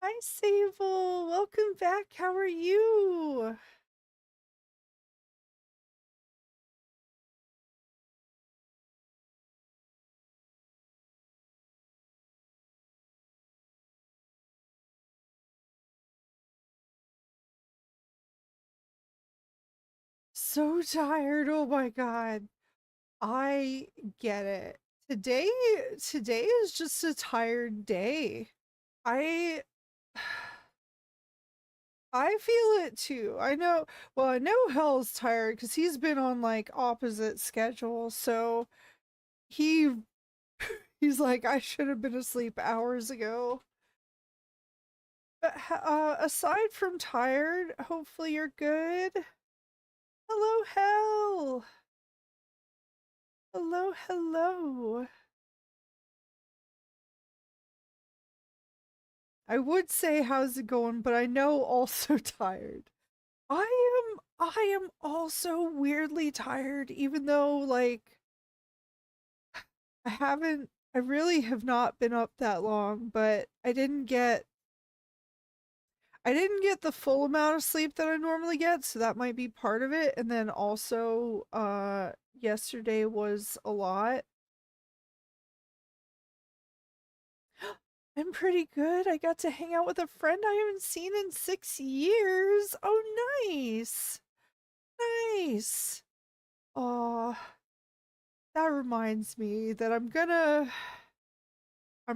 Hi, Sable. Welcome back. How are you? So tired. Oh my God. I get it. Today, today is just a tired day. I I feel it too. I know, well, I know Hell's tired because he's been on like opposite schedules. So he he's like, I should have been asleep hours ago. But aside from tired, hopefully you're good. Hello, Hell. Hello, hello. I would say how's it going, but I know also tired. I am also weirdly tired, even though like I really have not been up that long, but I didn't get the full amount of sleep that I normally get, so that might be part of it. And then also yesterday was a lot. I'm pretty good. I got to hang out with a friend I haven't seen in 6 years. Oh, nice. Nice. Aw, that reminds me that I'm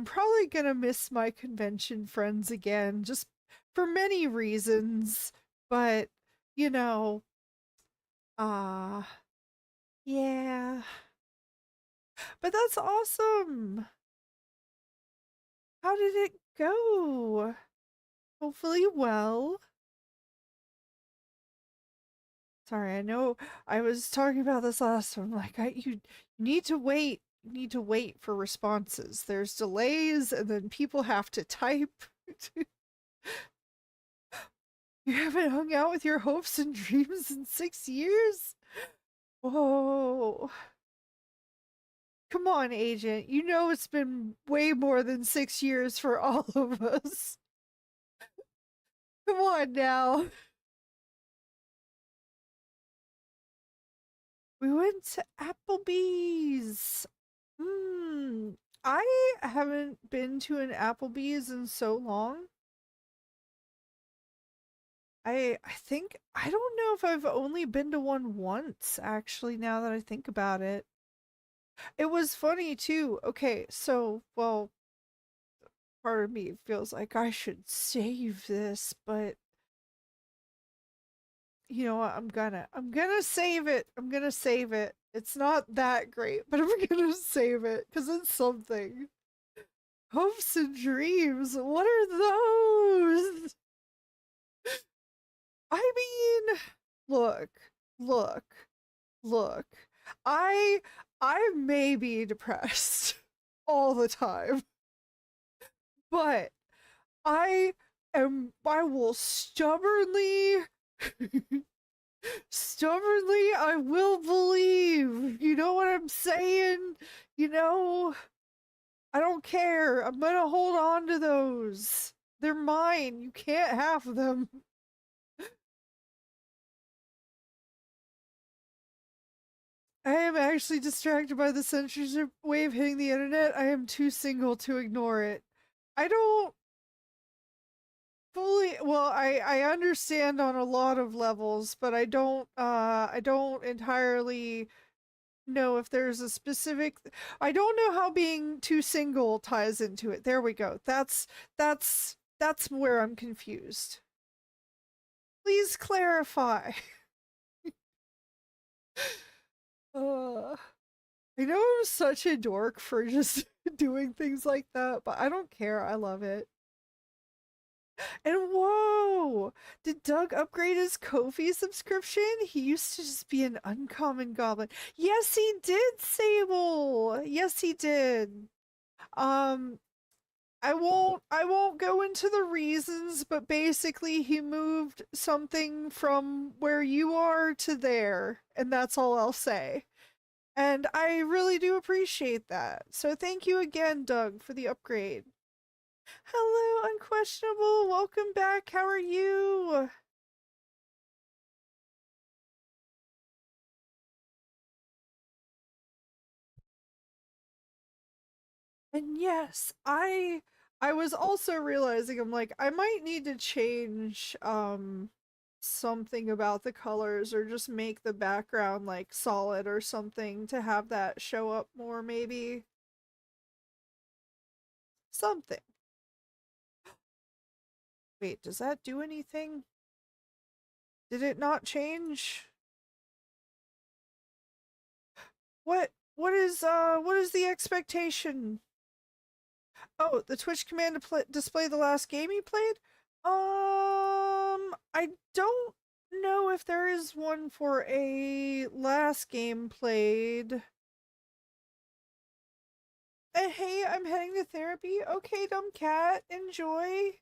probably gonna miss my convention friends again, just for many reasons. But, you know, ah, yeah. But that's awesome. How did it go? Hopefully well. Sorry, I know I was talking about this last time. Like, you need to wait. You need to wait for responses. There's delays, and then people have to type. You haven't hung out with your hopes and dreams in 6 years? Whoa. Come on, agent. You know it's been way more than 6 years for all of us. Come on now. We went to Applebee's. Hmm. I haven't been to an Applebee's in so long. I think I don't know if I've only been to one once, actually, now that I think about it. It was funny too. Okay, so, well, part of me feels like I should save this, but you know what? I'm gonna save it. I'm gonna save it. It's not that great, but I'm gonna save it because it's something. Hopes and dreams. What are those? I mean, look, look, look. I I may be depressed all the time, but I will stubbornly I will believe. You know what I'm saying? You know, I don't care. I'm gonna hold on to those. They're mine. You can't have them. I am actually distracted by the censorship wave hitting the internet. I am too single to ignore it. I don't fully, well, I understand on a lot of levels, but I don't entirely know if there's a specific, I don't know how being too single ties into it. There we go. That's where I'm confused. Please clarify. uh I know I'm such a dork for just doing things like that, but I don't care. I love it. And whoa, did Doug upgrade his Ko-fi subscription? He used to just be an uncommon goblin. Yes, he did, Sable. Yes, he did. Um, I won't go into the reasons, but basically he moved something from where you are to there, and that's all I'll say. And I really do appreciate that. So thank you again, Doug, for the upgrade. Hello, Unquestionable. Welcome back. How are you? And yes, I was also realizing I'm like I might need to change something about the colors or just make the background like solid or something to have that show up more maybe. Something. Wait, does that do anything? Did it not change? What is the expectation? Oh, the Twitch command to display the last game you played? I don't know if there is one for a last game played. Hey, I'm heading to therapy. Okay, dumb cat, enjoy.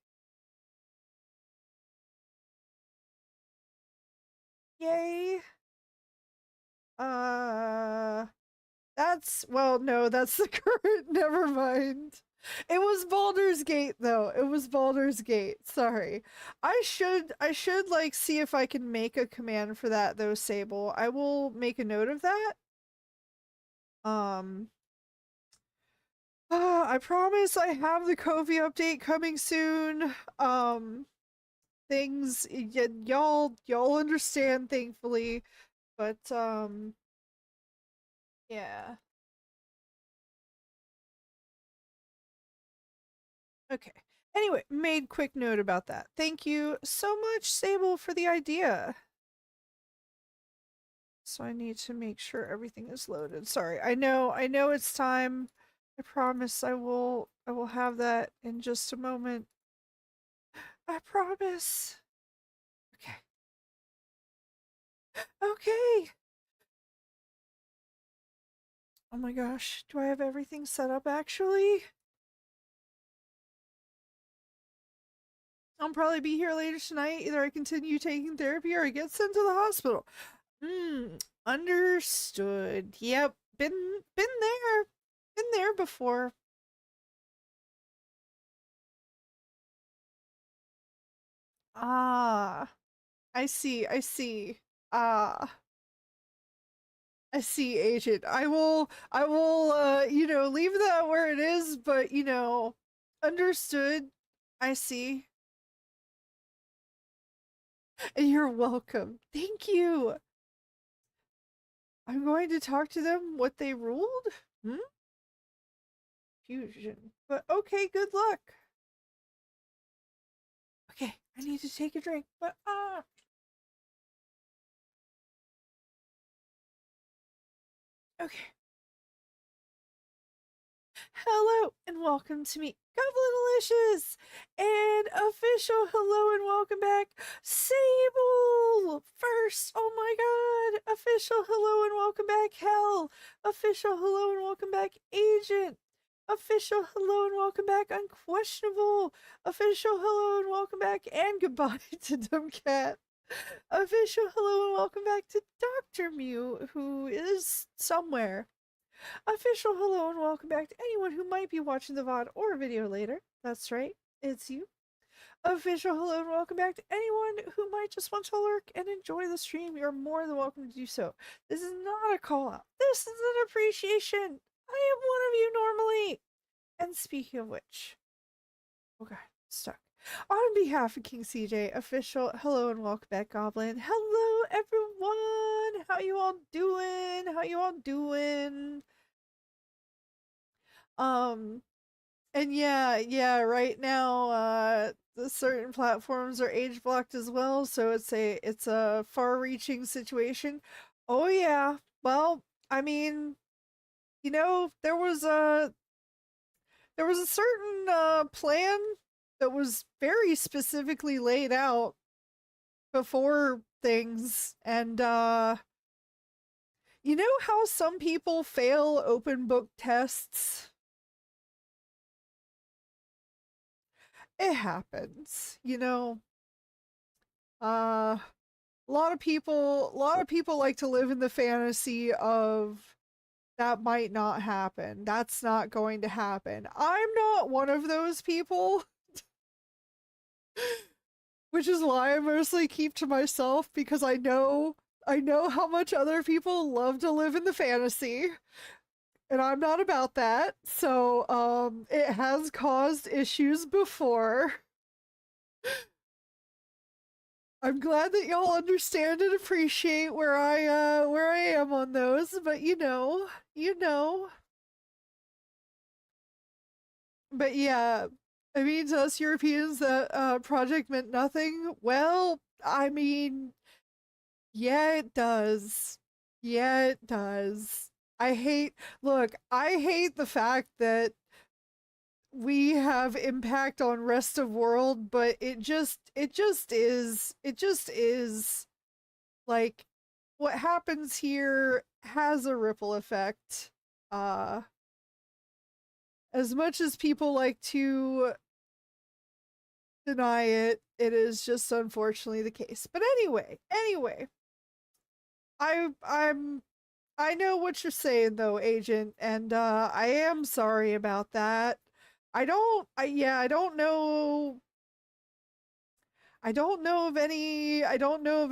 Yay. Uh, no, that's the current. Never mind. It was Baldur's Gate though. It was Baldur's Gate. Sorry. I should like see if I can make a command for that though, Sable. I will make a note of that. Um I promise I have the Kofi update coming soon. Things y'all understand thankfully, but yeah. Okay. Anyway, made quick note about that. Thank you so much, Sable, for the idea. So I need to make sure everything is loaded. Sorry. I know it's time. I promise I will have that in just a moment. I promise. Okay. Okay. Oh my gosh. Do I have everything set up actually? I'll probably be here later tonight. Either I continue taking therapy or I get sent to the hospital. Understood. Yep. Been there. Been there before. Ah, I see. I see. Ah, I see, agent. I will leave that where it is, but understood. I see. You're welcome. Thank you. I'm going to talk to them what they ruled? Hmm? Fusion. But okay, good luck. Okay, I need to take a drink, but okay. Hello and welcome to me, Goblinalicious, and official hello and welcome back, Sable. First, oh my god, official hello and welcome back, Hell. Official hello and welcome back, Agent. Official hello and welcome back, Unquestionable. Official hello and welcome back, and goodbye to Dumb Cat. Official hello and welcome back to Dr. Mew, who is somewhere. Official hello and welcome back to anyone who might be watching the VOD or video later. That's right, it's you. Official hello and welcome back to anyone who might just want to lurk and enjoy the stream. You're more than welcome to do so. This is not a call out. This is an appreciation. I am one of you normally. And speaking of which, okay, stuck. On behalf of King CJ, official hello and welcome back, Goblin. Hello, everyone. How you all doing? How you all doing? Um, and yeah, right now, the certain platforms are age blocked as well, so it's a far-reaching situation. Oh yeah. Well, I mean, there was a certain plan that was very specifically laid out before things, and you know how some people fail open book tests? It happens, uh a lot of people like to live in the fantasy of that might not happen. That's not going to happen. I'm not one of those people, which is why I mostly keep to myself because I know how much other people love to live in the fantasy, and I'm not about that. So, it has caused issues before. I'm glad that y'all understand and appreciate where I am on those, but you know. But yeah, I mean to us Europeans that project meant nothing. Well, I mean, yeah, it does. Yeah, it does. I hate the fact that we have impact on rest of world, but it just is like what happens here has a ripple effect. Uh as much as people like to deny it, it is just unfortunately the case. But anyway, I'm I know what you're saying though, agent, and I am sorry about that. I don't know I don't know of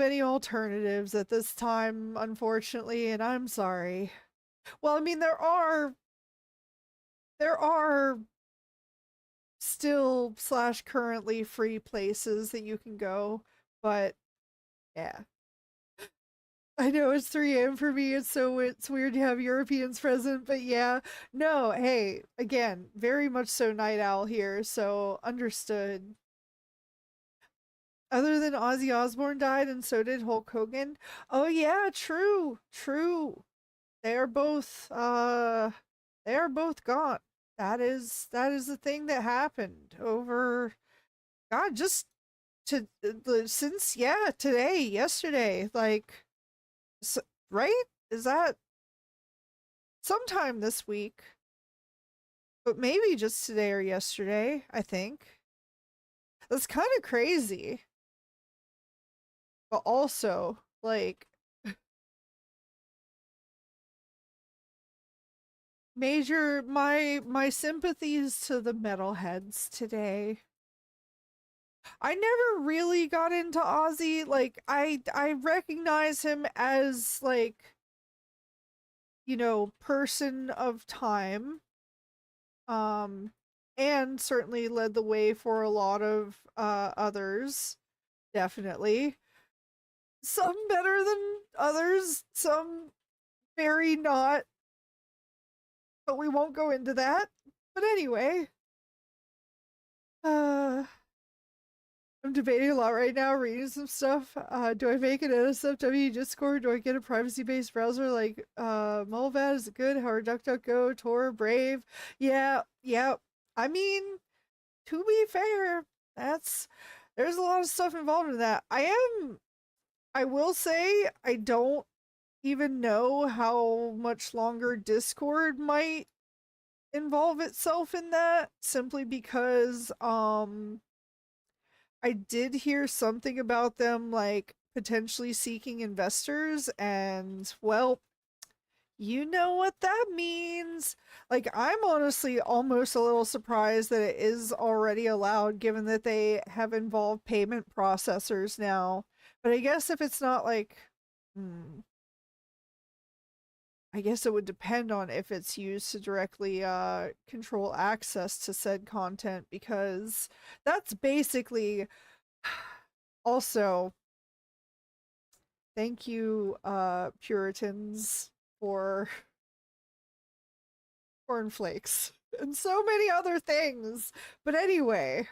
any alternatives at this time, unfortunately, and I'm sorry. Well, I mean there are still slash currently free places that you can go, but yeah. I know it's 3 a.m. for me, so it's weird to have Europeans present, but yeah. No, hey, again, very much so night owl here, so understood. Other than Ozzy Osbourne died and so did Hulk Hogan. Oh yeah, true, true. They are both gone. That is the thing that happened over God, just to since yeah, today, yesterday, like right? Is that sometime this week? But maybe just today or yesterday, I think. That's kind of crazy. But also, like major my sympathies to the metalheads today. I never really got into Ozzy. Like I recognize him as like, person of time. Um and certainly led the way for a lot of others, definitely. Some better than others, some very not, but we won't go into that. But anyway, uh I'm debating a lot right now, reading some stuff. Do I make an NSFW Discord? Do I get a privacy-based browser like Mullvad? Is it good? How DuckDuckGo, Tor, Brave? Yeah, yeah. I mean, to be fair, that's there's a lot of stuff involved in that. I will say I don't even know how much longer Discord might involve itself in that, simply because I did hear something about them like potentially seeking investors, and well, you know what that means. Like, I'm honestly almost a little surprised that it is already allowed given that they have involved payment processors now. But I guess if it's not like, hmm, I guess it would depend on if it's used to directly control access to said content, because that's basically also thank you, Puritans, for cornflakes and so many other things. But anyway,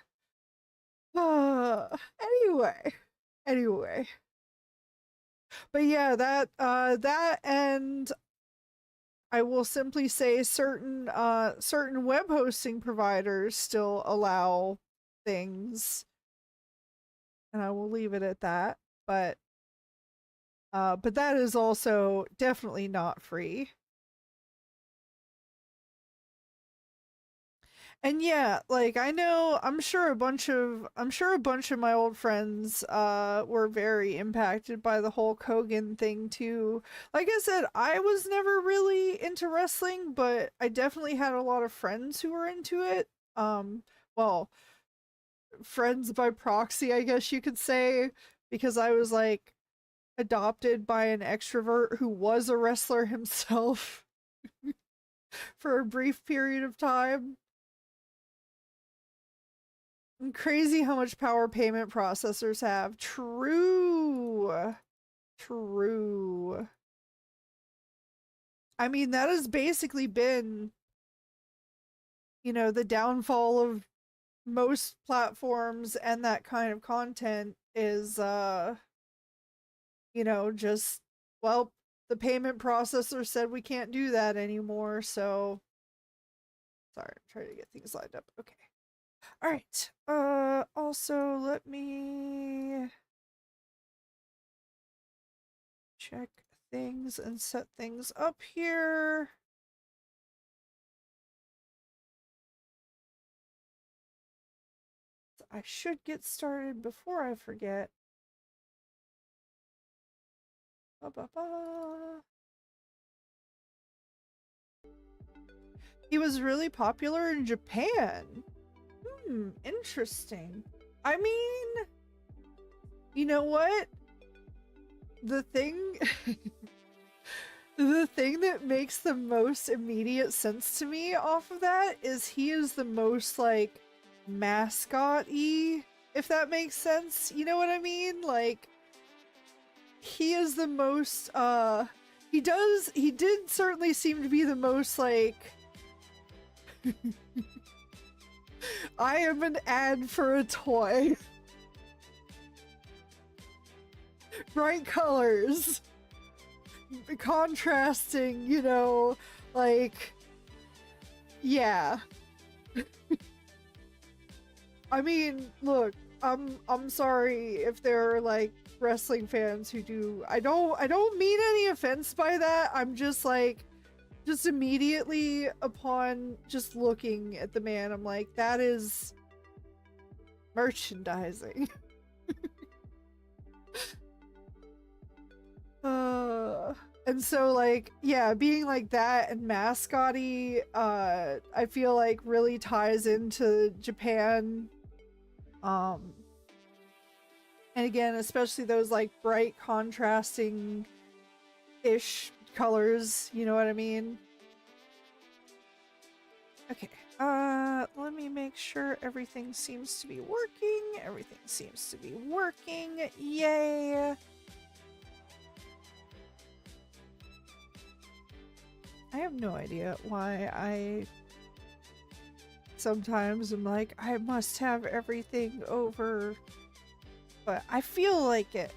anyway, anyway. But yeah, that and I will simply say certain web hosting providers still allow things, and I will leave it at that. But that is also definitely not free. And yeah, like I know I'm sure a bunch of my old friends were very impacted by the Hulk Hogan thing too. Like I said, I was never really into wrestling, but I definitely had a lot of friends who were into it. Well, friends by proxy, I guess you could say, because I was like adopted by an extrovert who was a wrestler himself for a brief period of time. Crazy how much power payment processors have. True. True. I mean, that has basically been, the downfall of most platforms and that kind of content is, just, well, the payment processor said we can't do that anymore, so. Sorry, I'm trying to get things lined up. Okay. All right. Also, let me check things and set things up here. I should get started before I forget. Ba, ba, ba. He was really popular in Japan. Interesting. I mean, you know what? The thing the thing that makes the most immediate sense to me off of that is he is the most like mascot-y, if that makes sense. You know what I mean? Like he is the most he did certainly seem to be the most like I am an ad for a toy. Bright colors. Contrasting, like yeah. I mean, look, I'm sorry if there are like wrestling fans who do. I don't mean any offense by that. I'm just like just immediately upon just looking at the man, I'm like, that is merchandising. And so like, yeah, being like that and mascotty, I feel like really ties into Japan. Um, and again, especially those like bright contrasting ish colors, you know what I mean? Okay. Let me make sure everything seems to be working. Everything seems to be working. Yay. I have no idea why I sometimes am like, I must have everything over, but I feel like it.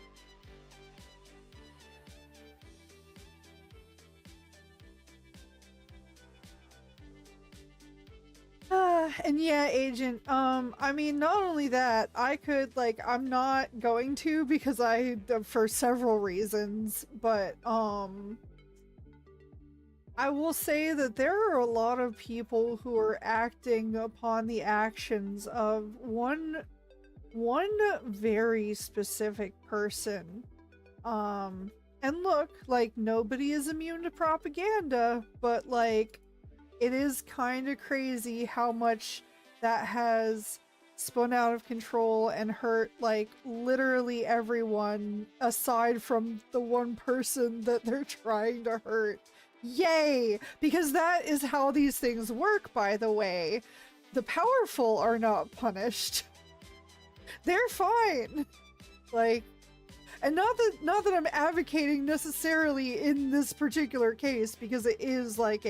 And yeah, agent, I mean, not only that, I could, like, I'm not going to because for several reasons, but, I will say that there are a lot of people who are acting upon the actions of one very specific person. And look, like, nobody is immune to propaganda, but, like, it is kind of crazy how much that has spun out of control and hurt like literally everyone aside from the one person that they're trying to hurt. Yay! Because that is how these things work, by the way. The powerful are not punished. They're fine. Like, and not that I'm advocating necessarily in this particular case, because it is like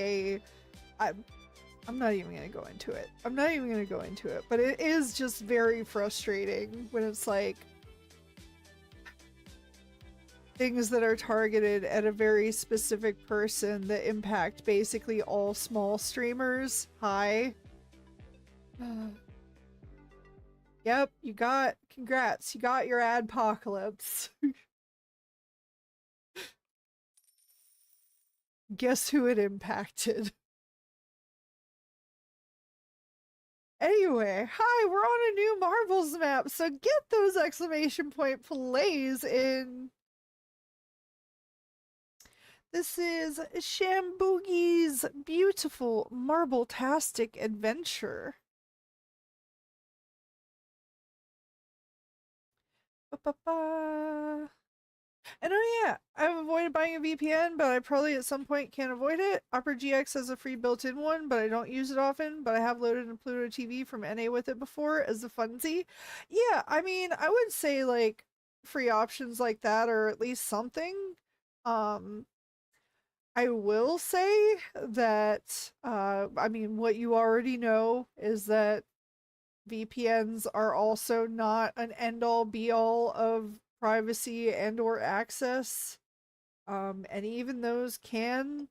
I'm not even gonna go into it. I'm not even gonna go into it, but it is just very frustrating when it's like things that are targeted at a very specific person that impact basically all small streamers. Hi. Yep, congrats, you got your adpocalypse. Guess who it impacted? Anyway, hi, we're on a new Marbles map, so get those exclamation point plays in. This is Shamboogi's beautiful marble-tastic adventure. Ba-ba-ba. And oh yeah, I've avoided buying a VPN, but I probably at some point can avoid it. Opera GX has a free built-in one, but I don't use it often. But I have loaded a Pluto TV from NA with it before as a funsy. Yeah, I mean, I would say like free options like that, or at least something. Um, I will say that I mean, what you already know is that VPNs are also not an end-all be-all of privacy and or access. And even those can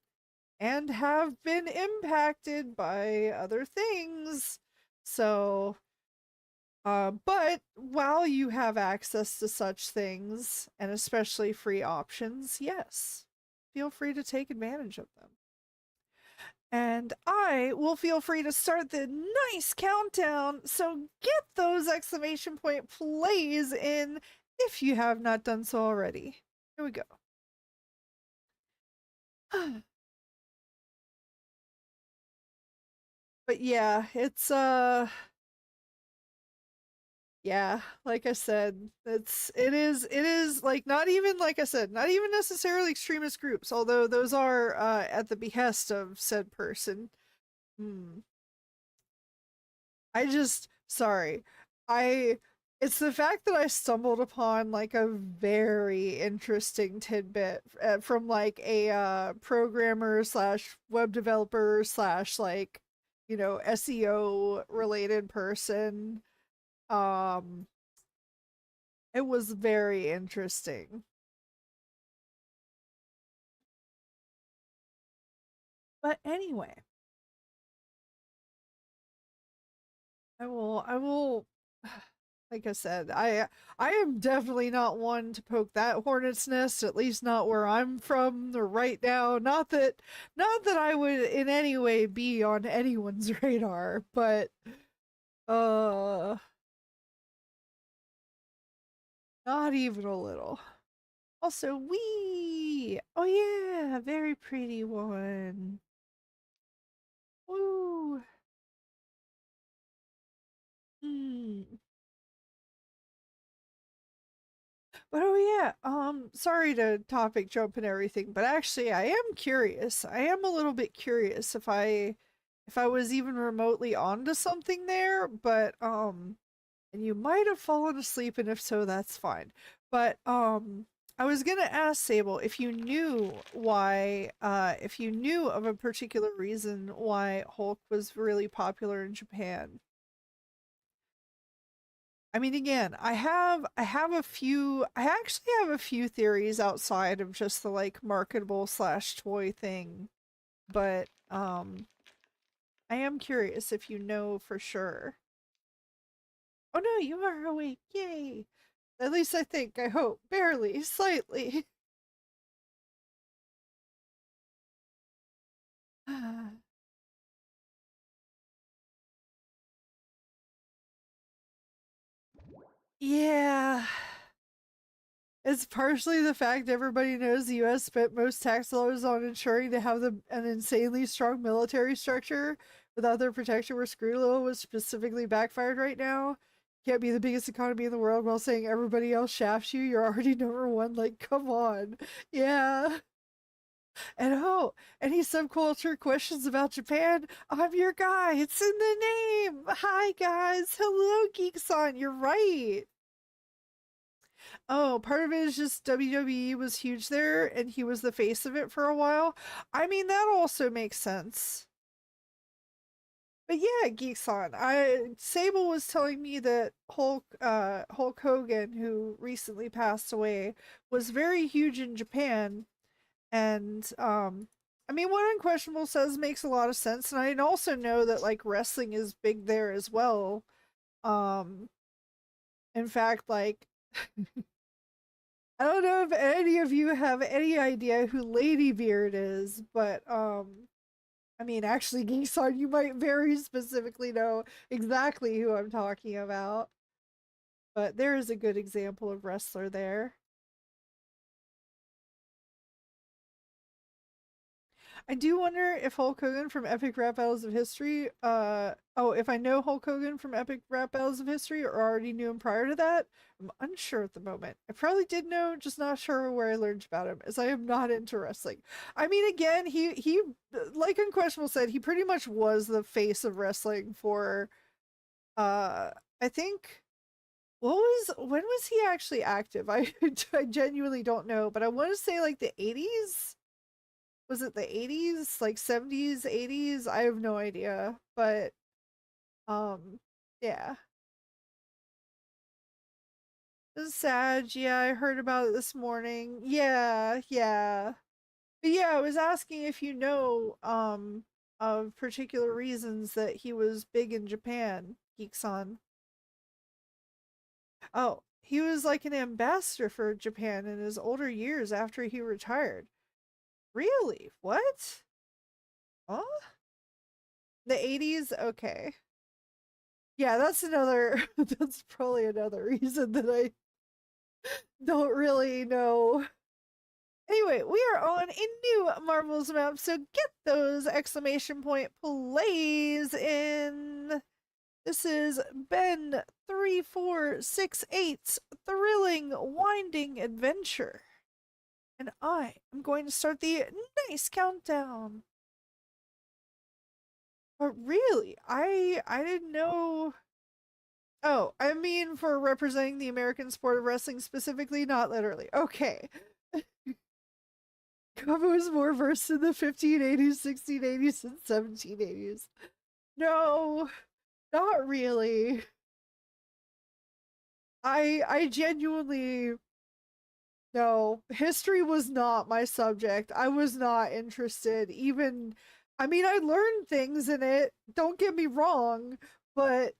and have been impacted by other things. So, but while you have access to such things, and especially free options, yes, feel free to take advantage of them. And I will feel free to start the nice countdown, so get those exclamation point plays in if you have not done so already. Here we go. But yeah, it's yeah, like I said, it is like not even like I said, not even necessarily extremist groups, although those are at the behest of said person. Hmm. I just sorry. I it's the fact that I stumbled upon like a very interesting tidbit from like a programmer slash web developer slash like SEO related person. Um, it was very interesting. But anyway, I will like I said, I am definitely not one to poke that hornet's nest, at least not where I'm from or right now. Not that I would in any way be on anyone's radar, but uh not even a little. Also, wee! Oh yeah, very pretty one. Woo! Hmm. But oh yeah, sorry to topic jump and everything, but actually I am curious. I am a little bit curious if I was even remotely onto something there, but and you might have fallen asleep, and if so, that's fine. But I was gonna ask Sable if you knew why if you knew of a particular reason why Hulk was really popular in Japan. I mean, again, I have a few I actually have a few theories outside of just the like marketable slash toy thing, but I am curious if you know for sure. Oh no, you are awake. Yay. At least I think, I hope, barely, slightly. Yeah. It's partially the fact everybody knows the US spent most tax dollars on ensuring to have an insanely strong military structure. Without their protection, we're screwed. A little was specifically backfired right now. Can't be the biggest economy in the world while saying everybody else shafts you. You're already number one. Like, come on. Yeah. And oh, any subculture questions about Japan? I'm your guy. It's in the name. Hi, guys. Hello, Geekson. You're right. Oh, part of it is just WWE was huge there and he was the face of it for a while. I mean, that also makes sense. But yeah, Geekson. I Sable was telling me that Hulk Hogan, who recently passed away, was very huge in Japan. And I mean, what Unquestionable says makes a lot of sense. And I also know that like wrestling is big there as well. Um in fact, like I don't know if any of you have any idea who Lady Beard is, but I mean, actually, Geekson, you might very specifically know exactly who I'm talking about. But there is a good example of wrestler there. I do wonder if Hulk Hogan from Epic Rap Battles of History, if I know Hulk Hogan from Epic Rap Battles of History or already knew him prior to that. I'm unsure at the moment. I probably did know, just not sure where I learned about him, as I am not into wrestling. I mean, again, he like Unquestionable said, he pretty much was the face of wrestling for, I think, when was he actually active? I genuinely don't know, but I want to say like the 80s. Was it the 80s, like 70s, 80s? I have no idea, but um yeah. This is sad. Yeah, I heard about it this morning. Yeah, yeah. But yeah, I was asking if you know of particular reasons that he was big in Japan, Geekson. Oh, he was like an ambassador for Japan in his older years after he retired. Really? What? Huh? The 80s? Okay. Yeah, that's another that's probably another reason that I don't really know. Anyway, we are on a new Marvel's map, so get those exclamation point plays in. This is Ben 3468's thrilling winding adventure. And I am going to start the nice countdown. But really, I didn't know. Oh, I mean for representing the American sport of wrestling specifically, not literally. Okay. Gobo is more versed in the 1580s, 1680s, and 1780s. No, not really. I genuinely no. History was not my subject. I was not interested. Even I mean I learned things in it, don't get me wrong, but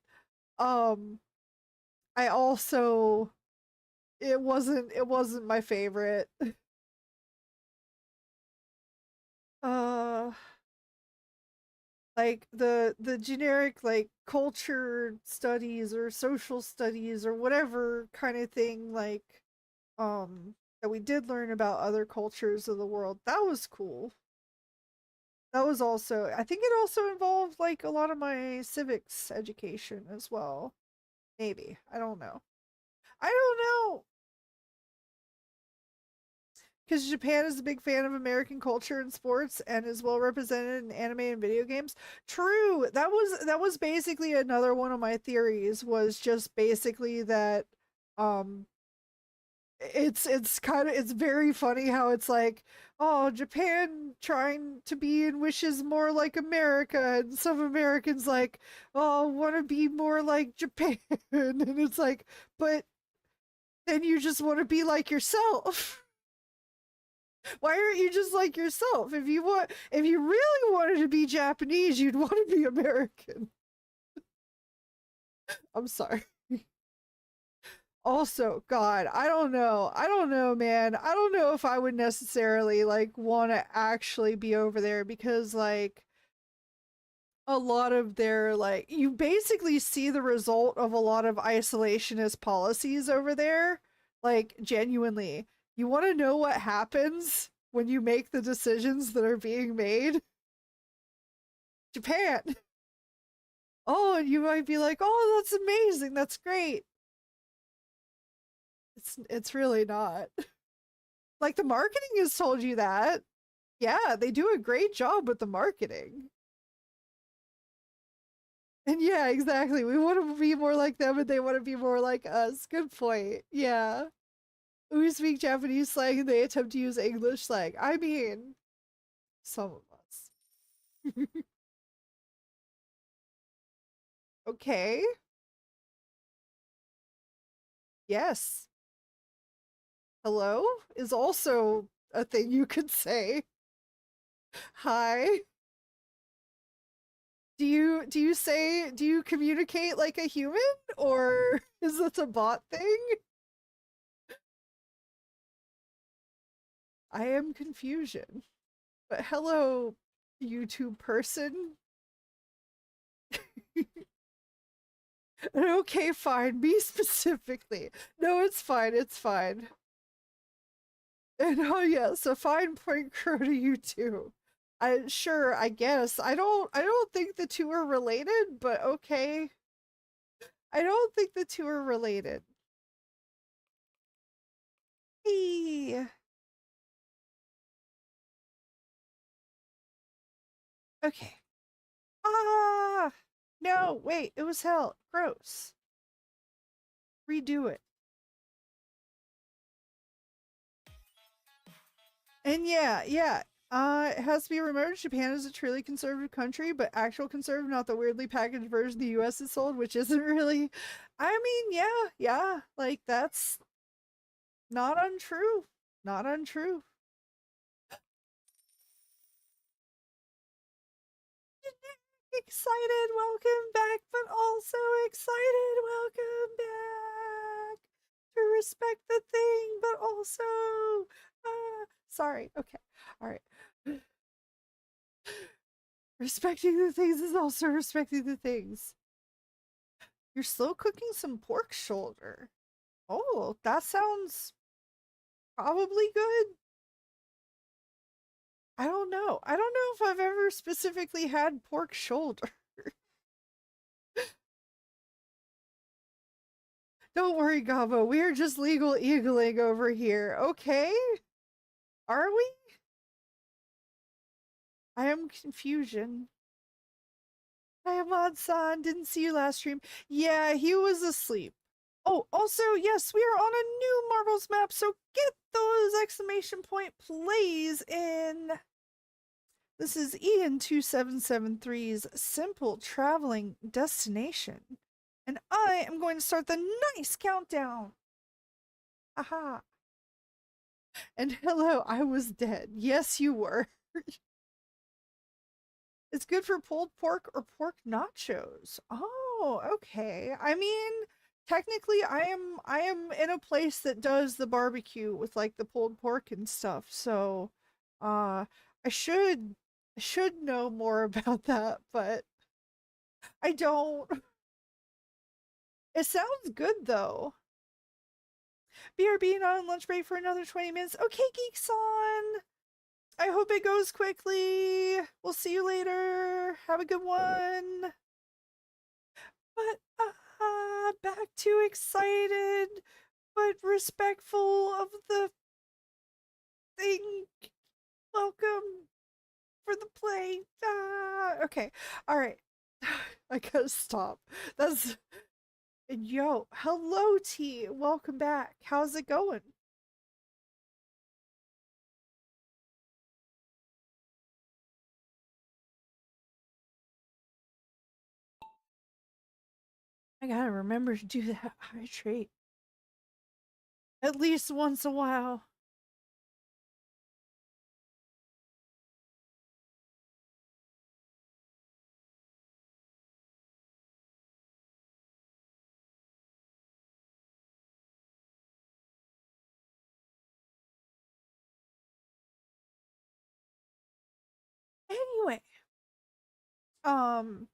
um I also it wasn't my favorite. Uh like the generic like culture studies or social studies or whatever kind of thing like that we did learn about other cultures of the world. That was cool. That was also I think it also involved like a lot of my civics education as well. Maybe. I don't know. I don't know. Because Japan is a big fan of American culture and sports and is well represented in anime and video games. True. That was basically another one of my theories was just basically that um it's kind of it's very funny how it's like oh Japan trying to be and wishes more like America and some Americans like oh want to be more like Japan and it's like but then you just want to be like yourself. Why aren't you just like yourself? If you really wanted to be Japanese, you'd want to be American. I'm sorry. Also, God, I don't know. I don't know, man. I don't know if I would necessarily like want to actually be over there because like a lot of their like you basically see the result of a lot of isolationist policies over there. Like genuinely. You want to know what happens when you make the decisions that are being made? Japan. Oh, and you might be like, "Oh, that's amazing. That's great." It's really not. Like the marketing has told you that. Yeah, they do a great job with the marketing. And yeah, exactly. We want to be more like them and they want to be more like us. Good point. Yeah. We speak Japanese slang and they attempt to use English slang. I mean, some of us. Okay. Yes. Hello is also a thing you could say. Hi. Do you communicate like a human or is this a bot thing? I am confusion. But hello YouTube person. Okay, fine. Me specifically. No, it's fine. It's fine. And oh yes, a fine point crow to you too. I sure, I guess. I don't think the two are related, but okay. I don't think the two are related. Hey. Okay. Ah. No, wait, it was hell. Gross. Redo it. And yeah. It has to be remembered Japan is a truly conservative country, but actual conservative, not the weirdly packaged version the US is sold, which isn't really. I mean, yeah. Like, that's not untrue. Not untrue. Excited, welcome back, but also excited, welcome back. To respect the thing, but also. Sorry, okay, alright. Respecting the things is also respecting the things. You're slow cooking some pork shoulder. Oh, that sounds probably good. I don't know. I don't know if I've ever specifically had pork shoulder. Don't worry, Gabo. We are just legal eagling over here. Okay? Are we? I am confusion. I am Odd-san. Didn't see you last stream. Yeah, he was asleep. Oh, also, yes, we are on a new Marbles map, so get those exclamation point plays in. This is Ian2773's Simple Traveling Destination. And I am going to start the nice countdown. Aha. And hello, I was dead. Yes, you were. It's good for pulled pork or pork nachos. Oh, okay. I mean, technically I am in a place that does the barbecue with like the pulled pork and stuff. So, I should know more about that, but I don't. It sounds good though. BRB not on lunch break for another 20 minutes. Okay, Geeks on. I hope it goes quickly. We'll see you later. Have a good one. But back to excited but respectful of the thing. Welcome for the play. Okay. All right. I gotta stop. That's yo. Hello, T. Welcome back. How's it going? I gotta remember to do that. Hydrate at least once a while. Anyway, um,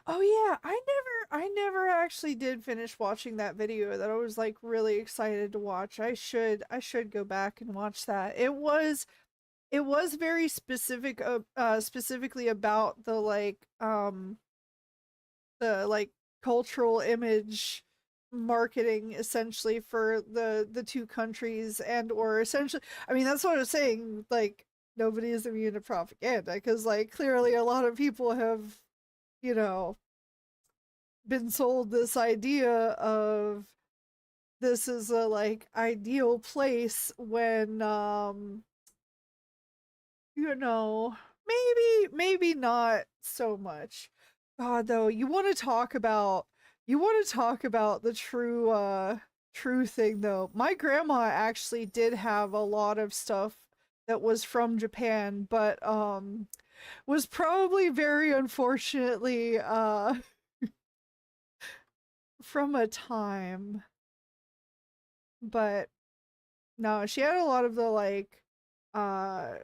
oh yeah, I never actually did finish watching that video that I was like really excited to watch. I should go back and watch that. It was very specific specifically about the cultural image marketing essentially for the two countries, and or essentially, I mean, that's what I was saying, like nobody is immune to propaganda because like clearly a lot of people have, you know, been sold this idea of this is a like ideal place when you know, maybe not so much. God, though, you want to talk about the true thing though. My grandma actually did have a lot of stuff that was from Japan, but was probably very unfortunately from a time. But no, she had a lot of the like uh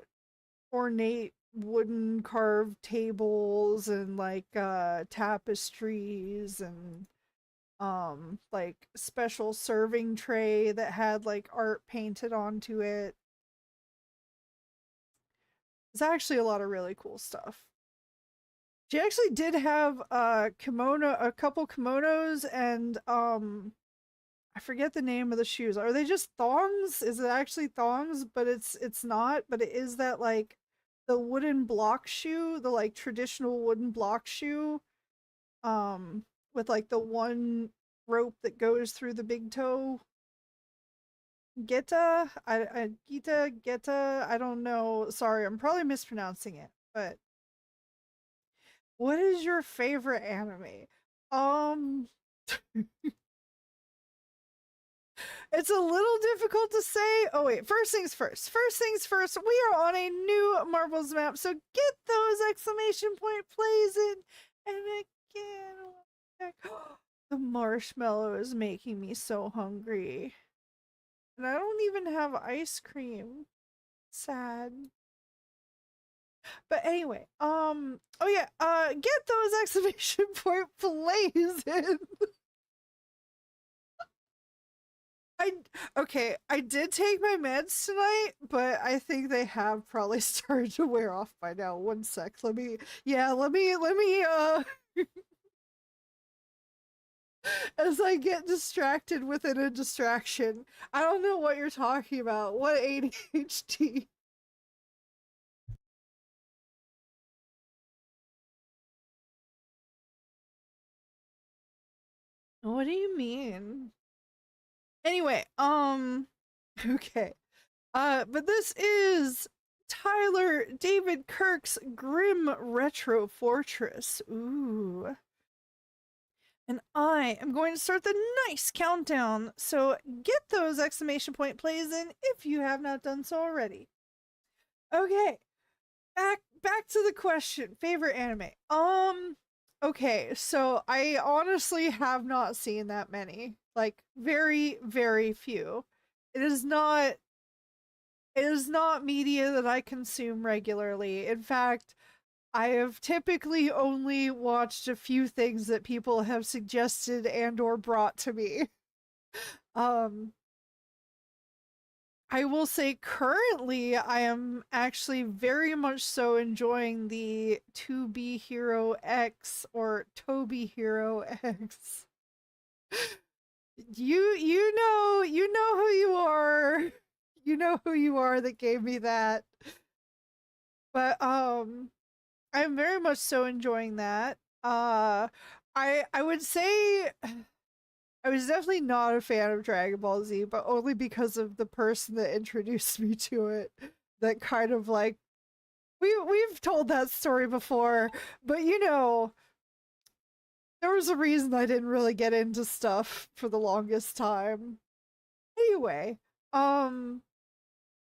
ornate wooden carved tables and like tapestries and like special serving tray that had like art painted onto it. It's actually a lot of really cool stuff. She actually did have a couple kimonos and I forget the name of the shoes. Are they just thongs? Is it actually thongs? But it's not, but it is that like the wooden block shoe, the like traditional wooden block shoe, with like the one rope that goes through the big toe. Geta, I don't know. Sorry, I'm probably mispronouncing it. But what is your favorite anime? Um, it's a little difficult to say. Oh wait, first things first. First things first. We are on a new Marbles map, so get those exclamation point plays in. And again, the marshmallow is making me so hungry, and I don't even have ice cream. Sad. But anyway, oh yeah, get those exclamation point plays in. I okay, I did take my meds tonight, but I think they have probably started to wear off by now. One sec. Let me as I get distracted within a distraction. I don't know what you're talking about. What ADHD? What do you mean? Anyway, okay. But this is Tyler David Kirk's Grim Retro Fortress. Ooh. And I am going to start the nice countdown. So get those exclamation point plays in if you have not done so already. Okay. Back to the question. Favorite anime. Okay, so I honestly have not seen that many. Like very, very few. It is not it is not media that I consume regularly. In fact, I have typically only watched a few things that people have suggested and or brought to me. Um I will say currently I am actually very much so enjoying the To Be Hero X or Toby Hero X. You know who you are. You know who you are that gave me that. But I'm very much so enjoying that. I would say I was definitely not a fan of Dragon Ball Z, but only because of the person that introduced me to it. That kind of like we've told that story before, but you know, there was a reason I didn't really get into stuff for the longest time. Anyway, um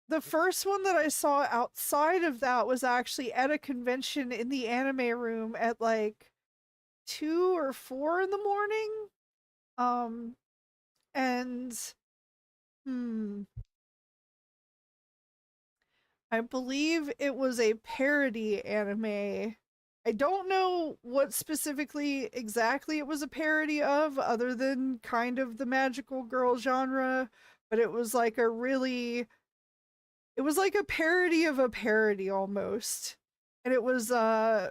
the first one that I saw outside of that was actually at a convention in the anime room at like 2 or 4 in the morning. Um and hmm I believe it was a parody anime. I don't know what specifically exactly it was a parody of, other than kind of the magical girl genre, but it was like a parody of a parody almost. And it was I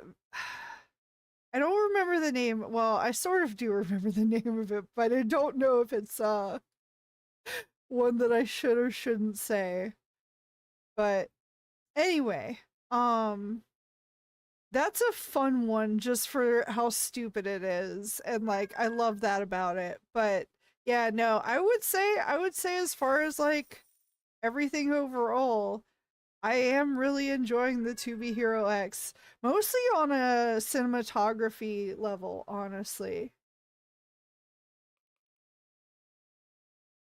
don't remember the name. Well, I sort of do remember the name of it, but I don't know if it's one that I should or shouldn't say. But anyway, that's a fun one just for how stupid it is, and like I love that about it. But yeah, no, I would say as far as like everything overall, I am really enjoying the To Be Hero X, mostly on a cinematography level, honestly.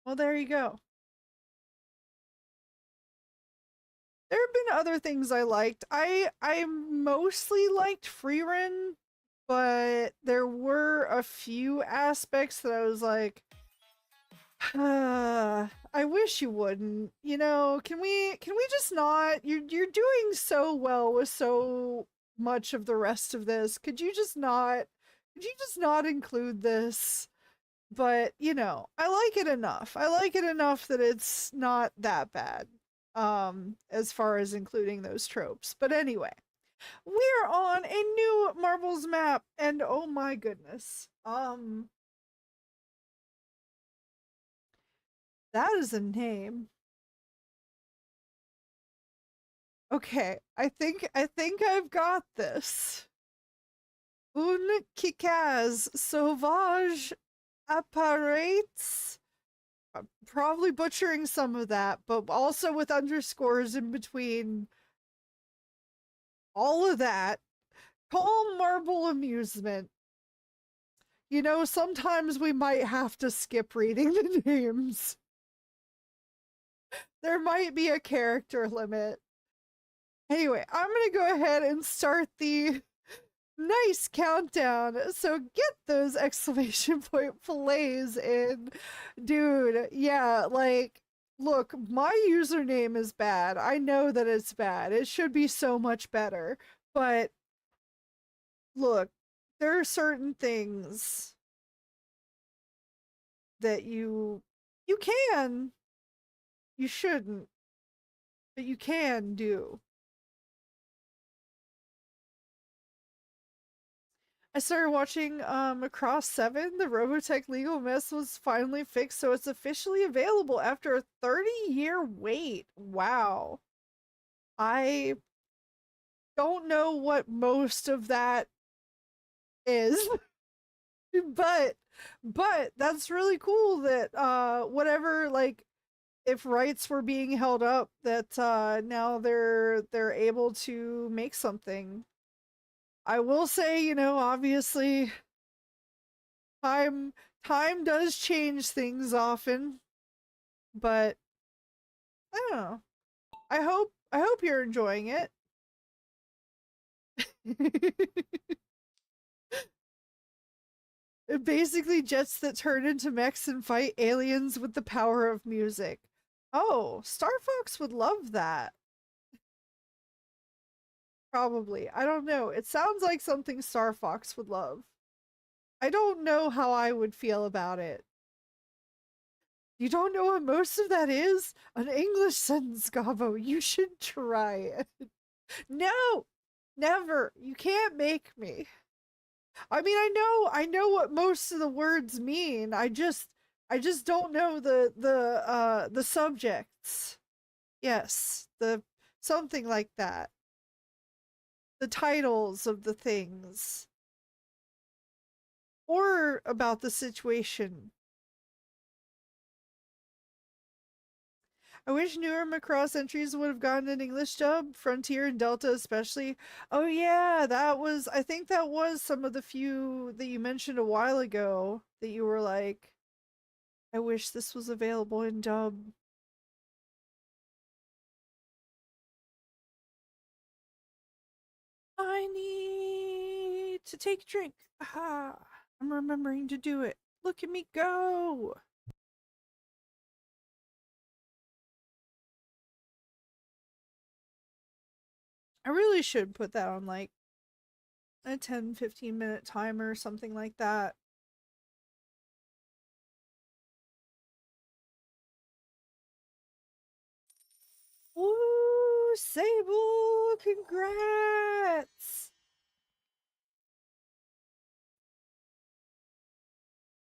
Well, there you go. There have been other things I liked. I mostly liked Freerun, but there were a few aspects that I was like, I wish you wouldn't. You know, can we just not? You're doing so well with so much of the rest of this. Could you just not include this? But, you know, I like it enough. I like it enough that it's not that bad. As far as including those tropes. But anyway, we're on a new Marbles map and oh my goodness. That is a name. Okay, I think I've got this. Un kikaz sauvage apparates. I'm probably butchering some of that, but also with underscores in between all of that. Calm marble amusement. You know, sometimes we might have to skip reading the names. There might be a character limit. Anyway, I'm gonna go ahead and start the nice countdown. So get those exclamation point plays in. Dude, yeah, like, look, my username is bad. I know that it's bad. It should be so much better. But look, there are certain things that you can, you shouldn't, but you can do. I started watching Across 7. The Robotech legal mess was finally fixed, so it's officially available after a 30-year wait. Wow. I don't know what most of that is, but that's really cool that whatever, like, if rights were being held up, that now they're able to make something. I will say, you know, obviously time time does change things often, but I don't know. I hope you're enjoying it. Basically jets that turn into mechs and fight aliens with the power of music. Oh, Star Fox would love that. Probably. I don't know. It sounds like something Star Fox would love. I don't know how I would feel about it. You don't know what most of that is? An English sentence, Gobbo. You should try it. No! Never. You can't make me. I mean, I know what most of the words mean. I just don't know the subjects. Yes, the something like that. The titles of the things or about the situation. I wish newer Macross entries would have gotten an English dub, Frontier and Delta especially. Oh yeah, I think that was some of the few that you mentioned a while ago that you were like, I wish this was available in dub. I need to take a drink. Aha. I'm remembering to do it. Look at me go. I really should put that on like a 10-15 minute timer or something like that. Woo! Sable! Congrats!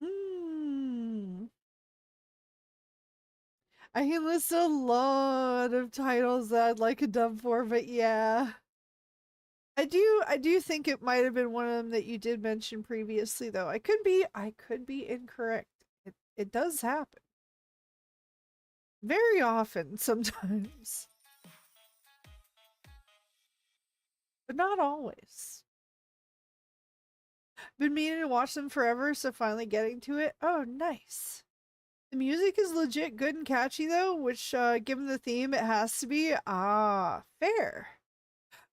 Hmm. I can list a lot of titles that I'd like a dub for, but yeah. I do think it might have been one of them that you did mention previously though. I could be incorrect. It does happen. Very often sometimes, but not always. Been meaning to watch them forever, so finally getting to it. Oh, nice. The music is legit good and catchy though, which given the theme it has to be. Ah, fair.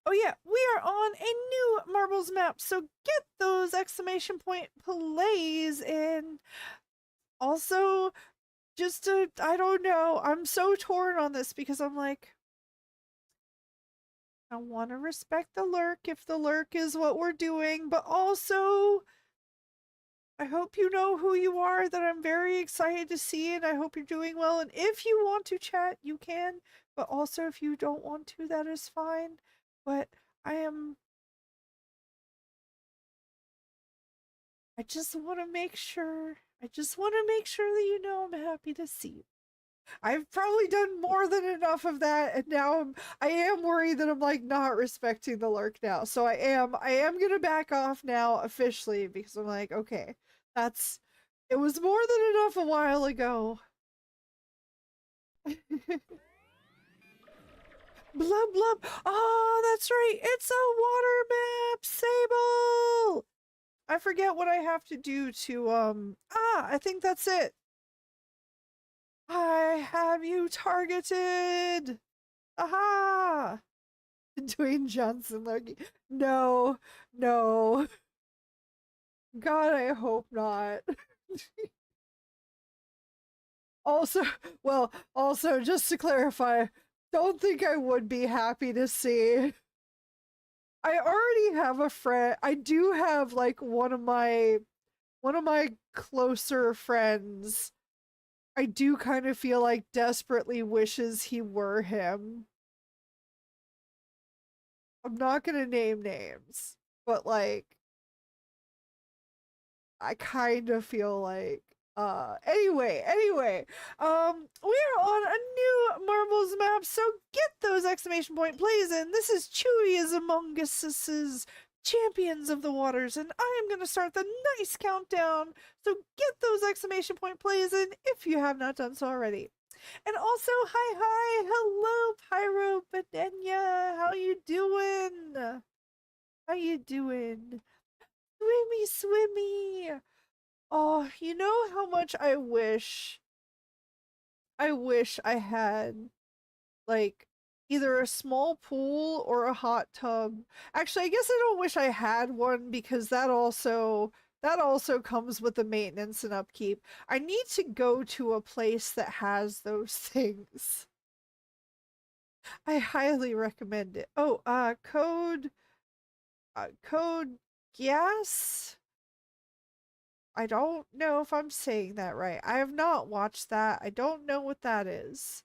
Oh yeah, we are on a new Marbles map, so get those exclamation point plays in. Also, just I don't know. I'm so torn on this because I'm like, I want to respect the lurk if the lurk is what we're doing, but also I hope you know who you are, that I'm very excited to see, and I hope you're doing well. And if you want to chat, you can, but also if you don't want to, that is fine. But I am, I just want to make sure, I just want to make sure that you know I'm happy to see you. I've probably done more than enough of that, and now I am worried that I'm like not respecting the lurk now. So I am gonna back off now officially because I'm like, okay, that's it was more than enough a while ago. Blub blub. Oh, that's right. It's a water map, Sable. I forget what I have to do to I think that's it. I have you targeted. Aha! Dwayne Johnson Loki. No, no. God, I hope not. Also, well, also just to clarify, don't think I would be happy to see. I already have a friend. I do have like one of my closer friends. I do kind of feel like desperately wishes he were him. I'm not gonna name names, but like I kind of feel like anyway, we are on a new Marbles map, so get those exclamation point plays in. This is Chewy is Among Us's Champions of the Waters, and I am gonna start the nice countdown. So get those exclamation point plays in if you have not done so already. And also, hi, hello, Pyro Benenya. How you doing? How you doing? Swimmy. Oh, you know how much I wish I had like either a small pool or a hot tub. Actually, I guess I don't wish I had one because that also comes with the maintenance and upkeep. I need to go to a place that has those things. I highly recommend it. Oh, code gas. I don't know if I'm saying that right. I have not watched that. I don't know what that is.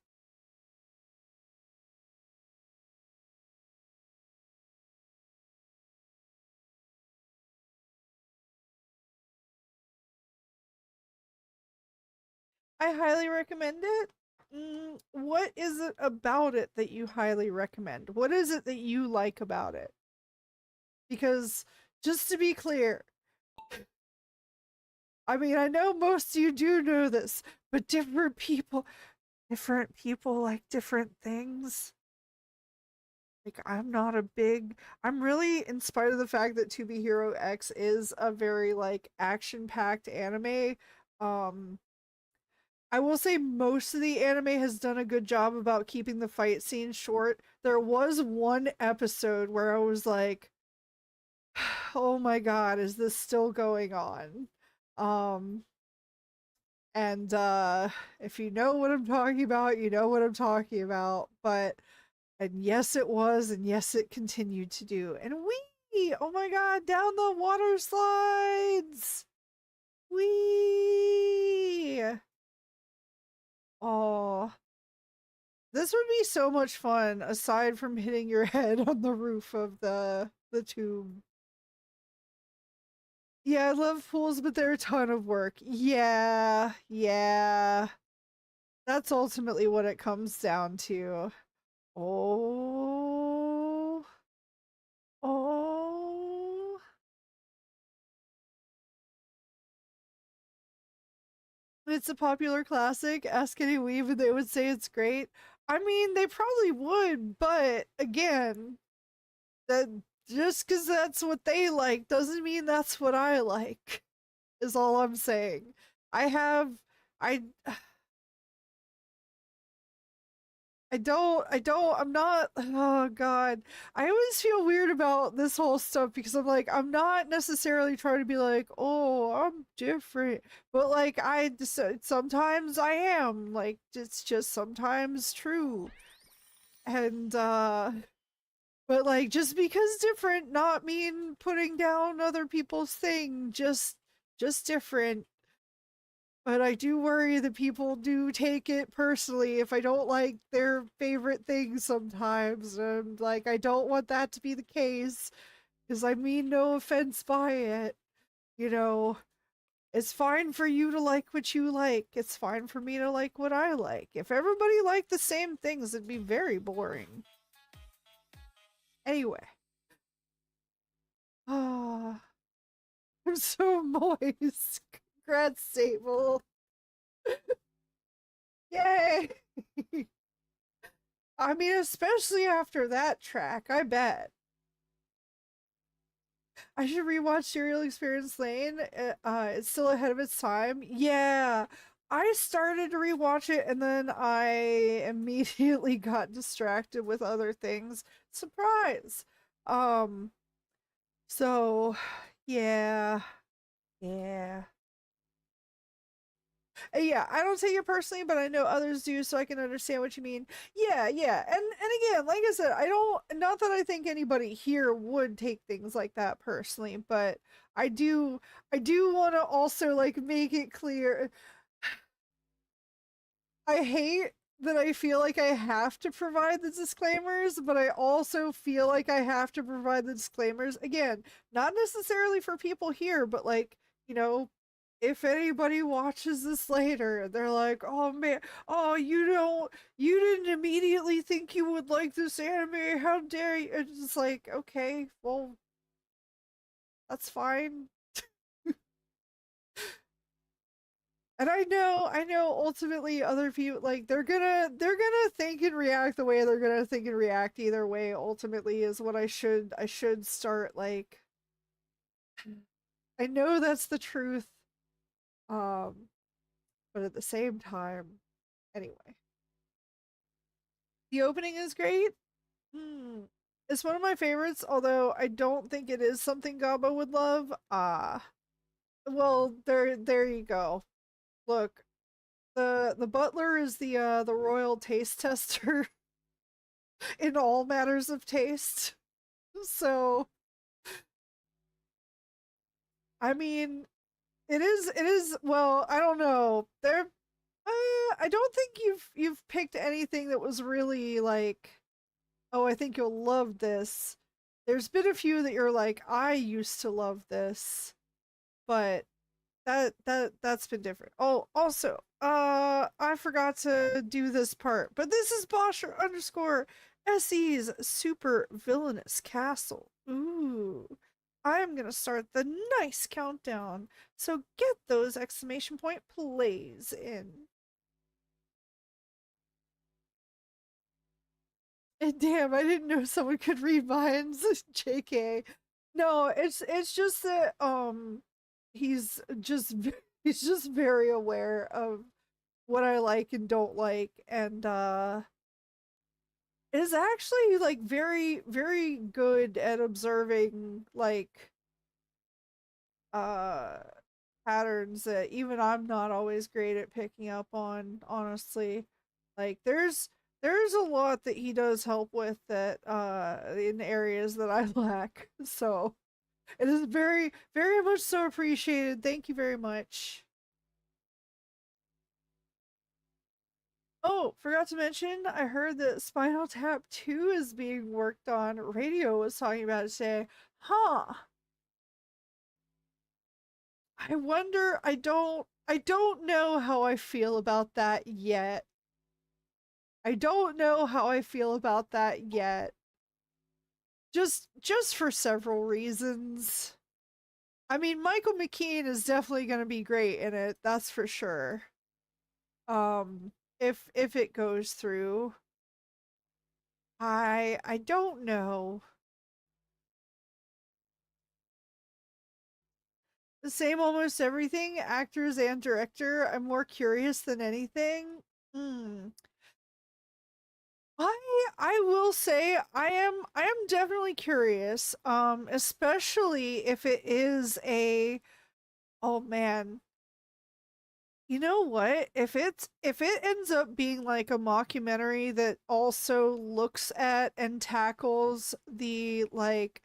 I highly recommend it. What is it about it that you highly recommend? What is it that you like about it? Because just to be clear, I mean, I know most of you do know this, but different people like different things. Like I'm really, in spite of the fact that To Be Hero X is a very like action-packed anime, um I will say most of the anime has done a good job about keeping the fight scenes short. There was one episode where I was like, "Oh my god, is this still going on?" Um and if you know what I'm talking about, you know what I'm talking about. But and yes it was, and yes it continued to do. And we, oh my god, down the water slides. We, oh, this would be so much fun aside from hitting your head on the roof of the tube. Yeah, I love pools, but they're a ton of work. Yeah, yeah. That's ultimately what it comes down to. Oh, oh. It's a popular classic. Ask any weeb and they would say it's great. I mean, they probably would, but again, that just because that's what they like doesn't mean that's what I like, is all I'm saying. I have, I, I'm not, oh God. I always feel weird about this whole stuff because I'm like, I'm not necessarily trying to be like, oh, I'm different. But like, sometimes I am. Like, it's just sometimes true. And, but like, just because different, not mean putting down other people's thing, just different. But I do worry that people do take it personally if I don't like their favorite things sometimes. And like, I don't want that to be the case because I mean no offense by it. You know, it's fine for you to like what you like. It's fine for me to like what I like. If everybody liked the same things, it'd be very boring. Anyway, ah, I'm so moist. Congrats, Sable. Yay! I mean, especially after that track, I bet. I should rewatch Serial Experience Lane. It's still ahead of its time. Yeah. I started to rewatch it and then I immediately got distracted with other things. Surprise. Um, so yeah. Yeah. Yeah, I don't take it personally, but I know others do, so I can understand what you mean. Yeah, yeah. And again, like I said, I don't, not that I think anybody here would take things like that personally, but I do want to also like make it clear. I hate that I feel like I have to provide the disclaimers, but I also feel like I have to provide the disclaimers again, not necessarily for people here, but like, you know, if anybody watches this later, they're like, "Oh man, oh you didn't immediately think you would like this anime. How dare you?" It's just like, okay, well, that's fine. And I know ultimately other people like they're gonna think and react the way they're gonna think and react either way ultimately is what I should start like I know that's the truth. Um but at the same time, anyway. The opening is great. Hmm. It's one of my favorites, although I don't think it is something Gabo would love. Well, there you go. Look, the butler is the royal taste tester in all matters of taste. So, I mean, it is well, I don't know. I don't think you've picked anything that was really like, "Oh, I think you'll love this." There's been a few that you're like, "I used to love this." But that's been different. Oh, also, I forgot to do this part, but this is Bosher underscore SE's super villainous castle. Ooh. I'm gonna start the nice countdown. So get those exclamation point plays in. And damn, I didn't know someone could read minds. JK. No, it's just that he's just he's just very aware of what I like and don't like, and is actually like very very good at observing like uh patterns that even I'm not always great at picking up on, honestly. Like there's a lot that he does help with that in areas that I lack. So it is very very much so appreciated. Thank you very much. Oh, forgot to mention, I heard that Spinal Tap 2 is being worked on. Radio was talking about it today. Huh. I wonder, I don't know how I feel about that yet. I don't know how I feel about that yet. Just for several reasons. I mean, Michael McKean is definitely going to be great in it, that's for sure. Um if it goes through. I don't know. The same almost everything, actors and director. I'm more curious than anything. Hmm. I will say I am definitely curious, especially if it is a, oh man, you know what? If it ends up being like a mockumentary that also looks at and tackles the like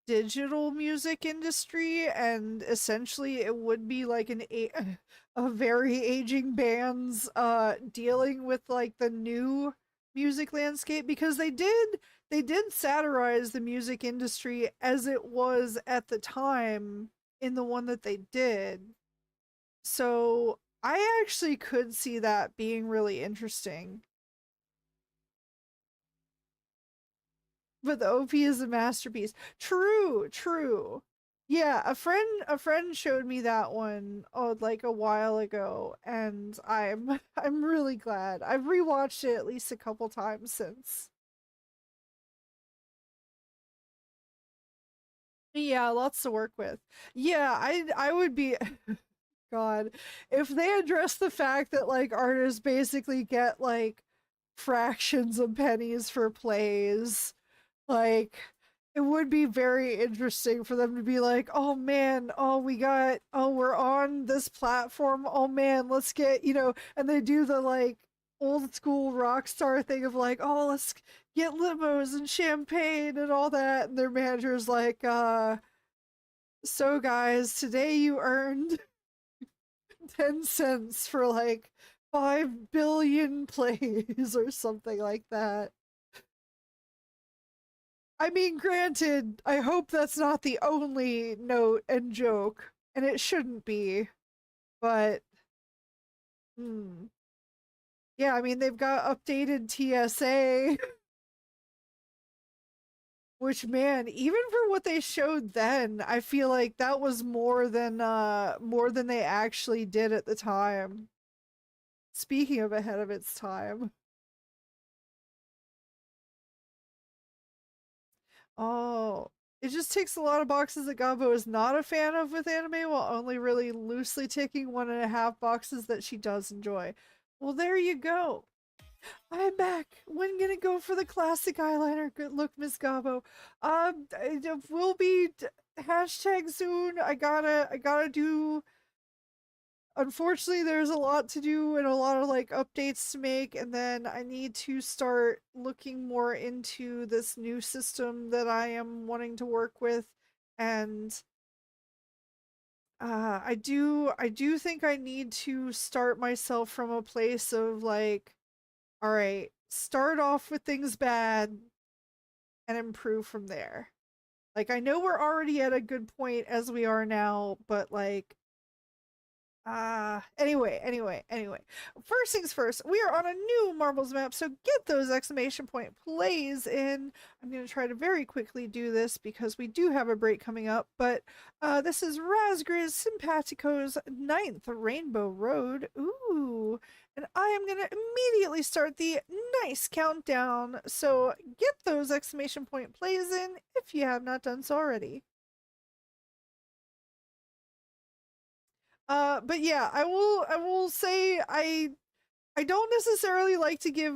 digital music industry, and essentially it would be like a very aging band's dealing with like the new music landscape, because they did satirize the music industry as it was at the time in the one that they did. So I actually could see that being really interesting. But the OP is a masterpiece. True, true. Yeah, a friend showed me that one, oh, like a while ago, and I'm I'm really glad. I've rewatched it at least a couple times since. Yeah, lots to work with. Yeah, I would be God, if they address the fact that like artists basically get like fractions of pennies for plays, like, it would be very interesting for them to be like, oh man, we're on this platform. Oh man, let's and they do the like old school rock star thing of like, oh, let's get limos and champagne and all that. And their manager's like, so guys, today you earned 10 cents for like 5 billion plays or something like that. I mean, granted, I hope that's not the only note and joke, and it shouldn't be, but hmm. Yeah, I mean, they've got updated TSA, which man, even for what they showed then, I feel like that was more than they actually did at the time. Speaking of ahead of its time. Oh, it just ticks a lot of boxes that Gabo is not a fan of with anime, while only really loosely ticking 1.5 boxes that she does enjoy. Well, there you go. I'm back. When gonna go for the classic eyeliner? Good look, Miss Gabo. We'll be hashtag soon. I gotta do. Unfortunately, there's a lot to do and a lot of like updates to make, and then I need to start looking more into this new system that I am wanting to work with. And I do think I need to start myself from a place of like, all right, start off with things bad and improve from there. Like, I know we're already at a good point as we are now, but like, anyway. First things first, we are on a new Marbles map, so get those exclamation point plays in. I'm going to try to very quickly do this because we do have a break coming up, but this is Razgriz Simpatico's ninth Rainbow Road. Ooh, and I am going to immediately start the nice countdown, so get those exclamation point plays in if you have not done so already. But yeah, I will say I don't necessarily like to give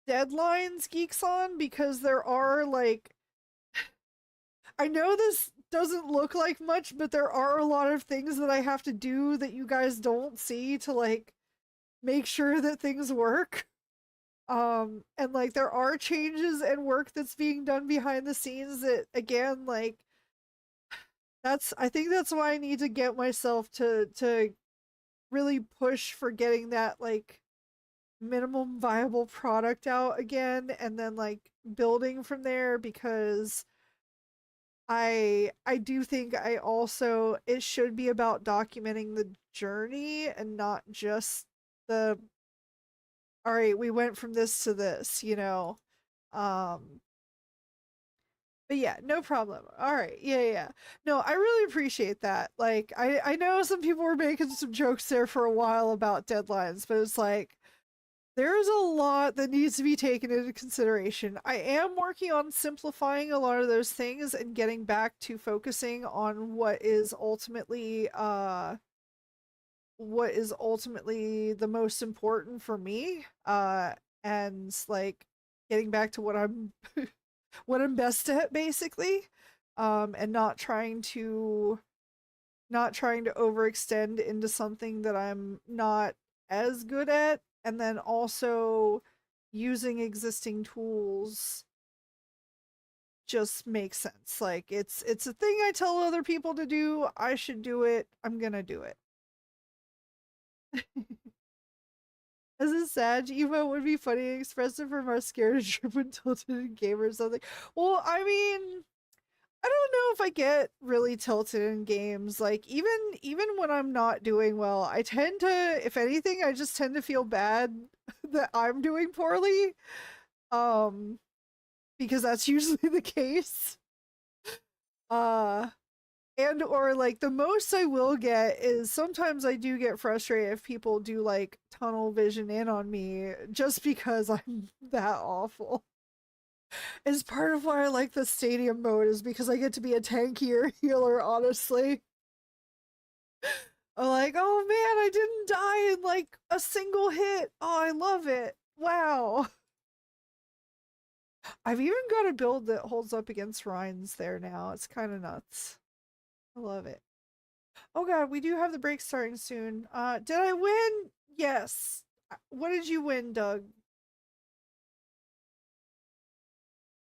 deadlines geeks on, because there are like, I know this doesn't look like much, but there are a lot of things that I have to do that you guys don't see to like make sure that things work. And like there are changes and work that's being done behind the scenes that, again, like, I think that's why I need to get myself to really push for getting that like minimum viable product out again, and then like building from there, because I do think I also it should be about documenting the journey and not just the, all right, we went from this to this. um but yeah, no problem. All right, yeah. No, I really appreciate that. Like, I know some people were making some jokes there for a while about deadlines, but it's like there's a lot that needs to be taken into consideration. I am working on simplifying a lot of those things and getting back to focusing on what is ultimately the most important for me. And like getting back to what I'm what I'm best at basically. And not trying to overextend into something that I'm not as good at, and then also using existing tools just makes sense. Like it's a thing I tell other people to do. I should do it. I'm gonna do it. As a Sag, emo would be funny, expressive from our scared to trip when tilted in game or something. Well, I mean, I don't know if I get really tilted in games. Like even when I'm not doing well, I tend to, if anything, I just tend to feel bad that I'm doing poorly. Um, because that's usually the case. Uh and or like the most I will get is sometimes I do get frustrated if people do like tunnel vision in on me just because I'm that awful. Is part of why I like the stadium mode is because I get to be a tankier healer, honestly. I'm like, oh man, I didn't die in like a single hit. Oh, I love it. Wow. I've even got a build that holds up against Rhines there now. It's kind of nuts. I love it. Oh god, we do have the break starting soon. Did I win? Yes. What did you win, Doug?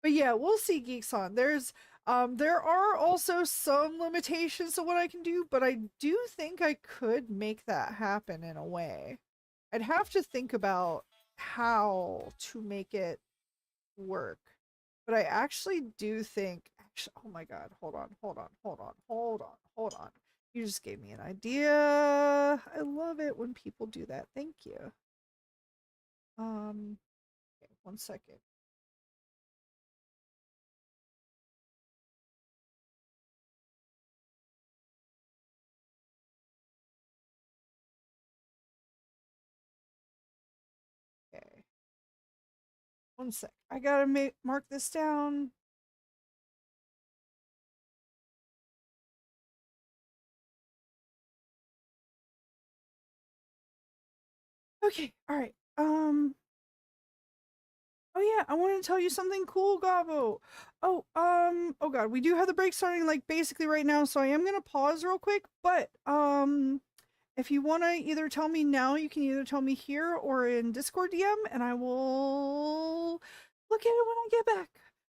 But yeah, we'll see, Geeks on. There are also some limitations to what I can do, but I do think I could make that happen in a way. I'd have to think about how to make it work. But I actually do think actually, oh my god, hold on. You just gave me an idea. I love it when people do that. Thank you. Okay, 1 second. Okay. 1 sec. I gotta mark this down. Okay, all right. Oh yeah, I want to tell you something cool, Gobbo. Oh god, we do have the break starting like basically right now, so I am gonna pause real quick. But if you want to either tell me now, you can either tell me here or in Discord DM, and I will look at it when I get back.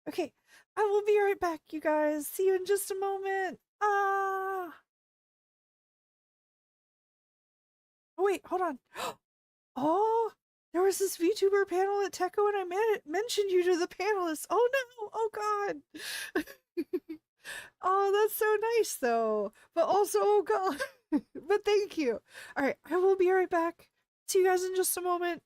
Okay, I will be right back, you guys. See you in just a moment. Ah. Oh wait, hold on. Oh, there was this VTuber panel at Techo, and I mentioned you to the panelists. Oh no! Oh god! Oh, that's so nice, though. But also, oh god! But thank you. All right, I will be right back. See you guys in just a moment.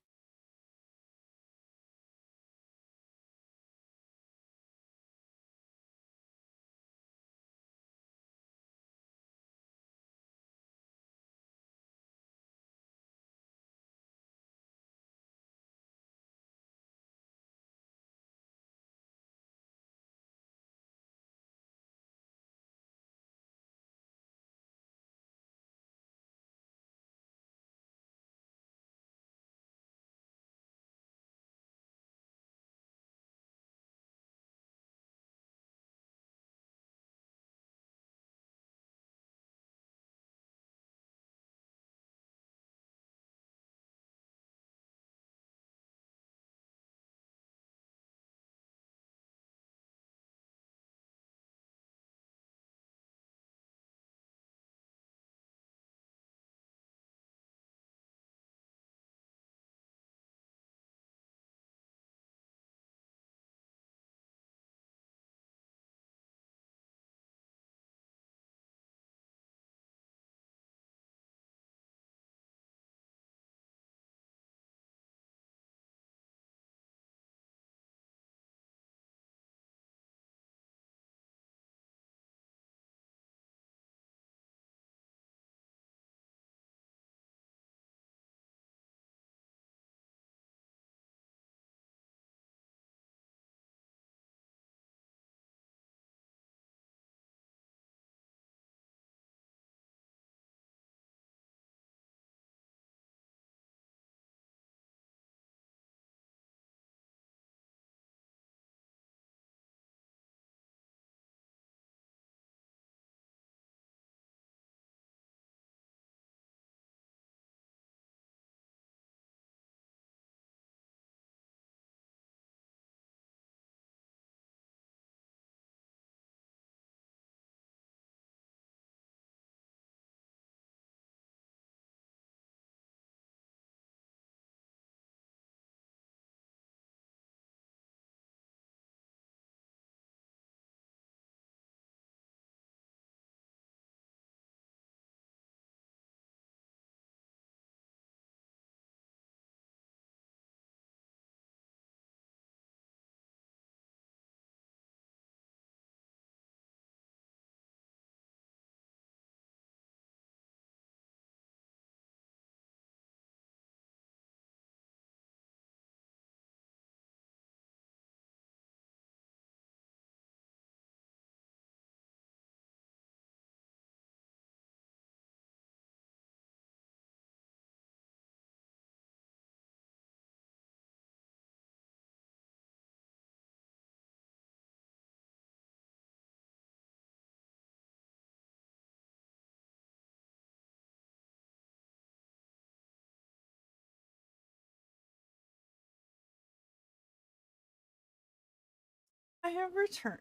I have returned.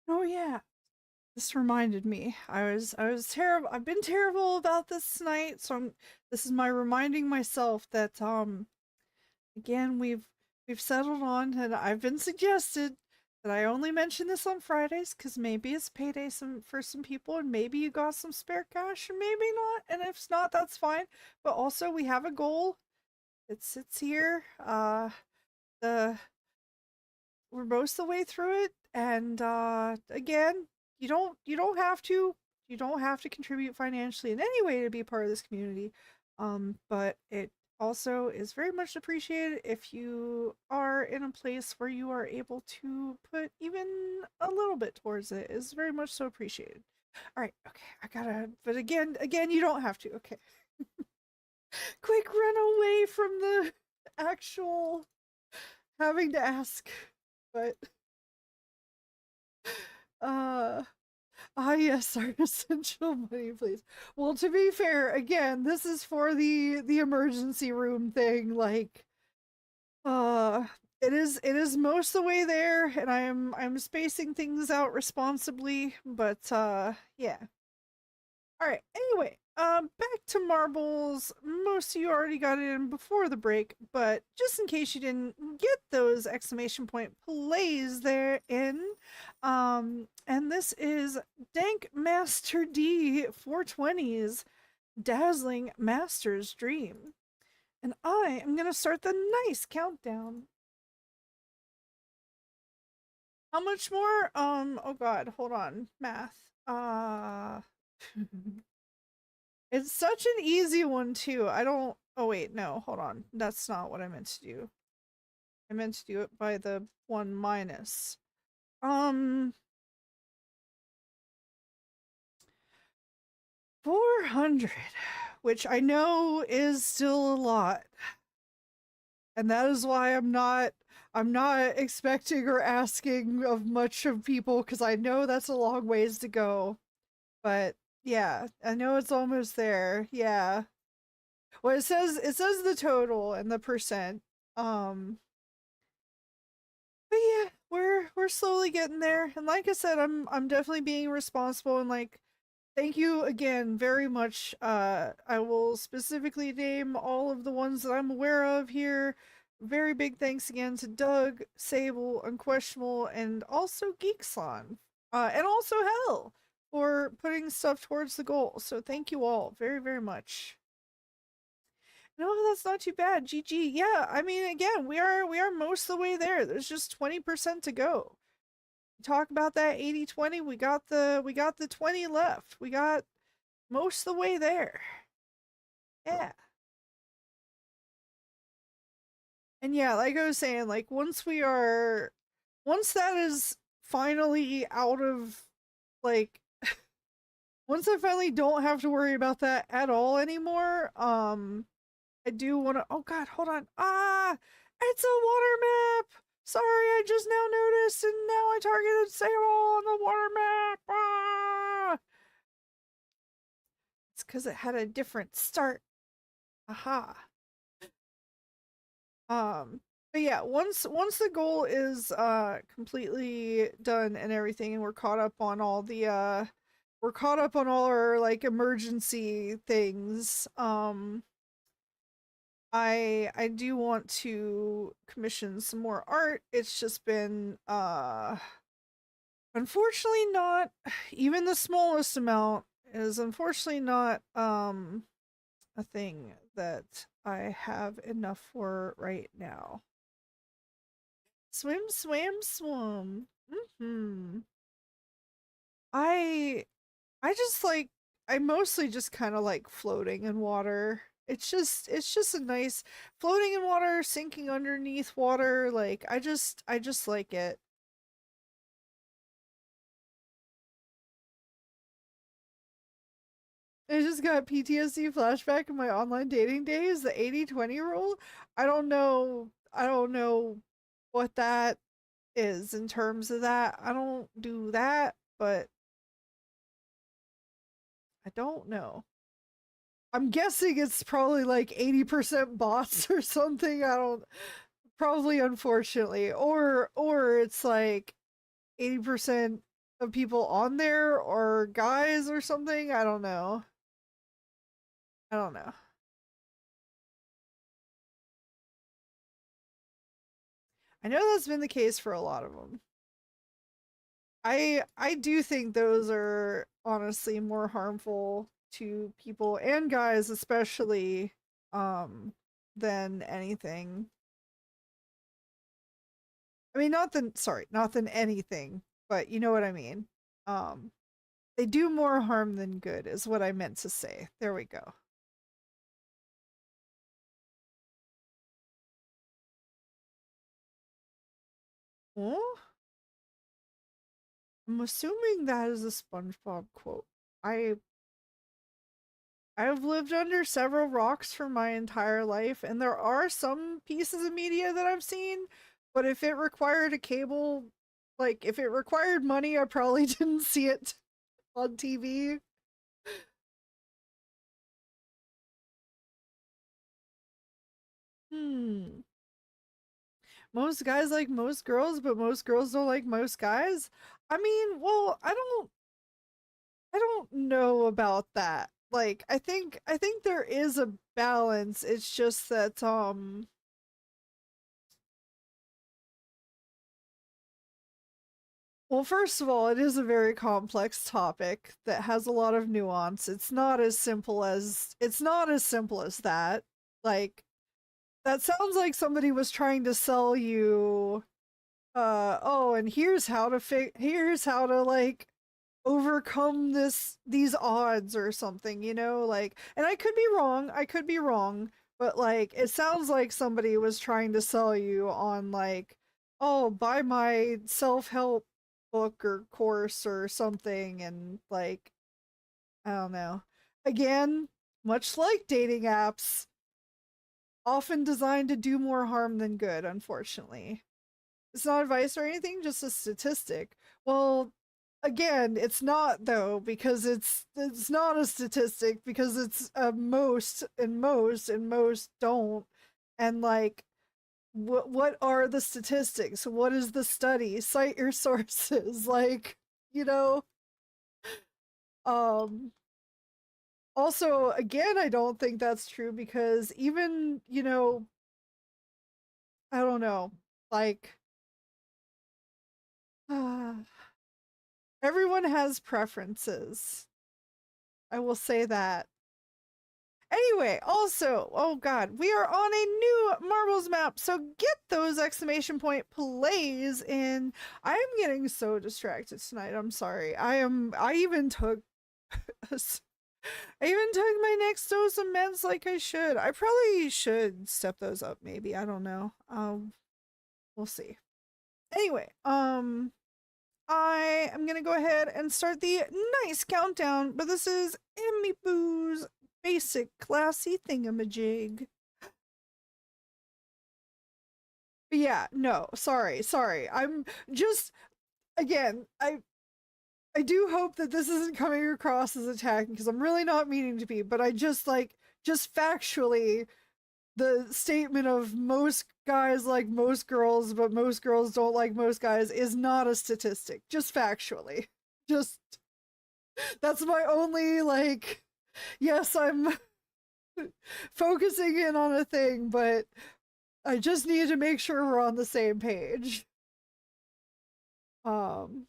Oh yeah. This reminded me. I was terrible. I've been terrible about this tonight, so this is my reminding myself that again we've settled on, and I've been suggested that I only mention this on Fridays because maybe it's payday for some people, and maybe you got some spare cash, or maybe not. And if not, that's fine. But also, we have a goal. It's here. The we're most of the way through it, and again, you don't have to contribute financially in any way to be part of this community, but it also is very much appreciated if you are in a place where you are able to put even a little bit towards it. Is very much so appreciated. All right, okay, I gotta, but again, you don't have to. Okay, quick, run away from the actual having to ask, but uh yes, our essential money, please. Well, to be fair, again, this is for the emergency room thing. Like, uh, it is most of the way there, and I'm spacing things out responsibly. But yeah. All right. Anyway, back to marbles. Most of you already got it in before the break, but just in case you didn't get those exclamation point plays there in, and this is Dank Master D 420's Dazzling Master's Dream, and I am gonna start the nice countdown. How much more? Oh God, hold on, math. It's such an easy one too. I don't Oh wait, no, hold on. That's not what I meant to do. I meant to do it by the one minus. Um 400, which I know is still a lot. And that is why I'm not expecting or asking of much of people because I know that's a long ways to go. But yeah, I know it's almost there. Yeah. Well, it says the total and the percent. Um, but yeah, we're slowly getting there. And like I said, I'm definitely being responsible, and like thank you again very much. I will specifically name all of the ones that I'm aware of here. Very big thanks again to Doug, Sable, Unquestionable, and also Geekslon. And also Hell for putting stuff towards the goal. So thank you all very, very much. No, that's not too bad. GG. Yeah, I mean, again, we are most of the way there. There's just 20% to go. Talk about that 80-20. We got the 20 left. We got most of the way there. Yeah. And yeah, like I was saying, like once that is finally out of, like, once I finally don't have to worry about that at all anymore, I do want to. Oh God, hold on. It's a water map. Sorry, I just now noticed, and now I targeted Sable on the water map. It's because it had a different start. Aha. But yeah, once the goal is completely done and everything, and we're caught up on all our like emergency things. I do want to commission some more art. It's just been unfortunately not even the smallest amount is unfortunately not a thing that I have enough for right now. Swim, swam, swim. Mhm. I I just like I mostly just kind of like floating in water. It's just a nice floating in water, sinking underneath water. Like I just like it. I just got PTSD flashback in my online dating days, the 80-20 rule. I don't know what that is in terms of that. I don't do that, but I don't know. I'm guessing it's probably like 80% bots or something. I don't. Probably unfortunately. Or it's like 80% of people on there are guys or something. I don't know. I don't know. I know that's been the case for a lot of them. I do think those are honestly more harmful to people and guys especially than anything. I mean not than anything, but you know what I mean. Um they do more harm than good is what I meant to say. There we go. Oh, I'm assuming that is a SpongeBob quote. I I've lived under several rocks for my entire life, and there are some pieces of media that I've seen, but if it required a cable, like if it required money, I probably didn't see it on TV. Hmm. Most guys like most girls, but most girls don't like most guys. I mean, well, I don't know about that. Like, I think there is a balance. It's just that well, first of all, it is a very complex topic that has a lot of nuance. It's not as simple as that. Like that sounds like somebody was trying to sell you oh, and here's how to like overcome these odds or something, you know? Like and I could be wrong. I could be wrong, but like it sounds like somebody was trying to sell you on like oh, buy my self-help book or course or something and like I don't know. Again, much like dating apps, often designed to do more harm than good, unfortunately. It's not advice or anything, just a statistic. Well, again, it's not though because it's not a statistic because it's most don't. And like what are the statistics? What is the study? Cite your sources. Like, you know, um also again, I don't think that's true because even, you know, I don't know, like everyone has preferences. I will say that. Anyway, also, oh god, we are on a new marbles map, so get those exclamation point plays in. I am getting so distracted tonight. I'm sorry. I even took I even took my next dose of meds like I should. I probably should step those up maybe. I don't know. We'll see. Anyway, I am gonna go ahead and start the nice countdown, but this is Emmy Boo's basic classy thingamajig. But yeah, no, sorry. I'm just again, I do hope that this isn't coming across as attacking because I'm really not meaning to be, but I just like just factually the statement of most guys like most girls, but most girls don't like most guys is not a statistic. Just factually. Just that's my only like yes, I'm focusing in on a thing, but I just need to make sure we're on the same page. Um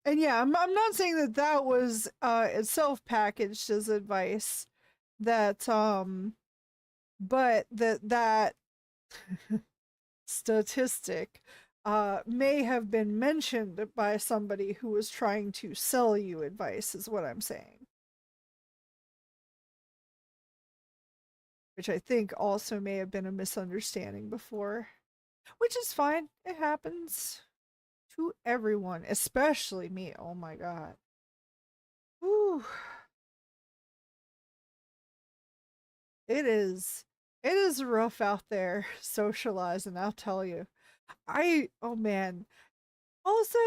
and yeah, I'm not saying that that was itself packaged as advice that but that statistic may have been mentioned by somebody who was trying to sell you advice is what I'm saying, which I think also may have been a misunderstanding before, which is fine. It happens to everyone, especially me. Oh my god. Whew. It is it is rough out there socializing, I'll tell you. Oh man. Also,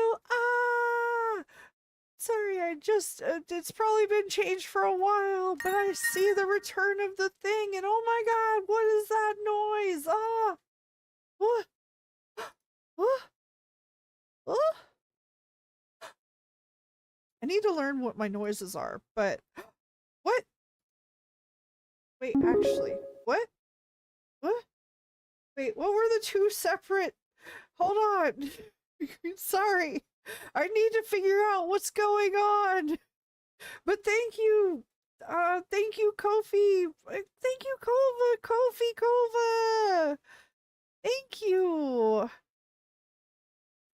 sorry, I just it's probably been changed for a while, but I see the return of the thing and oh my god, what is that noise? Ah, What? What? What? I need to learn what my noises are, but what? Wait, actually, what? What? Wait, what were the two separate? Hold on. Sorry. I need to figure out what's going on. But thank you. Thank you, Kofi. Thank you, Kova. Kofi Kova. Thank you.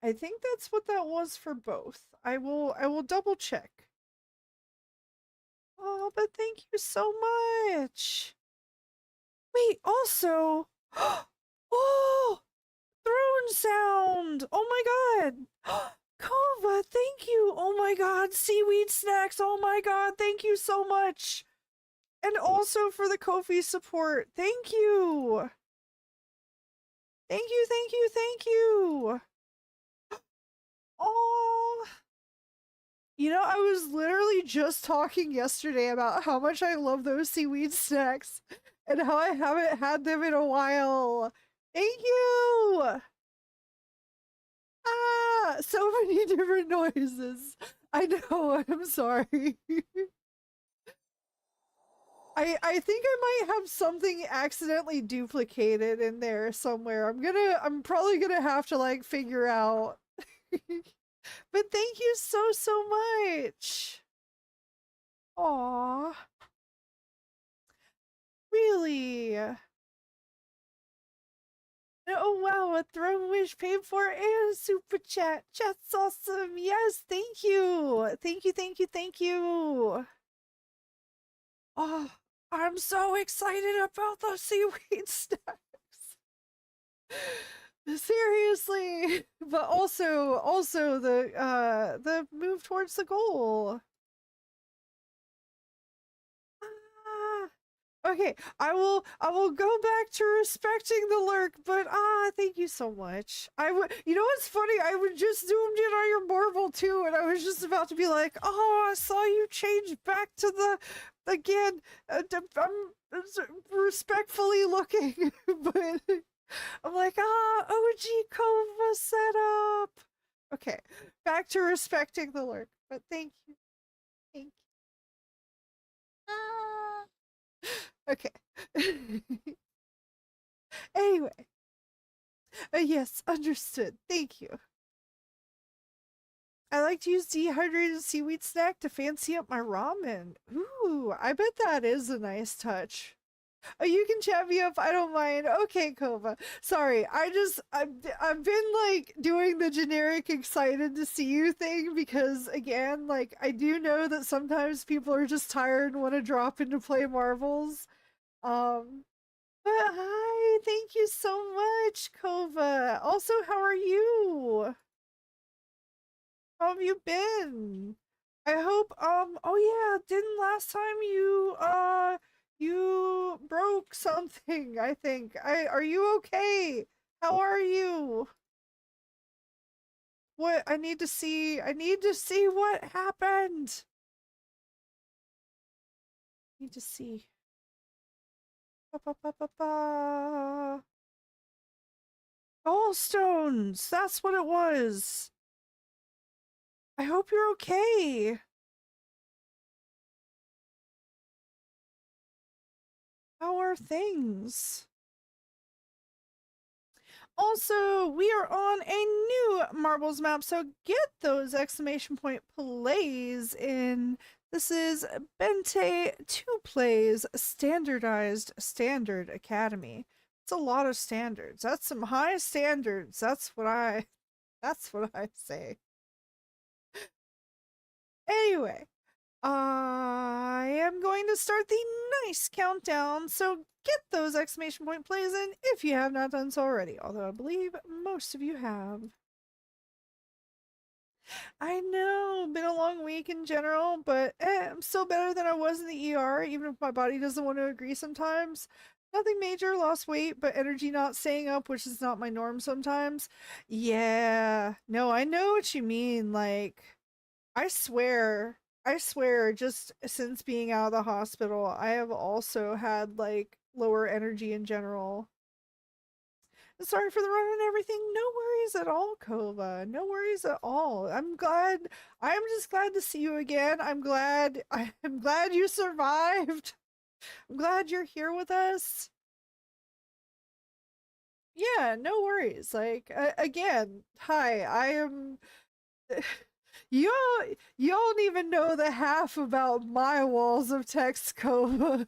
I think that's what that was for both. I will double check. Oh, but thank you so much. Wait, also. Oh, throne sound. Oh my god. Kova, thank you. Oh my god, seaweed snacks. Oh my god, thank you so much. And also for the Kofi support. Thank you. Thank you, thank you, thank you. Oh, you know, I was literally just talking yesterday about how much I love those seaweed snacks and how I haven't had them in a while. Thank you. Ah, so many different noises. I know, I'm sorry. I think I might have something accidentally duplicated in there somewhere. I'm probably gonna have to like figure out. But thank you so much. Aw, really? Oh wow, a throne wish paid for and a super chat. Chat's awesome. Yes, thank you. Thank you, thank you, thank you. Oh, I'm so excited about the seaweed snacks. Seriously. But also the move towards the goal. Ah. Okay, I will go back to respecting the lurk, but thank you so much. You know what's funny? I was just zoomed in on your marble too, and I was just about to be like, oh, I saw you change back to the again. I'm respectfully looking, but I'm like, OG Kova setup. Okay, back to respecting the lurk, but thank you, thank you. Ah. Okay. Anyway, yes, understood. Thank you. I like to use dehydrated seaweed snack to fancy up my ramen. Ooh, I bet that is a nice touch. Oh, you can chat me up. I don't mind. Okay, Kova. Sorry, I've been like doing the generic excited to see you thing because again, like I do know that sometimes people are just tired and want to drop into play marvels. Um, But hi, thank you so much, Kova. Also, how are you? How have you been? I hope oh yeah, didn't last time you broke something, I think. Are you okay? How are you? What I need to see what happened. Need to see. Ba, ba, ba, ba, ba. Gallstones, that's what it was. I hope you're okay. How are things? Also, we are on a new marbles map, so get those exclamation point plays in. This is Bente 2 plays standardized standard academy. It's a lot of standards. That's some high standards. That's what I say. Anyway, I am going to start the nice countdown, so get those exclamation point plays in if you have not done so already, although I believe most of you have. I know, been a long week in general, but I'm still better than I was in the ER, even if my body doesn't want to agree sometimes. Nothing major, lost weight, but energy not staying up, which is not my norm sometimes. Yeah, no, I know what you mean. Like, I swear, just since being out of the hospital, I have also had like lower energy in general. Sorry for the run and everything. No worries at all, Kova. No worries at all. I'm just glad to see you again. I'm glad you survived. I'm glad you're here with us. Yeah, no worries. Like again, hi. I am you don't even know the half about my walls of text, Kova.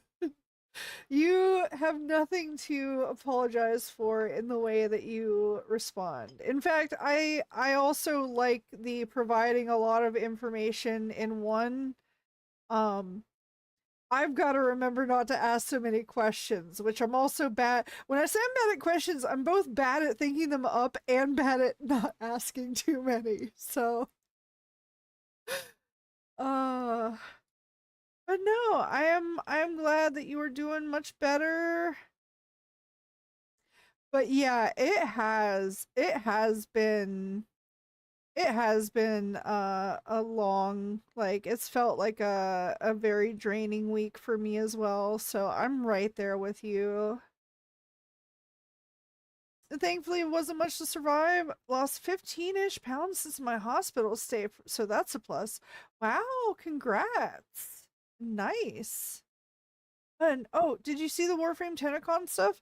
You have nothing to apologize for in the way that you respond. In fact, I also like the providing a lot of information in one. Um, I've got to remember not to ask so many questions, which I'm also bad. When I say I'm bad at questions, I'm both bad at thinking them up and bad at not asking too many. So, uh, but no, I am glad that you are doing much better. But yeah, it has been a long, like it's felt like a very draining week for me as well. So I'm right there with you. Thankfully, it wasn't much to survive. Lost 15-ish pounds since my hospital stay, so that's a plus. Wow, congrats. Nice. And oh, did you see the Warframe Tentacon stuff?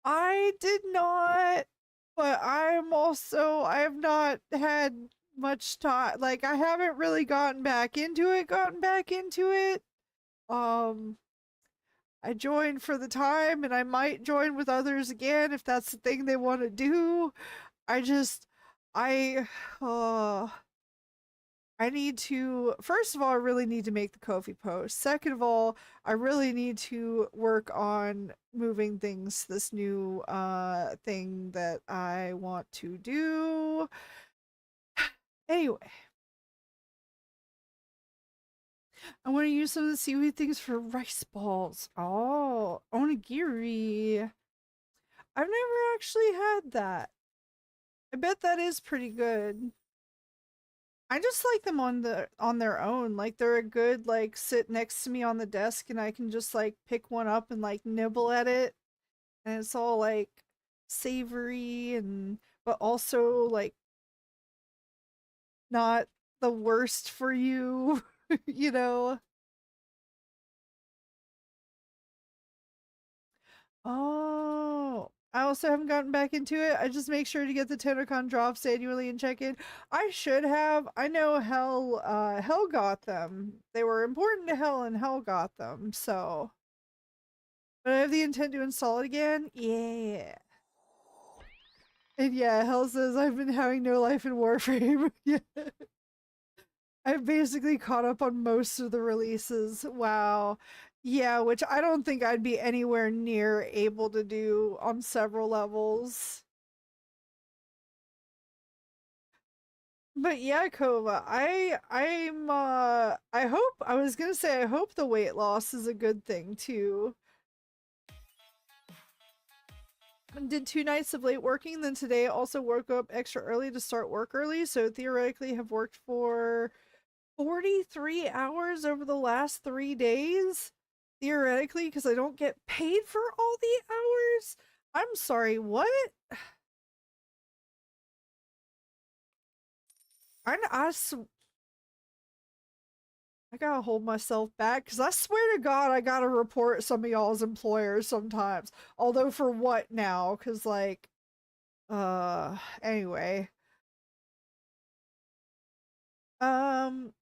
I did not, but I have not had much time. Like I haven't really gotten back into it. Um, I joined for the time and I might join with others again if that's the thing they want to do. I just I uh I need to, first of all, I really need to make the Kofi post. Second of all, I really need to work on moving things to this new thing that I want to do. Anyway, I want to use some of the seaweed things for rice balls. Oh, onigiri. I've never actually had that. I bet that is pretty good. I just like them on their own. Like they're a good like sit next to me on the desk and I can just like pick one up and like nibble at it and it's all like savory and but also like not the worst for you, you know. Oh, I also haven't gotten back into it. I just make sure to get the TennoCon drops annually and check in. I should have. I know Hell got them. They were important to Hell and Hell got them. So, but I have the intent to install it again. Yeah. And yeah, Hell says I've been having no life in Warframe. Yeah. I've basically caught up on most of the releases. Wow. Yeah, which I don't think I'd be anywhere near able to do on several levels. But yeah, Kova, I hope I was gonna say I hope the weight loss is a good thing too. Did 2 nights of late working, then today also woke up extra early to start work early, so theoretically have worked for 43 hours over the last 3 days. Theoretically, because I don't get paid for all the hours. I'm sorry, what? I I gotta hold myself back because I swear to God, I gotta report some of y'all's employers sometimes. Although for what now? Because like, anyway, um,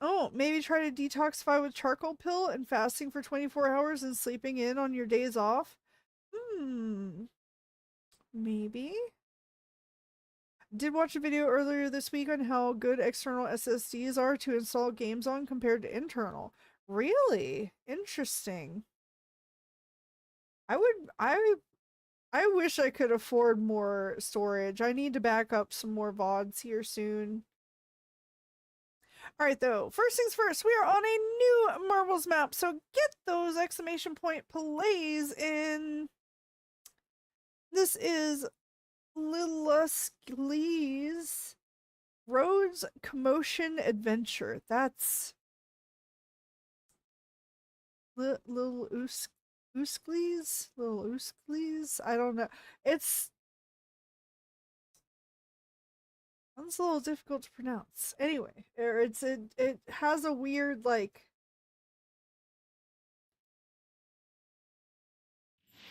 oh, maybe try to detoxify with charcoal pill and fasting for 24 hours and sleeping in on your days off. Hmm, maybe. Did watch a video earlier this week on how good external SSDs are to install games on compared to internal. Really? Interesting. I would I wish I could afford more storage. I need to back up some more VODs here soon. Alright though, first things first, we are on a new Marbles map, so get those exclamation point plays in. This is Liluscles Roads Commotion Adventure. That's Little Uskles? Little Uskles? I don't know. It's It's a little difficult to pronounce. Anyway, it has a weird like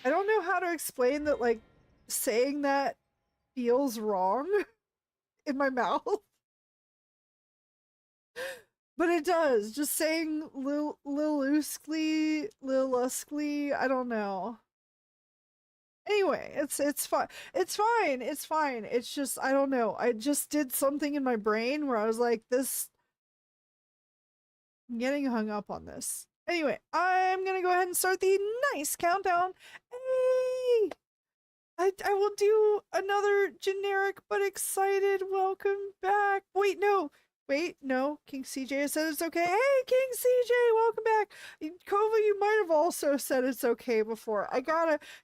I don't know how to explain that like saying that feels wrong in my mouth. But it does. Just saying Liluskly, I don't know. Anyway, it's fine. It's fine. It's fine. It's just I don't know. I just did something in my brain where I was like, this I'm getting hung up on this. Anyway, I'm gonna go ahead and start the nice countdown. Hey! I will do another generic but excited welcome back. Wait, no. Wait, no. King CJ said it's okay. Hey, King CJ, welcome back. Kova, you might have also said it's okay before.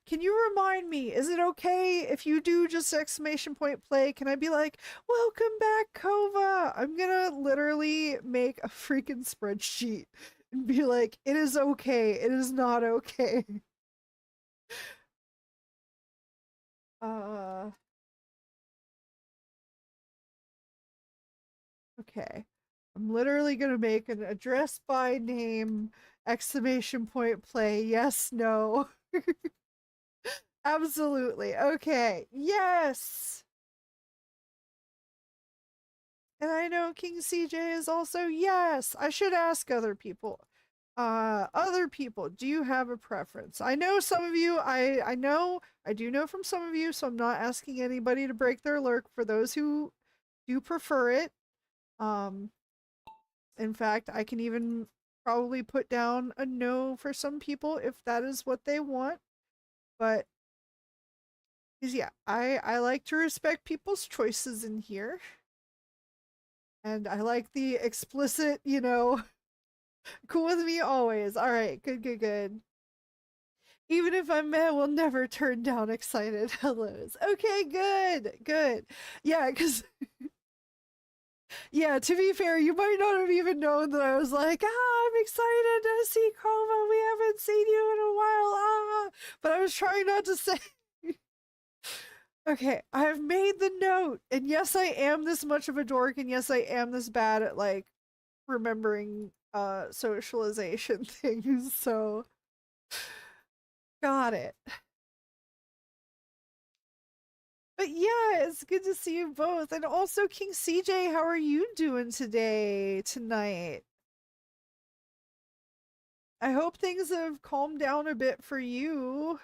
Can you remind me, is it okay if you do just exclamation point play? Can I be like, welcome back, Kova? I'm gonna literally make a freaking spreadsheet and be like, it is okay. It is not okay. Uh, Okay. I'm literally gonna make an address by name exclamation point play. Yes, no. Absolutely. Okay. Yes. And I know King CJ is also yes. I should ask other people. Other people, do you have a preference? I know some of you, I do know from some of you, so I'm not asking anybody to break their lurk for those who do prefer it. Um, In fact, I can even probably put down a no for some people if that is what they want. But yeah, I like to respect people's choices in here. And I like the explicit, cool with me always. All right, good, good, good. Even if I'm mad, we'll never turn down excited hellos. Okay, good, good. Yeah, because yeah, to be fair, you might not have even known that I was like, I'm excited to see Kova. We haven't seen you in a while. But I was trying not to say. Okay, I've made the note. And yes, I am this much of a dork. And yes, I am this bad at like remembering socialization things. So, got it. But yeah, it's good to see you both. And also, King CJ, how are you doing tonight? I hope things have calmed down a bit for you.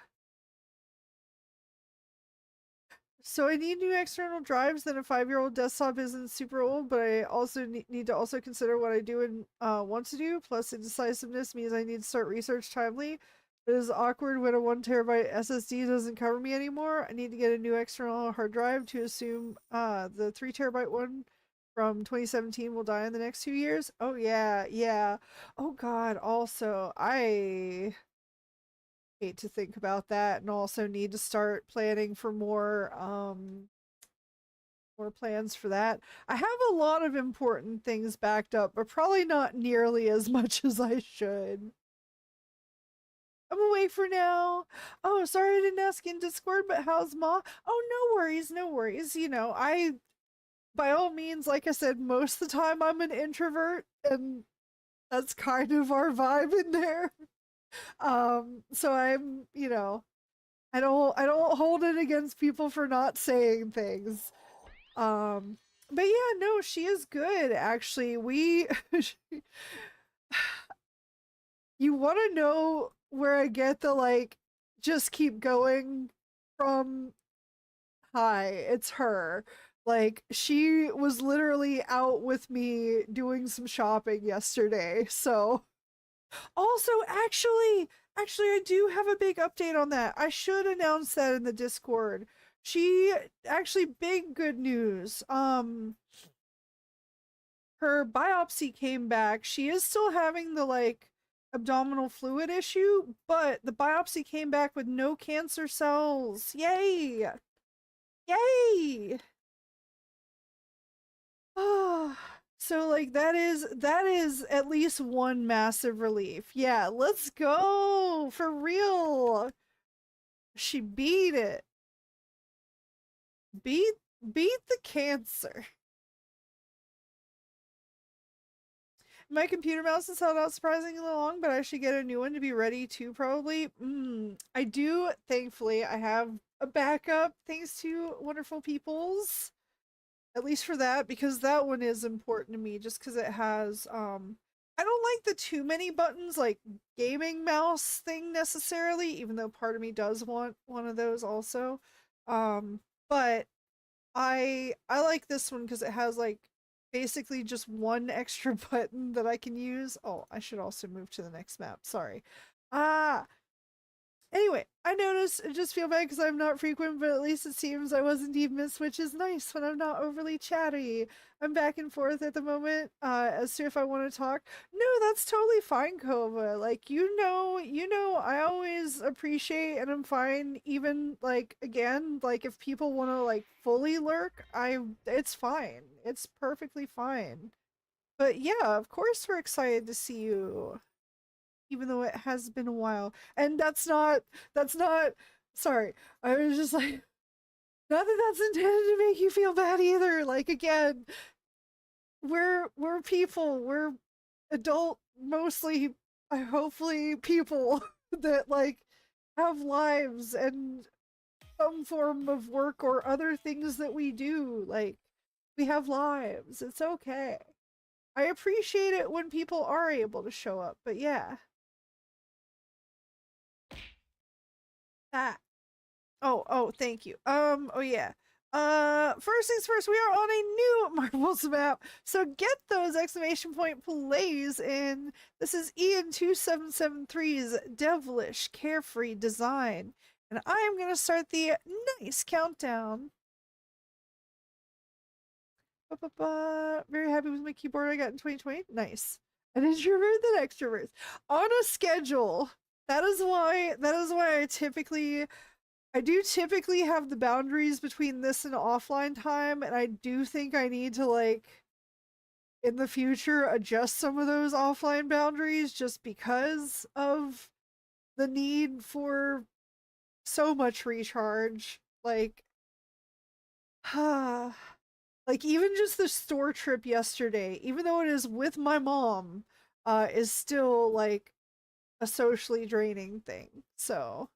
So I need new external drives. Then a 5-year-old desktop isn't super old, but I also need to also consider what I do and want to do. Plus, indecisiveness means I need to start research timely. It is awkward when a 1 terabyte SSD doesn't cover me anymore. I need to get a new external hard drive to assume the 3 terabyte one from 2017 will die in the next 2 years. Oh yeah, yeah. Oh God. Also, I hate to think about that and also need to start planning for more plans for that. I have a lot of important things backed up, but probably not nearly as much as I should. I'm away for now. Oh, sorry I didn't ask in Discord, but how's Ma? Oh, no worries, no worries. I by all means, like I said, most of the time I'm an introvert and that's kind of our vibe in there. So I don't hold it against people for not saying things. Um, but yeah, no, she is good actually. We You want to know where I get the like just keep going from? Hi, it's her. Like she was literally out with me doing some shopping yesterday. So also, actually, I do have a big update on that. I should announce that in the Discord. She actually big good news. Her biopsy came back. She is still having the like abdominal fluid issue, but the biopsy came back with no cancer cells. Yay! Yay! So like that is at least one massive relief. Yeah, let's go for real. She beat it. Beat beat the cancer. My computer mouse has held out surprisingly long, but I should get a new one to be ready too, probably. I do, thankfully, I have a backup thanks to wonderful people's. At least for that, because that one is important to me just because it has I don't like the too many buttons like gaming mouse thing necessarily, even though part of me does want one of those also. But I like this one because it has like basically just one extra button that I can use. Oh, I should also move to the next map. Sorry. Ah, anyway, I noticed I just feel bad because I'm not frequent, but at least it seems I was indeed missed, which is nice when I'm not overly chatty. I'm back and forth at the moment as to if I want to talk. No, that's totally fine, Kova. Like I always appreciate and I'm fine even like again, like if people want to like fully lurk, I it's fine. It's perfectly fine. But yeah, of course we're excited to see you even though it has been a while. And that's not sorry. I was just like not that that's intended to make you feel bad either. Like again, we're people. We're adult mostly hopefully people that like have lives and some form of work or other things that we do. Like we have lives. It's okay. I appreciate it when people are able to show up, but yeah. That oh, thank you. Oh yeah. First things first, we are on a new Marbles map. So get those exclamation point plays in. This is Ian2773's devilish, carefree design. And I am gonna start the nice countdown. Ba-ba-ba. Very happy with my keyboard I got in 2020. Nice. An introvert than extrovert. On a schedule. That is why I do typically have the boundaries between this and offline time, and I do think I need to like in the future adjust some of those offline boundaries just because of the need for so much recharge. Like like even just the store trip yesterday, even though it is with my mom, is still like a socially draining thing. So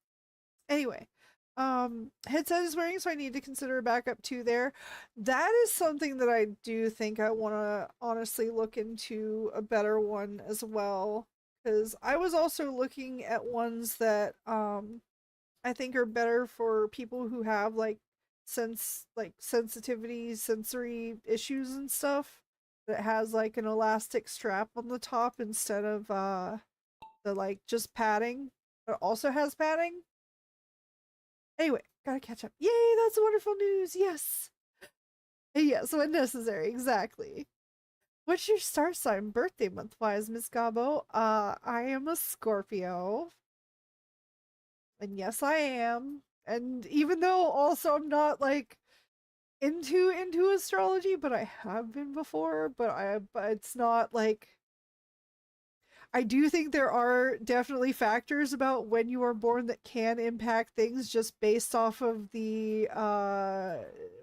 anyway, headset is wearing, so I need to consider a backup too there. That is something that I do think I want to honestly look into a better one as well. Because I was also looking at ones that I think are better for people who have like sensitivity, sensory issues and stuff. That has like an elastic strap on the top instead of the like just padding. But also has padding. Anyway, gotta catch up. Yay, that's wonderful news. Yes. Yes, when necessary. Exactly. What's your star sign birthday month wise, Miss Gobbo? I am a Scorpio. And yes, I am. And even though also I'm not like into astrology, but I have been before, but it's not like I do think there are definitely factors about when you are born that can impact things just based off of the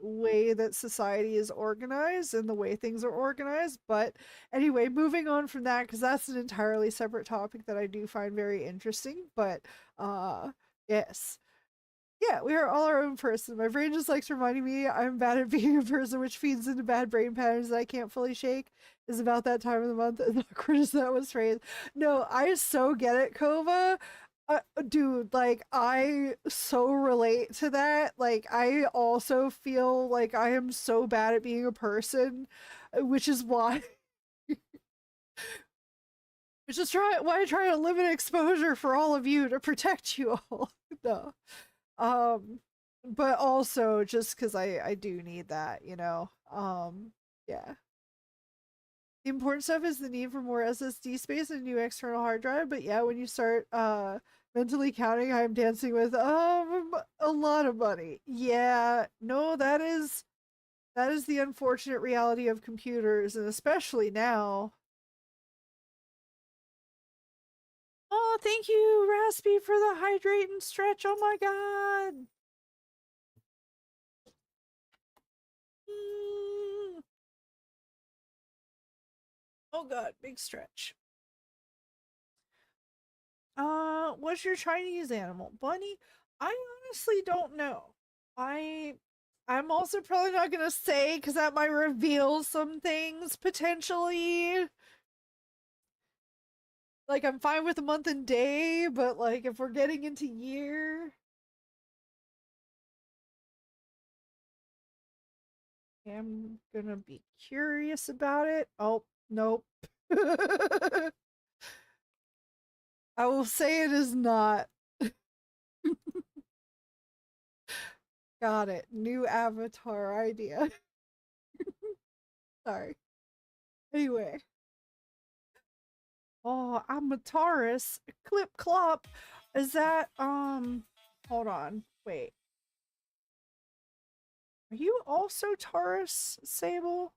way that society is organized and the way things are organized. But anyway, moving on from that, because that's an entirely separate topic that I do find very interesting. But yes. Yeah, we are all our own person. My brain just likes reminding me I'm bad at being a person, which feeds into bad brain patterns that I can't fully shake. Is about that time of the month, as awkward as that was phrased. No, I so get it, Kova. Dude, like I so relate to that. Like I also feel like I am so bad at being a person, which is why, which is why I try to limit exposure for all of you to protect you all. No. Um, but also just because I do need that, you know. Yeah. The important stuff is the need for more SSD space and a new external hard drive. But yeah, when you start mentally counting, I'm dancing with a lot of money. Yeah, no, that is the unfortunate reality of computers, and especially now. Oh, thank you, Raspy, for the hydrate and stretch. Oh my god. Mm. Oh god, big stretch. What's your Chinese animal? Bunny? I honestly don't know. I I'm also probably not gonna say because that might reveal some things potentially. Like I'm fine with a month and day, but like if we're getting into year, I'm gonna be curious about it. Oh, nope. I will say it is not. Got it. New avatar idea. Sorry. Anyway. Oh, I'm a Taurus. Clip clop. Is that hold on. Wait. Are you also Taurus, Sable?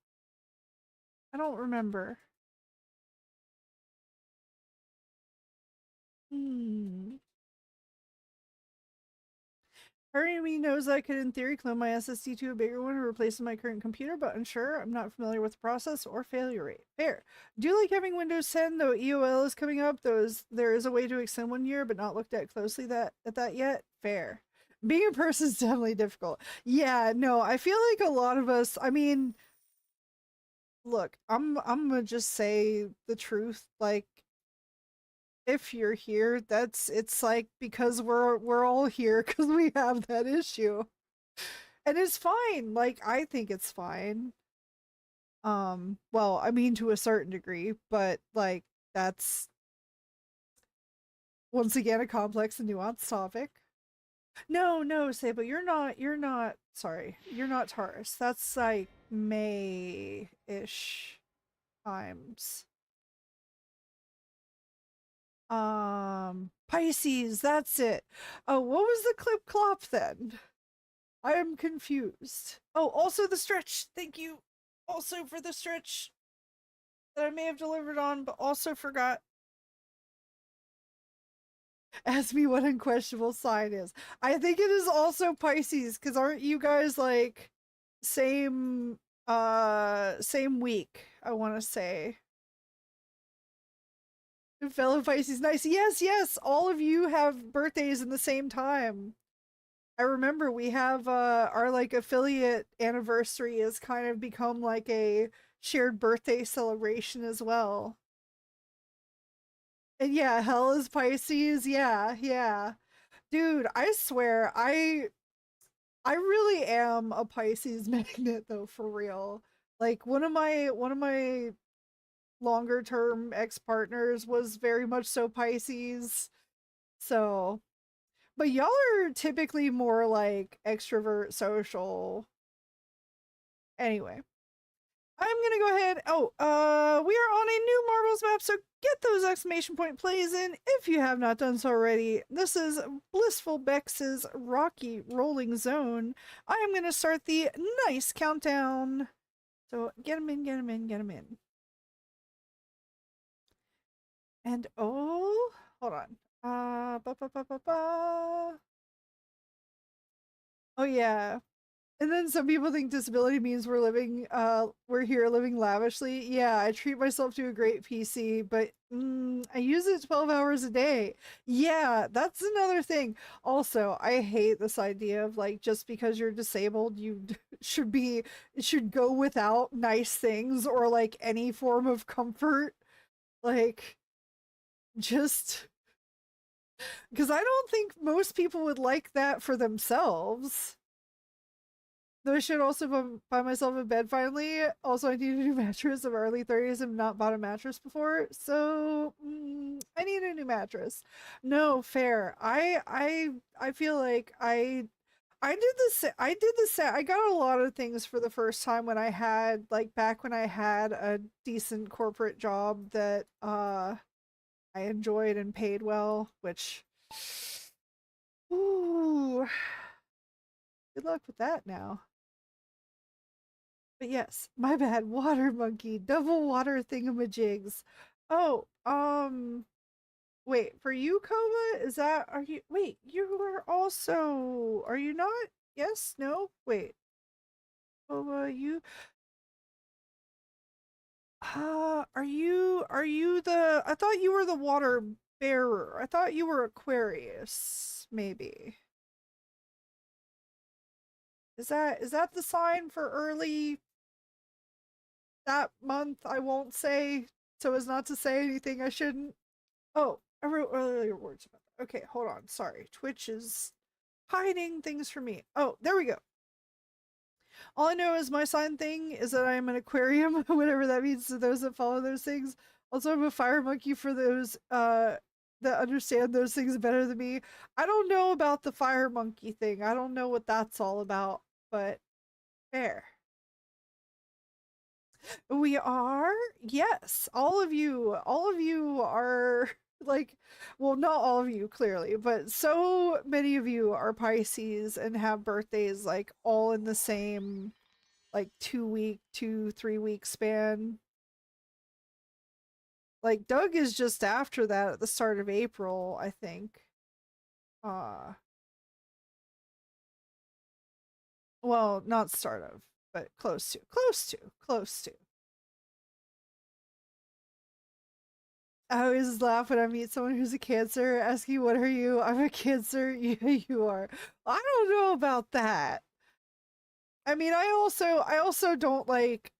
I don't remember. Hmm. Part of me knows I could, in theory, clone my SSD to a bigger one and replace my current computer, but unsure. I'm not familiar with the process or failure rate. Fair. Do you like having Windows 10, though EOL is coming up? There is a way to extend 1 year, but not looked at closely at that yet. Fair. Being a person is definitely difficult. Yeah, no, I feel like a lot of us. I mean, look, I'm gonna just say the truth. Like, if you're here, it's like because we're all here because we have that issue. And it's fine. Like I think it's fine. Well, I mean to a certain degree, but like that's once again a complex and nuanced topic. No, no, say, but you're not sorry, you're not Taurus. That's like May-ish times. Pisces, that's it. Oh, what was the clip clop then? I am confused. Oh, also the stretch. Thank you also for the stretch that I may have delivered on, but also forgot. Ask me what unquestionable sign is. I think it is also Pisces, because aren't you guys like same same week, I wanna say. Fellow Pisces, nice. Yes, yes, all of you have birthdays in the same time. I remember we have our like affiliate anniversary has kind of become like a shared birthday celebration as well. And yeah, hell is Pisces. Yeah, yeah. Dude, I swear, I really am a Pisces magnet though, for real. Like one of my longer term ex-partners was very much so Pisces. So, but y'all are typically more like extrovert, social. Anyway, I'm gonna go ahead. Oh, we are on a new marbles map, so get those exclamation point plays in if you have not done so already. This is Blissful Bex's Rocky Rolling Zone. I am gonna start the nice countdown. So get them in, get them in, get them in. And oh, hold on. Ba ba ba ba ba. Oh yeah, and then some people think disability means we're here living lavishly. Yeah, I treat myself to a great PC, but I use it 12 hours a day. Yeah, that's another thing. Also, I hate this idea of like just because you're disabled, you should go without nice things or like any form of comfort. Like just because I don't think most people would like that for themselves. Though I should also buy myself a bed finally. Also, I need a new mattress. I'm early 30s and not bought a mattress before, so I need a new mattress. No, fair. I feel like I did this. I did this. I got a lot of things for the first time when I had like back when I had a decent corporate job that I enjoyed and paid well, which ooh, good luck with that now. But yes, my bad. Water monkey, double water thingamajigs. Oh, wait, for you, Kova, is that are you wait, you are also are you not? Yes, no, wait. Kova, you Are you the I thought you were the water bearer. I thought you were Aquarius, maybe. Is that the sign for early that month? I won't say so as not to say anything I shouldn't. Oh, I wrote earlier words about that. Okay, hold on. Sorry. Twitch is hiding things from me. Oh, there we go. All I know is my sign thing is that I am an aquarium, whatever that means to those that follow those things. Also, I'm a fire monkey for those that understand those things better than me. I don't know about the fire monkey thing. I don't know what that's all about, but fair. We are? Yes. All of you are like, well, not all of you clearly, but so many of you are Pisces and have birthdays like all in the same like 2 week, 2, 3 week span. Like Doug is just after that at the start of April, I think. Uh well, not start of, but close to. I always laugh when I meet someone who's a Cancer, asking, "What are you?" I'm a Cancer. Yeah, you are. I don't know about that. I mean, I also don't like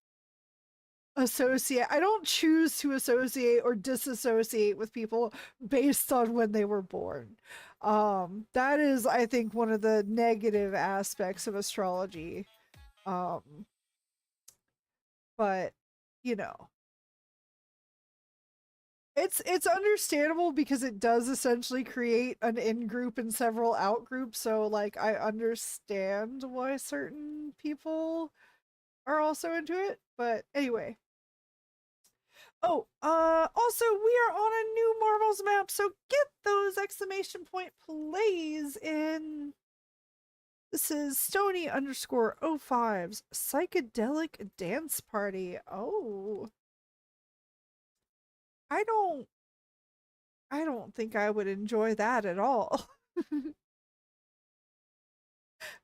associate. I don't choose to associate or disassociate with people based on when they were born. That is, I think, one of the negative aspects of astrology. Um, but you know, it's understandable because it does essentially create an in group and several out groups. So like I understand why certain people are also into it. But anyway, oh, also we are on a new Marvels map, so get those exclamation point plays in. This is Stony underscore O five's psychedelic dance party. Oh, I don't I don't think I would enjoy that at all.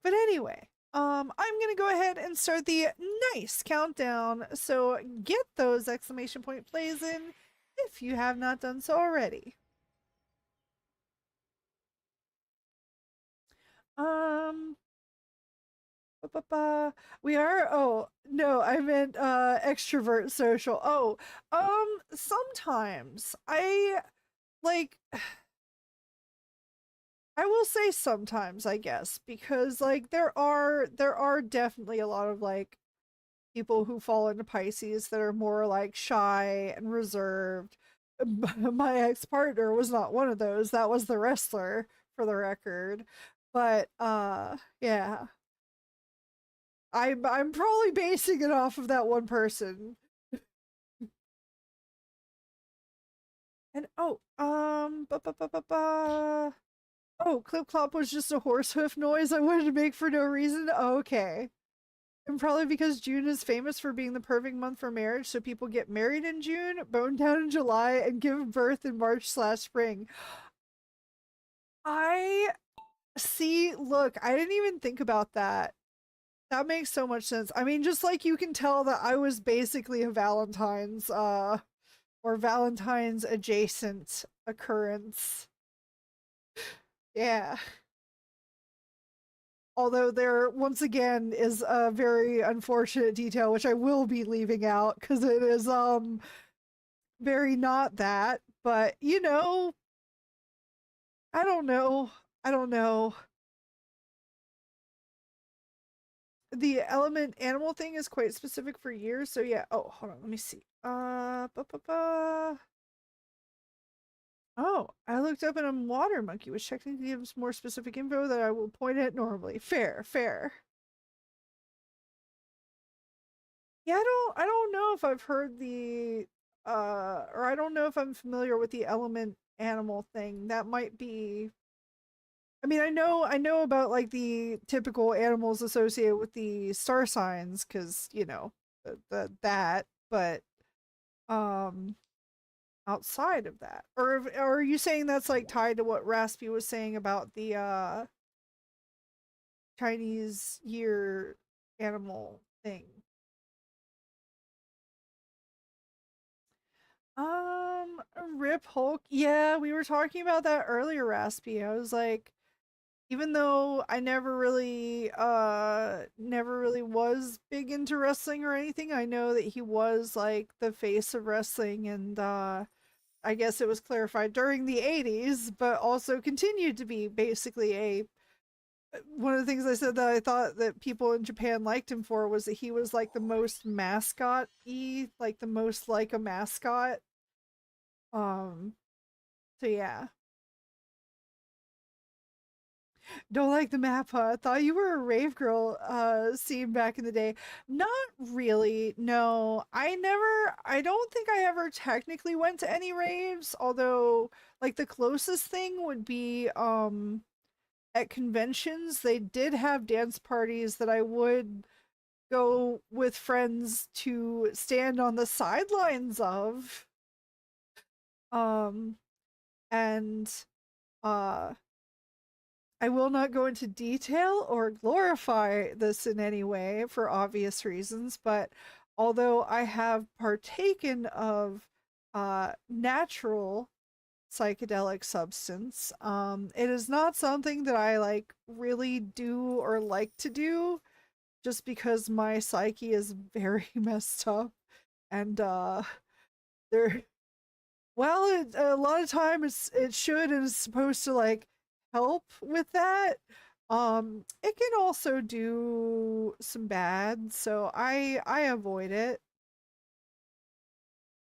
But anyway, I'm gonna go ahead and start the nice countdown. So get those exclamation point plays in if you have not done so already. Um, we are. Oh no, I meant extrovert social. Oh, sometimes I like. I will say sometimes, I guess, because like there are definitely a lot of like people who fall into Pisces that are more like shy and reserved. My ex-partner was not one of those. That was the wrestler, for the record. But yeah. I'm probably basing it off of that one person. And oh, oh, clip clop was just a horse hoof noise I wanted to make for no reason. Oh, okay. And probably because June is famous for being the perfect month for marriage, so people get married in June, bone down in July, and give birth in March/spring. I see. Look, I didn't even think about that. That makes so much sense. I mean, just like you can tell that I was basically a Valentine's or Valentine's adjacent occurrence. Yeah. Although there once again is a very unfortunate detail which I will be leaving out cuz it is very not that, but I don't know. I don't know. The element animal thing is quite specific for years, so yeah. Oh, hold on, let me see. Oh, I looked up and a water monkey, which technically gives more specific info that I will point at normally. Fair, fair. Yeah, I don't know if I've heard the or I don't know if I'm familiar with the element animal thing. That might be. I mean, I know about like the typical animals associated with the star signs cuz, that, but um outside of that. Or are you saying that's like tied to what Raspy was saying about the Chinese year animal thing? Rip Hulk. Yeah, we were talking about that earlier, Raspy. I was like, even though I never really was big into wrestling or anything, I know that he was like the face of wrestling, and I guess it was clarified during the 80s, but also continued to be basically a one of the things I said that I thought that people in Japan liked him for was that he was like the most mascot-y, like the most like a mascot. Um so yeah. Don't like the map, huh? Thought you were a rave girl scene back in the day. Not really. No. I don't think I ever technically went to any raves, although like the closest thing would be at conventions. They did have dance parties that I would go with friends to stand on the sidelines of. Um and uh I will not go into detail or glorify this in any way for obvious reasons, but although I have partaken of natural psychedelic substance, it is not something that I like really do or like to do just because my psyche is very messed up and there well, a lot of time it should and is supposed to like help with that. It can also do some bad, so I avoid it.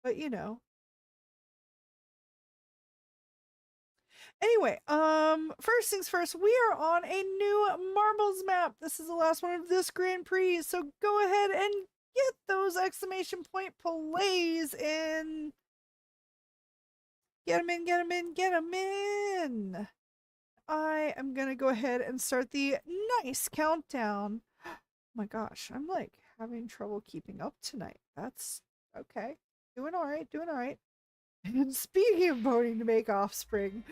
But you know. Anyway, first things first, we are on a new marbles map. This is the last one of this Grand Prix, so go ahead and get those exclamation point plays in. Get them in, get them in, get them in. I am gonna go ahead and start the nice countdown. My gosh, I'm like having trouble keeping up tonight. That's okay. Doing all right, doing all right. And speaking of voting to make offspring,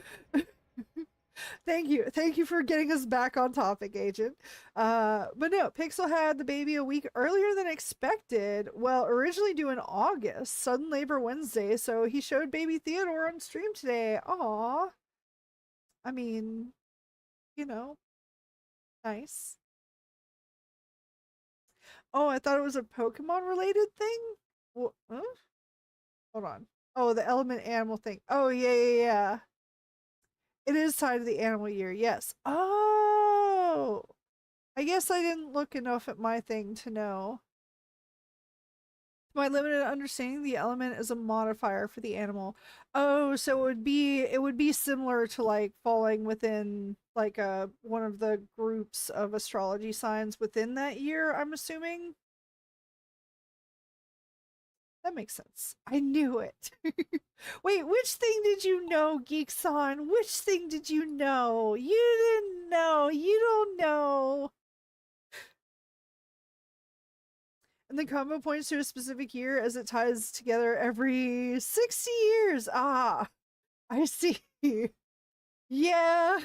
thank you for getting us back on topic, Agent. But no, Pixel had the baby a week earlier than expected. Well, originally due in August, sudden labor Wednesday, so he showed baby Theodore on stream today. Aw, I mean, you know, nice. Oh, I thought it was a Pokemon related thing? Well, huh? Hold on. Oh, the element animal thing. Oh, yeah, yeah, yeah. It is tied to the animal year. Yes. Oh, I guess I didn't look enough at my thing to know. My limited understanding, the element is a modifier for the animal. Oh, so it would be similar to like falling within like a one of the groups of astrology signs within that year, I'm assuming. That makes sense. I knew it. Wait, which thing did you know, Geekson? Which thing did you know? You didn't know. You don't know. And the combo points to a specific year as it ties together every 60 years. Ah, I see. Yeah.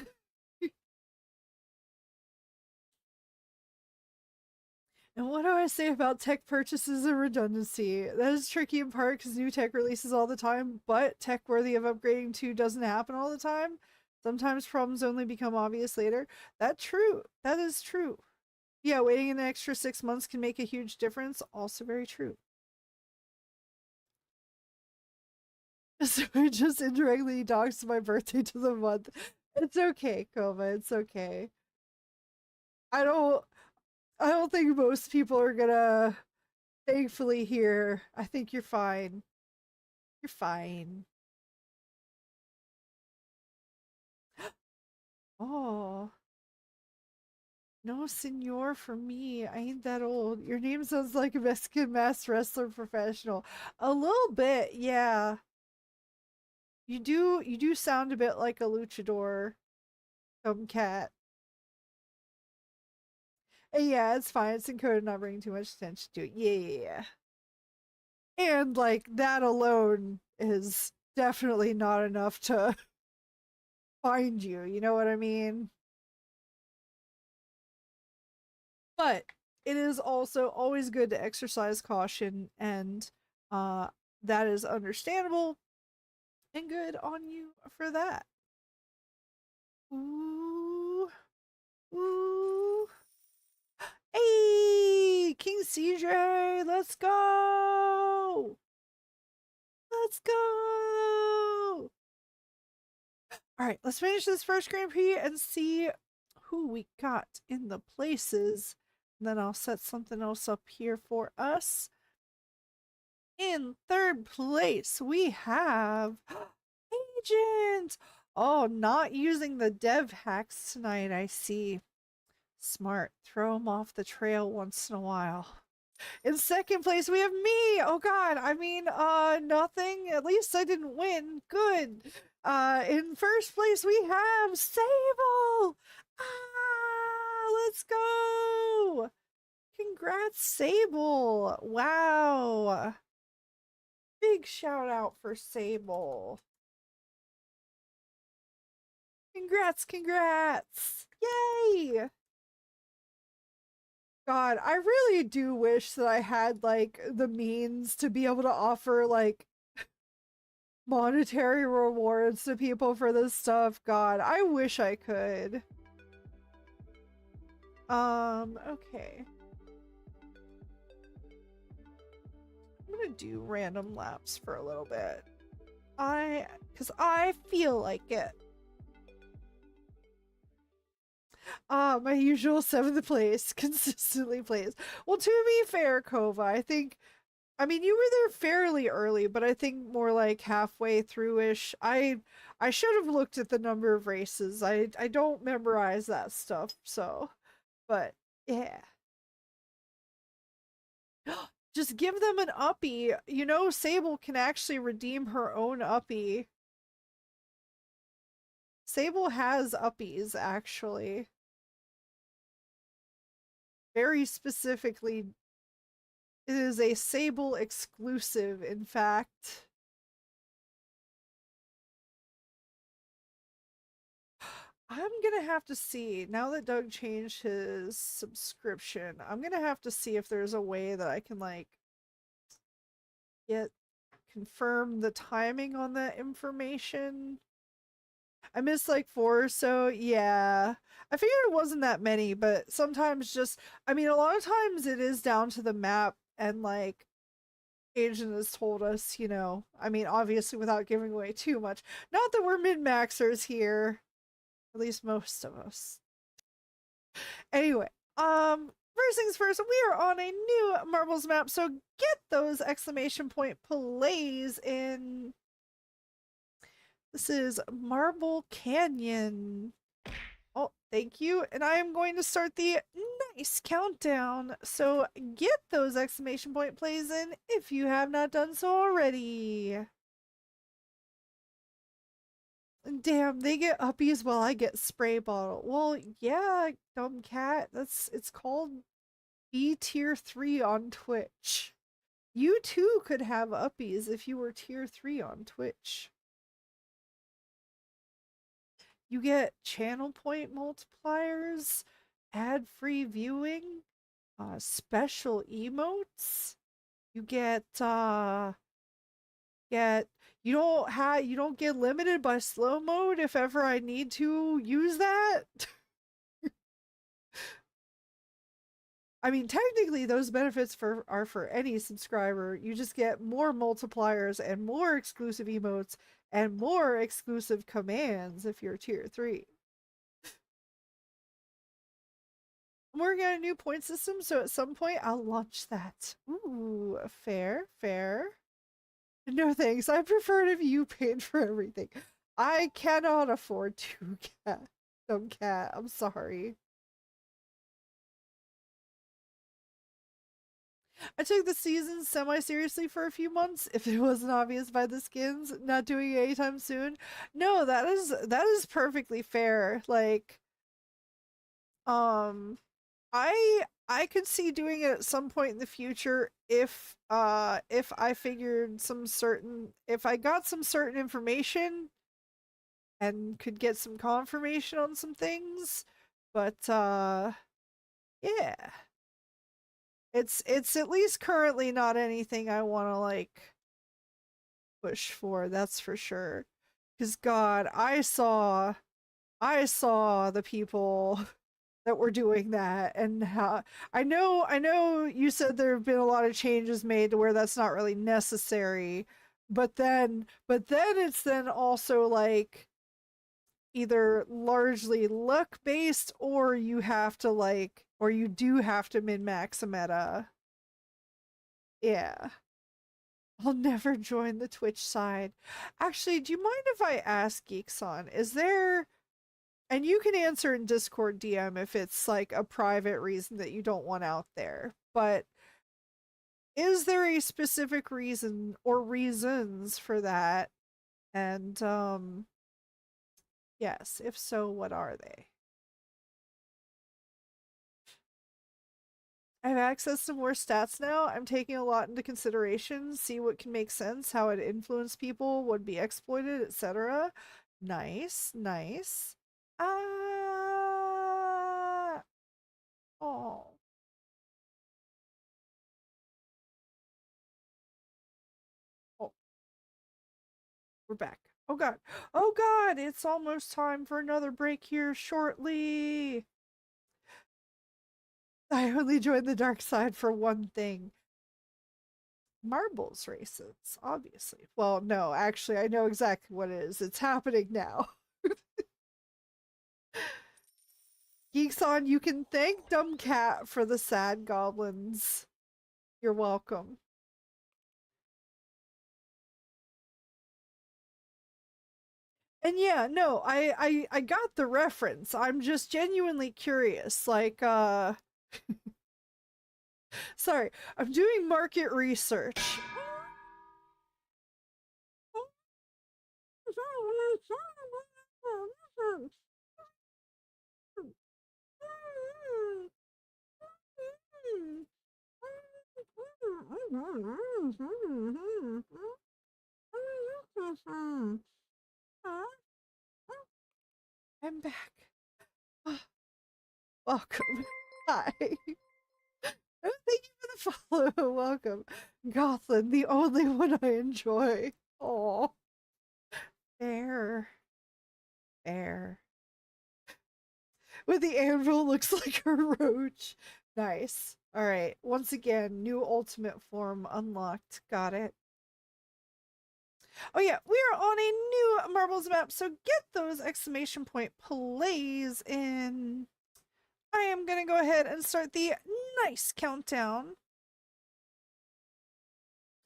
And what do I say about tech purchases and redundancy? That is tricky in part because new tech releases all the time, but tech worthy of upgrading to doesn't happen all the time. Sometimes problems only become obvious later. That's true. That is true. Yeah, waiting an extra 6 months can make a huge difference. Also very true. So I just indirectly doxed my birthday to the month. It's okay, Koma. It's okay. I don't I don't think most people are gonna thankfully hear. I think you're fine. You're fine. Oh, no senor for me. I ain't that old. Your name sounds like a Mexican masked wrestler professional. A little bit, yeah. You do sound a bit like a luchador cat. And yeah, it's fine. It's encoded, not bringing too much attention to it. Yeah, yeah, yeah. And like that alone is definitely not enough to find you. You know what I mean? But it is also always good to exercise caution and that is understandable and good on you for that. Ooh, ooh. Hey, King CJ, let's go. Let's go. All right, let's finish this first Grand Prix and see who we got in the places. And then I'll set something else up here for us. In third place, we have Agent. Oh, not using the dev hacks tonight, I see. Smart. Throw them off the trail once in a while. In second place, we have me. Oh god, I mean, nothing. At least I didn't win. Good. In first place, we have Sable. Let's go. Congrats, Sable. Wow. Big shout out for Sable. Congrats, congrats. Yay. God, I really do wish that I had like the means to be able to offer like monetary rewards to people for this stuff. God, I wish I could. Okay. I'm gonna do random laps for a little bit. Cause I feel like it. My usual 7th place consistently plays. Well, to be fair, Kova, I mean, you were there fairly early, but I think more like halfway through-ish. I should have looked at the number of races. I don't memorize that stuff, so, but yeah. Just give them an uppie. You know, Sable can actually redeem her own uppie. Sable has uppies, actually. Very specifically, it is a Sable exclusive, in fact. I'm gonna have to see, now that Doug changed his subscription, I'm gonna have to see if there's a way that I can, like, confirm the timing on that information. I missed like 4 or so, yeah. I figured it wasn't that many, but sometimes just, I mean, a lot of times it is down to the map and like, Agent has told us, you know, I mean, obviously without giving away too much. Not that we're min-maxers here. At least most of us. Anyway, first things first, we are on a new marbles map, so get those exclamation point plays in. This is Marble Canyon. Oh, thank you. And I am going to start the nice countdown. So get those exclamation point plays in if you have not done so already. Damn, they get uppies while I get spray bottle. Well, yeah, dumb cat. It's called B tier 3 on Twitch. You too could have uppies if you were tier 3 on Twitch. You get channel point multipliers, ad-free viewing, special emotes. You get you don't get limited by slow mode if ever I need to use that. I mean, technically those benefits are for any subscriber. You just get more multipliers and more exclusive emotes and more exclusive commands if you're tier 3. I'm working on a new point system, so at some point I'll launch that. Ooh, fair, fair. No thanks. I prefer if you paid for everything. I cannot afford to cat. Dumb cat. I'm sorry. I took the season semi-seriously for a few months. If it wasn't obvious by the skins, not doing it anytime soon. No, that is perfectly fair. Like, um, I could see doing it at some point in the future if I figured if I got some certain information and could get some confirmation on some things. But yeah. It's at least currently not anything I want to like push for, that's for sure. Because God, I saw the people that were doing that, and how I know you said there have been a lot of changes made to where that's not really necessary, but then it's then also like either largely luck based, or you have to like, or you do have to min max a meta. Yeah. I'll never join the Twitch side. Actually, do you mind if I ask Geekson, is there, and you can answer in Discord DM if it's like a private reason that you don't want out there, but is there a specific reason or reasons for that? And yes, if so, what are they? I have access to more stats now. I'm taking a lot into consideration, see what can make sense, how it influence people, would be exploited, etc. Nice, nice. Oh, oh, we're back. Oh god. Oh god, it's almost time for another break here shortly. I only joined the dark side for one thing. Marbles races, obviously. Well, no, actually, I know exactly what it is. It's happening now. Geeks on, you can thank Dumb Cat for the sad goblins. You're welcome. And yeah, no, I got the reference. I'm just genuinely curious. Like, sorry, I'm doing market research. I'm back. Welcome. Hi. Oh, thank you for the follow. Welcome. Goblin, the only one I enjoy. Oh, fair. Fair. With the anvil looks like a roach. Nice. Alright. Once again, new ultimate form unlocked. Got it. Oh yeah, we are on a new marbles map, so get those exclamation point plays in. I am gonna go ahead and start the nice countdown.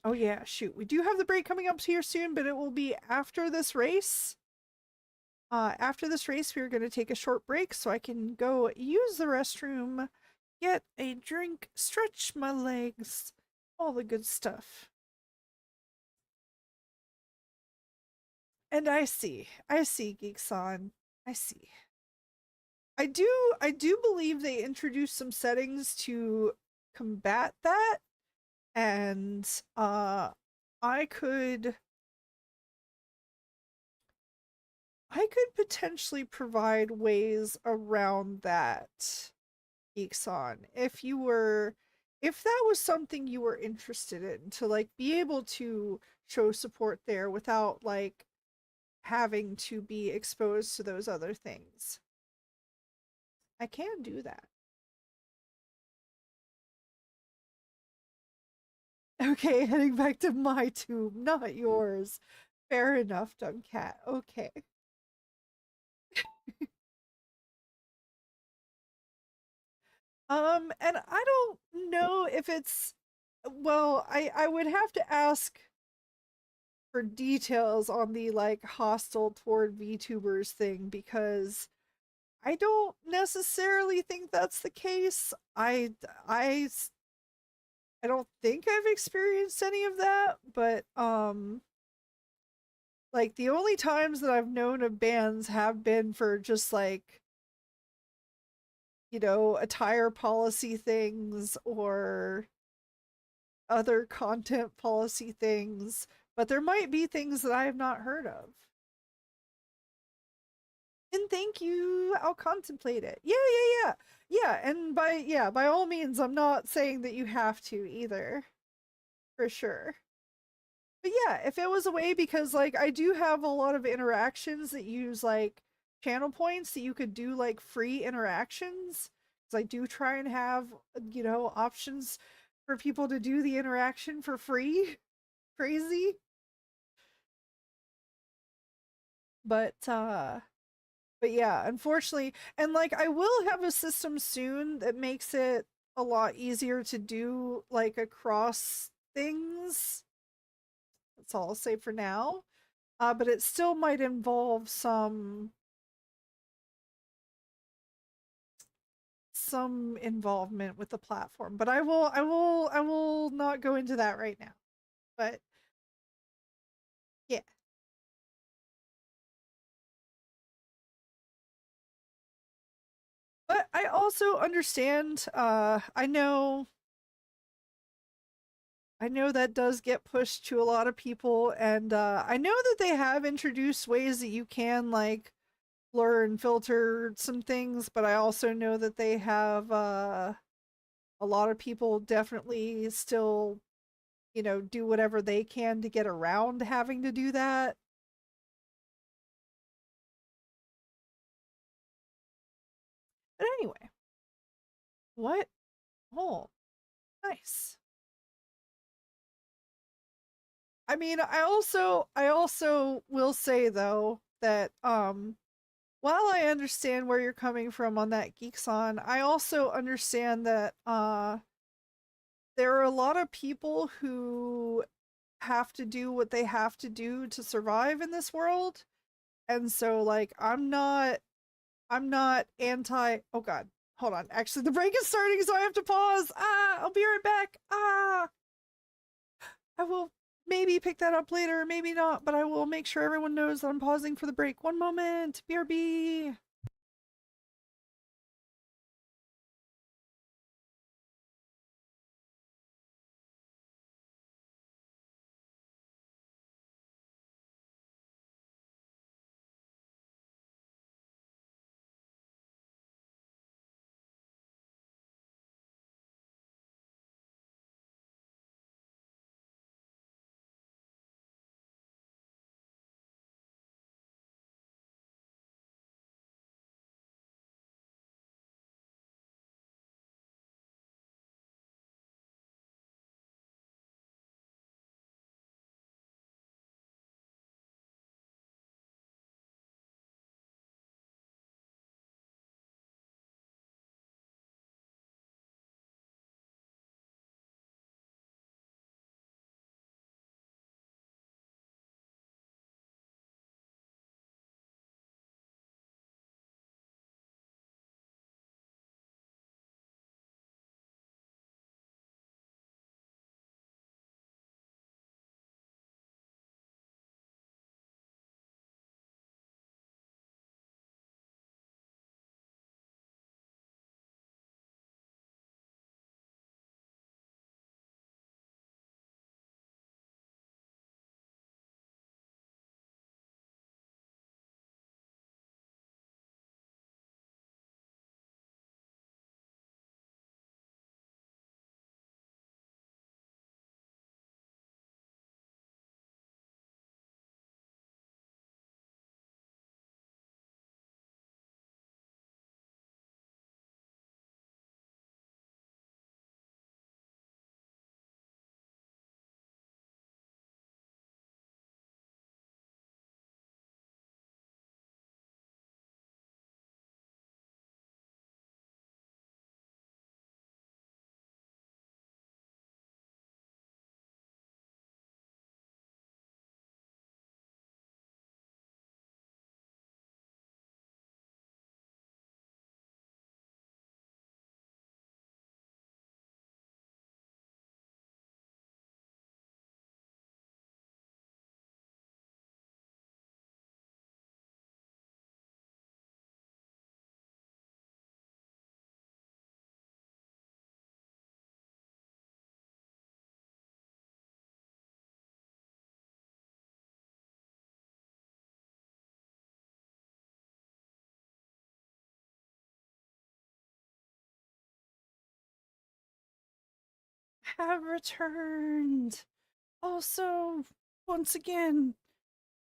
Oh yeah, shoot. We do have the break coming up here soon, but it will be after this race. After this race, we're going to take a short break so I can go use the restroom, get a drink, stretch my legs, all the good stuff. And I see, Geeks on. I see. I do believe they introduced some settings to combat that, and I could potentially provide ways around that, Geeks on, if that was something you were interested in, to like be able to show support there without like having to be exposed to those other things. I can do that. Okay, heading back to my tube, not yours. Fair enough, dumb cat. Okay. And I don't know if it's, well, I would have to ask for details on the like hostile toward VTubers thing, because I don't necessarily think that's the case. I don't think I've experienced any of that, but like the only times that I've known of bans have been for just like, attire policy things or other content policy things, but there might be things that I have not heard of. And thank you. I'll contemplate it. Yeah, yeah, yeah. Yeah, and by all means, I'm not saying that you have to either. For sure. But yeah, if it was a way, because like I do have a lot of interactions that use like channel points that you could do like free interactions. Because I do try and have, options for people to do the interaction for free. Crazy. But yeah, unfortunately, and like I will have a system soon that makes it a lot easier to do like across things. That's all I'll say for now. But it still might involve some involvement with the platform. But I will not go into that right now. But yeah. But I also understand, I know that does get pushed to a lot of people, and I know that they have introduced ways that you can like blur and filter some things, but I also know that they have a lot of people definitely still, do whatever they can to get around having to do that. But anyway, what? Oh, nice. I mean, I also will say though that while I understand where you're coming from on that Geekson, I also understand that there are a lot of people who have to do what they have to do to survive in this world. And so like I'm not anti. Oh god. Hold on. Actually, the break is starting, so I have to pause. I'll be right back. I will maybe pick that up later, maybe not, but I will make sure everyone knows that I'm pausing for the break. One moment. BRB. Have returned. Also, Once again,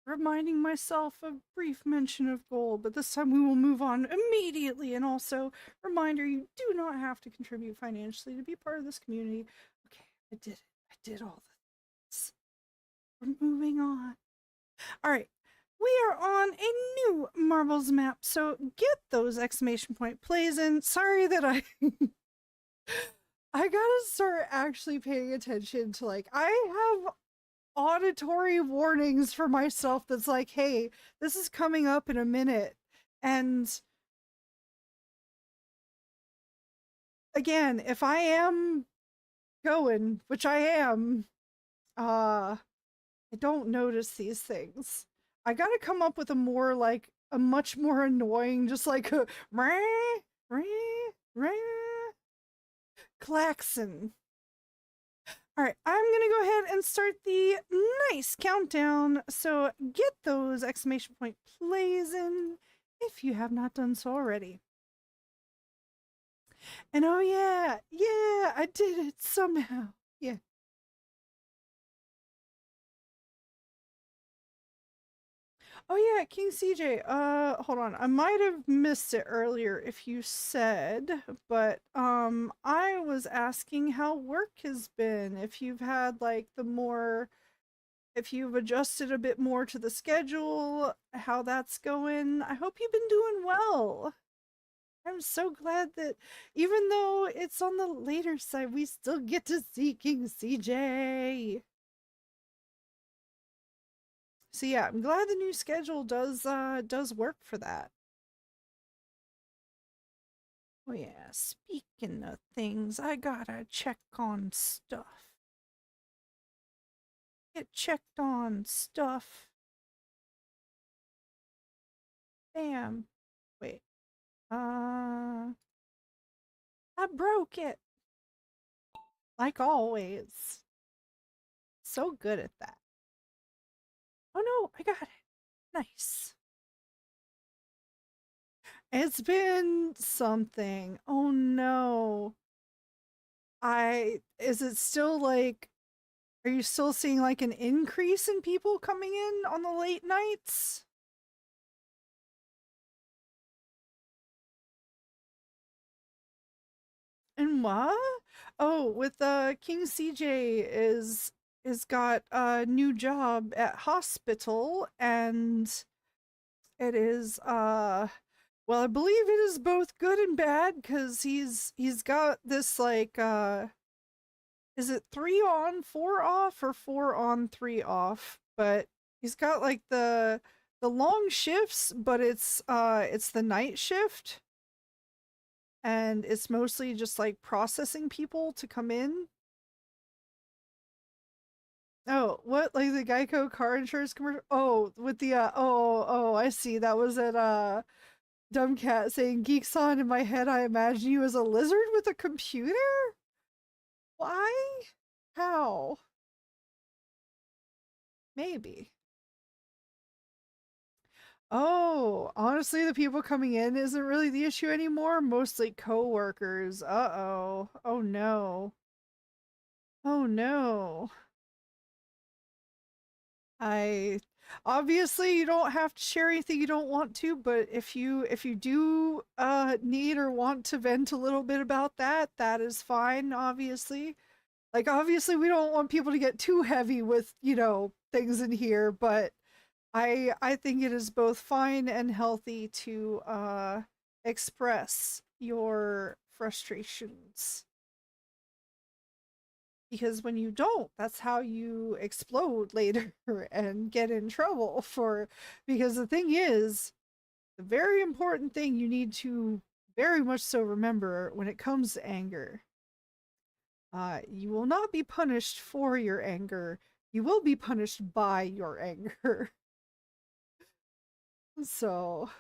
reminding myself a brief mention of gold, but this time we will move on immediately. And also, reminder, you do not have to contribute financially to be part of this community. Okay, I did it. I did all the things. We're moving on. All right. We are on a new marbles map, so get those exclamation point plays in. Sorry that I I gotta start actually paying attention to, like, I have auditory warnings for myself that's like, hey, this is coming up in a minute. And again, if I am going, which I am, I don't notice these things. I gotta come up with a more, like, a much more annoying, just like a rah, rah, rah, klaxon. All right, I'm gonna go ahead and start the nice countdown. So get those exclamation point plays in if you have not done so already. And oh yeah, yeah, I did it somehow. Yeah. Oh yeah, King CJ. Hold on. I might have missed it earlier if you said, but I was asking how work has been. If you've had, like, the more, if you've adjusted a bit more to the schedule, how that's going. I hope you've been doing well. I'm so glad that even though it's on the later side, we still get to see King CJ. So yeah, I'm glad the new schedule does work for that. Oh yeah, speaking of things, I gotta check on stuff. Get checked on stuff. Bam. Wait. I broke it. Like always. So good at that. Oh no, I got it. Nice. It's been something. Oh no. Is it still, like, are you still seeing, like, an increase in people coming in on the late nights? And what? Oh, with King CJ is got a new job at hospital, and it is well, I believe it is both good and bad because he's got this, like, is it 3 on 4 off or 4 on 3 off? But he's got, like, the long shifts, but it's the night shift, and it's mostly just, like, processing people to come in. Oh, what? Like the Geico car insurance commercial? Oh, with the I see. That was at Dumb Cat saying geeks on. In my head, I imagine you as a lizard with a computer? Why? How? Maybe. Oh, honestly, the people coming in isn't really the issue anymore. Mostly coworkers. Uh-oh. Oh no. Oh no. I obviously you don't have to share anything you don't want to, but if you do need or want to vent a little bit about that, that is fine, obviously. Like, obviously we don't want people to get too heavy with, things in here, but I think it is both fine and healthy to express your frustrations, because when you don't, that's how you explode later and get in trouble for, because the thing is, the very important thing you need to very much so remember when it comes to anger, you will not be punished for your anger, you will be punished by your anger. So,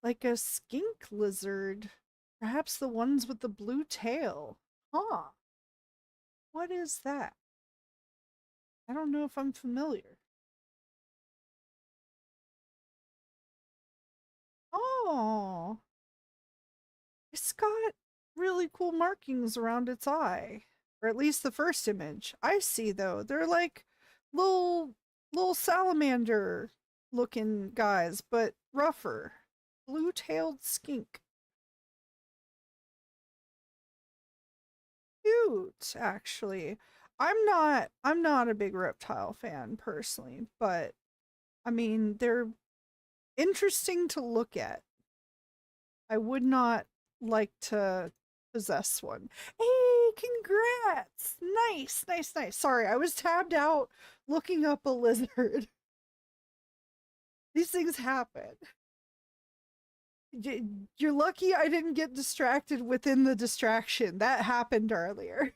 like a skink lizard, perhaps the ones with the blue tail. Huh, what is that? I don't know if I'm familiar. Oh, it's got really cool markings around its eye. Or at least the first image. I see though. They're like little little salamander looking guys, but rougher. Blue-tailed skink. Cute, actually. I'm not a big reptile fan personally, but I mean, they're interesting to look at. I would not like to possess one. Hey, congrats! Nice, nice, nice. Sorry, I was tabbed out looking up a lizard. These things happen. You're lucky I didn't get distracted within the distraction. That happened earlier.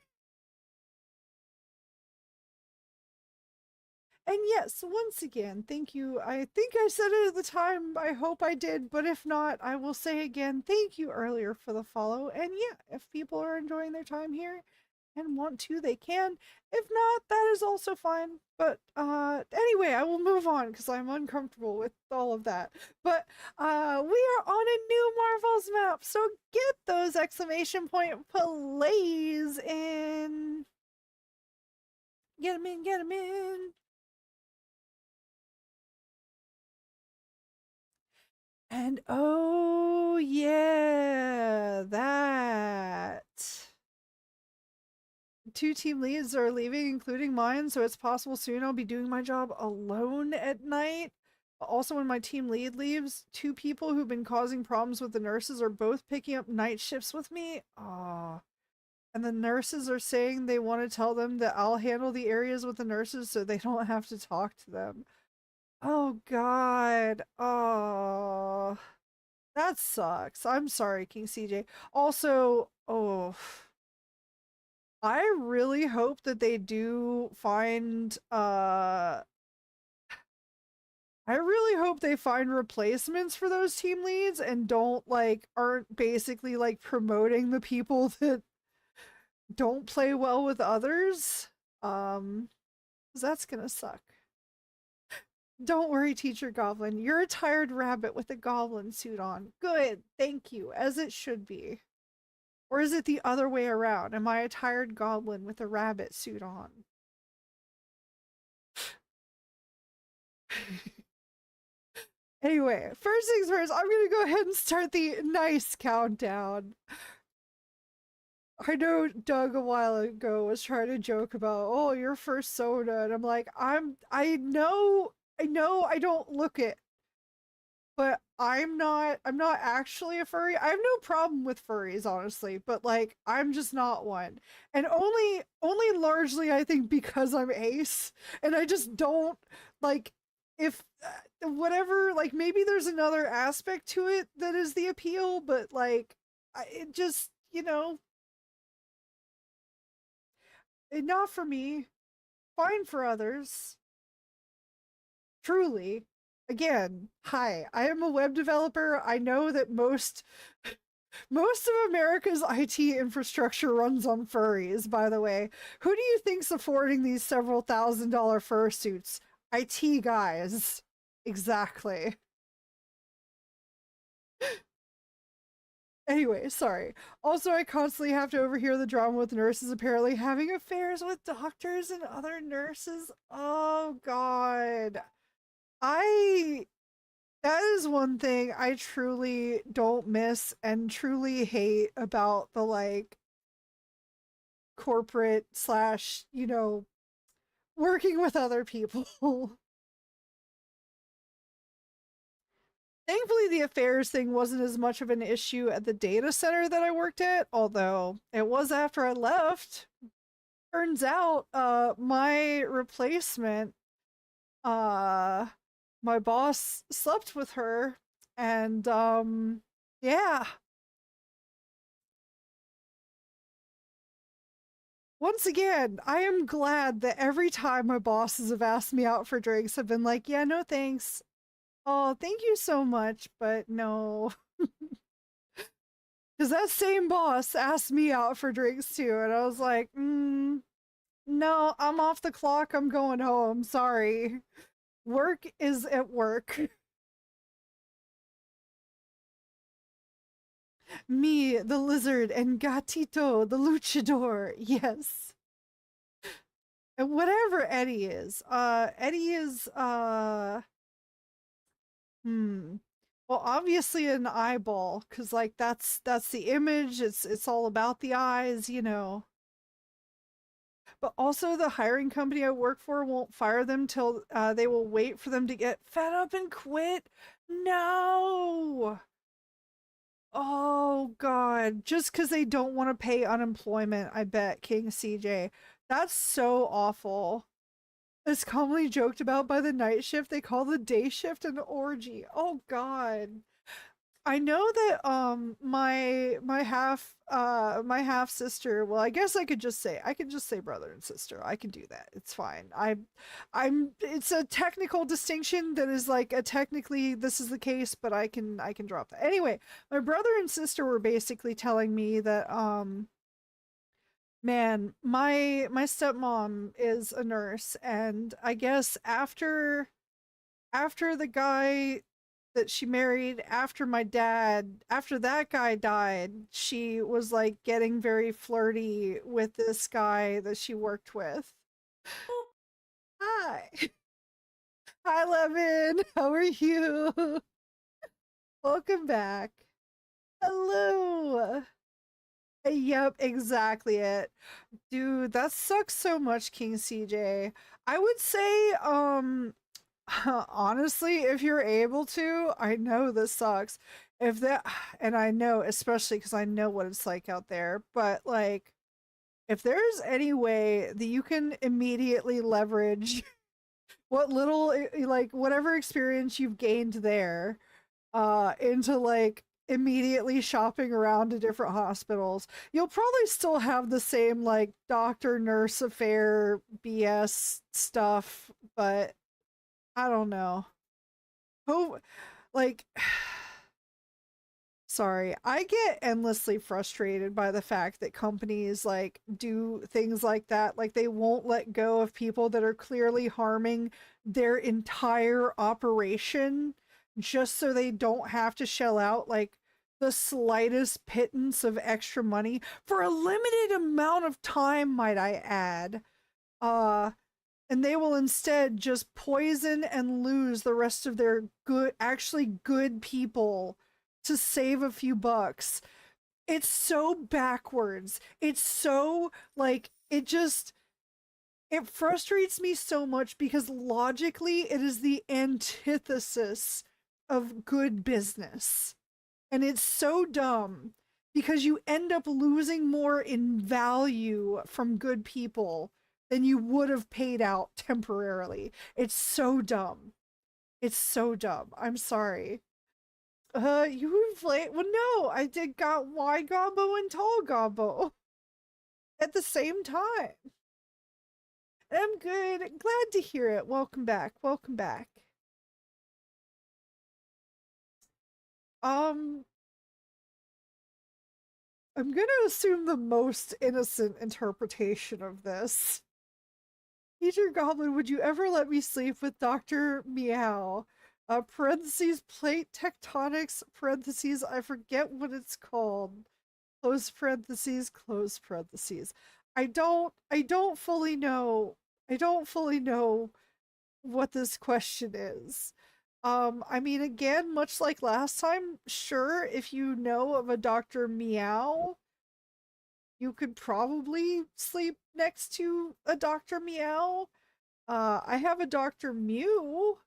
And yes, once again, thank you. I think I said it at the time. I hope I did, but if not, I will say again, thank you earlier for the follow. And yeah, if people are enjoying their time here and want to, they can. If not, that is also fine. But anyway, I will move on because I'm uncomfortable with all of that. But we are on a new Marvels map, so get those exclamation point plays in. Get them in, get them in. And oh yeah, that. Two team leads are leaving, including mine, so it's possible soon I'll be doing my job alone at night. Also, when my team lead leaves, two people who've been causing problems with the nurses are both picking up night shifts with me. Ah. And the nurses are saying they want to tell them that I'll handle the areas with the nurses so they don't have to talk to them. Oh god. Oh. That sucks. I'm sorry, King CJ. Also, oh, I really hope that they do find I really hope they find replacements for those team leads and don't aren't basically like promoting the people that don't play well with others. 'Cause that's gonna suck. Don't worry, Teacher Goblin. You're a tired rabbit with a goblin suit on. Good, thank you, as it should be. Or is it the other way around? Am I a tired goblin with a rabbit suit on? Anyway, first things first, I'm gonna go ahead and start the nice countdown. I know Doug a while ago was trying to joke about, oh, your first soda, and I'm like, I know I don't look it, but I'm not actually a furry. I have no problem with furries, honestly, but like I'm just not one. And only largely I think because I'm ace and I just don't like if whatever, like maybe there's another aspect to it that is the appeal, but like it just, not for me. Fine for others. Truly. Again, hi, I am a web developer. I know that most of America's IT infrastructure runs on furries, by the way. Who do you think's affording these several $1,000 fursuits? IT guys. Exactly. Anyway, sorry. Also, I constantly have to overhear the drama with nurses apparently having affairs with doctors and other nurses. Oh, God. I That is one thing I truly don't miss and truly hate about the like corporate slash, working with other people. Thankfully, the affairs thing wasn't as much of an issue at the data center that I worked at, although it was after I left. Turns out, my replacement, uh, my boss slept with her, and yeah, once again, I am glad that every time my bosses have asked me out for drinks, I've been like, yeah, no thanks. Oh, thank you so much, but no. Because that same boss asked me out for drinks too, and I was like, no, I'm off the clock. I'm going home. Sorry. Work is at work. Me, the lizard, and Gatito, the luchador. Yes. And whatever Eddie is. Eddie is hmm. Well, obviously an eyeball, because like that's the image. It's all about the eyes, you know. But also the hiring company I work for won't fire them till they will wait for them to get fed up and quit. No. Oh God. Just because they don't want to pay unemployment, I bet, King CJ. That's so awful. It's commonly joked about by the night shift. They call the day shift an orgy. Oh God. I know that my half sister, well, I guess I could just say brother and sister. I can do that. It's fine. I'm it's a technical distinction that is like a technically this is the case, but I can drop that. Anyway, my brother and sister were basically telling me that man, my stepmom is a nurse, and I guess after the guy that she married after my dad, after that guy died, she was like getting very flirty with this guy that she worked with. Hi. Hi, Levin. How are you? Welcome back. Hello. Yep, exactly it. Dude, that sucks so much, King CJ. I would say, honestly, if you're able to, I know this sucks. If that, and I know, especially because I know what it's like out there, but like, if there's any way that you can immediately leverage what little, like, whatever experience you've gained there, into like immediately shopping around to different hospitals, you'll probably still have the same like doctor nurse affair BS stuff, but I don't know. Hope like sorry, I get endlessly frustrated by the fact that companies like do things like that. Like they won't let go of people that are clearly harming their entire operation just so they don't have to shell out like the slightest pittance of extra money for a limited amount of time, might I add. Uh and they will instead just poison and lose the rest of their good, actually good people to save a few bucks. It's so backwards. It's so like it frustrates me so much because logically it is the antithesis of good business. And it's so dumb because you end up losing more in value from good people than you would have paid out temporarily. It's so dumb. It's so dumb. I'm sorry. You inflate. Well, no, I did got wide Gobbo and tall Gobbo at the same time. I'm good. Glad to hear it. Welcome back. Welcome back. Um, I'm gonna assume the most innocent interpretation of this. Teacher Goblin, would you ever let me sleep with Dr. Meow? Parentheses, plate tectonics, parentheses, I forget what it's called. Close parentheses, close parentheses. I don't fully know. I don't fully know what this question is. I mean, again, much like last time, sure, if you know of a Dr. Meow, you could probably sleep next to a Dr. Meow. I have a Dr. Mew,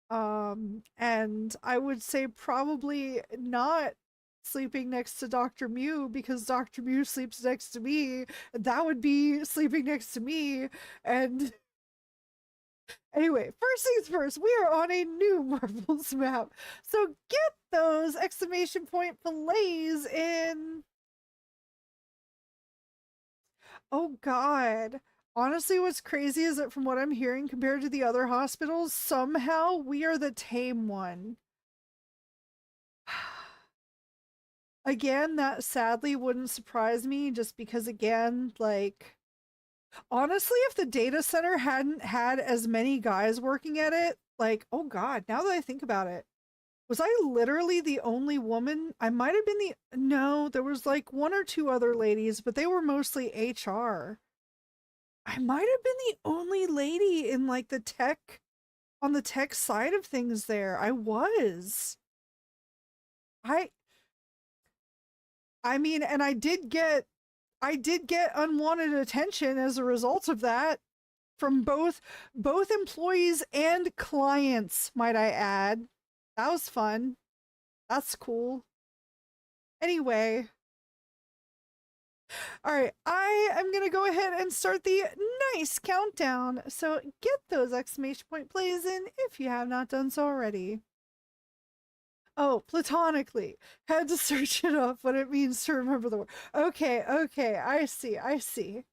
and I would say probably not sleeping next to Dr. Mew because Dr. Mew sleeps next to me. That would be sleeping next to me. And anyway, first things first, we are on a new Marbles map. So get those exclamation point fillets in. Oh God. Honestly, what's crazy is that from what I'm hearing, compared to the other hospitals, somehow we are the tame one. Again, that sadly wouldn't surprise me just because, again, like, honestly, if the data center hadn't had as many guys working at it, like, oh God, now that I think about it, was I literally the only woman? I might have been no, there was like one or two other ladies, but they were mostly HR. I might have been the only lady in like the tech on the tech side of things there. I was. I I mean, and I did get unwanted attention as a result of that from both employees and clients, might I add. That was fun. That's cool. Anyway, all right, I am going to go ahead and start the nice countdown. So get those exclamation point plays in if you have not done so already. Oh, platonically. Had to search it up what it means to remember the word. Okay, okay, I see, I see.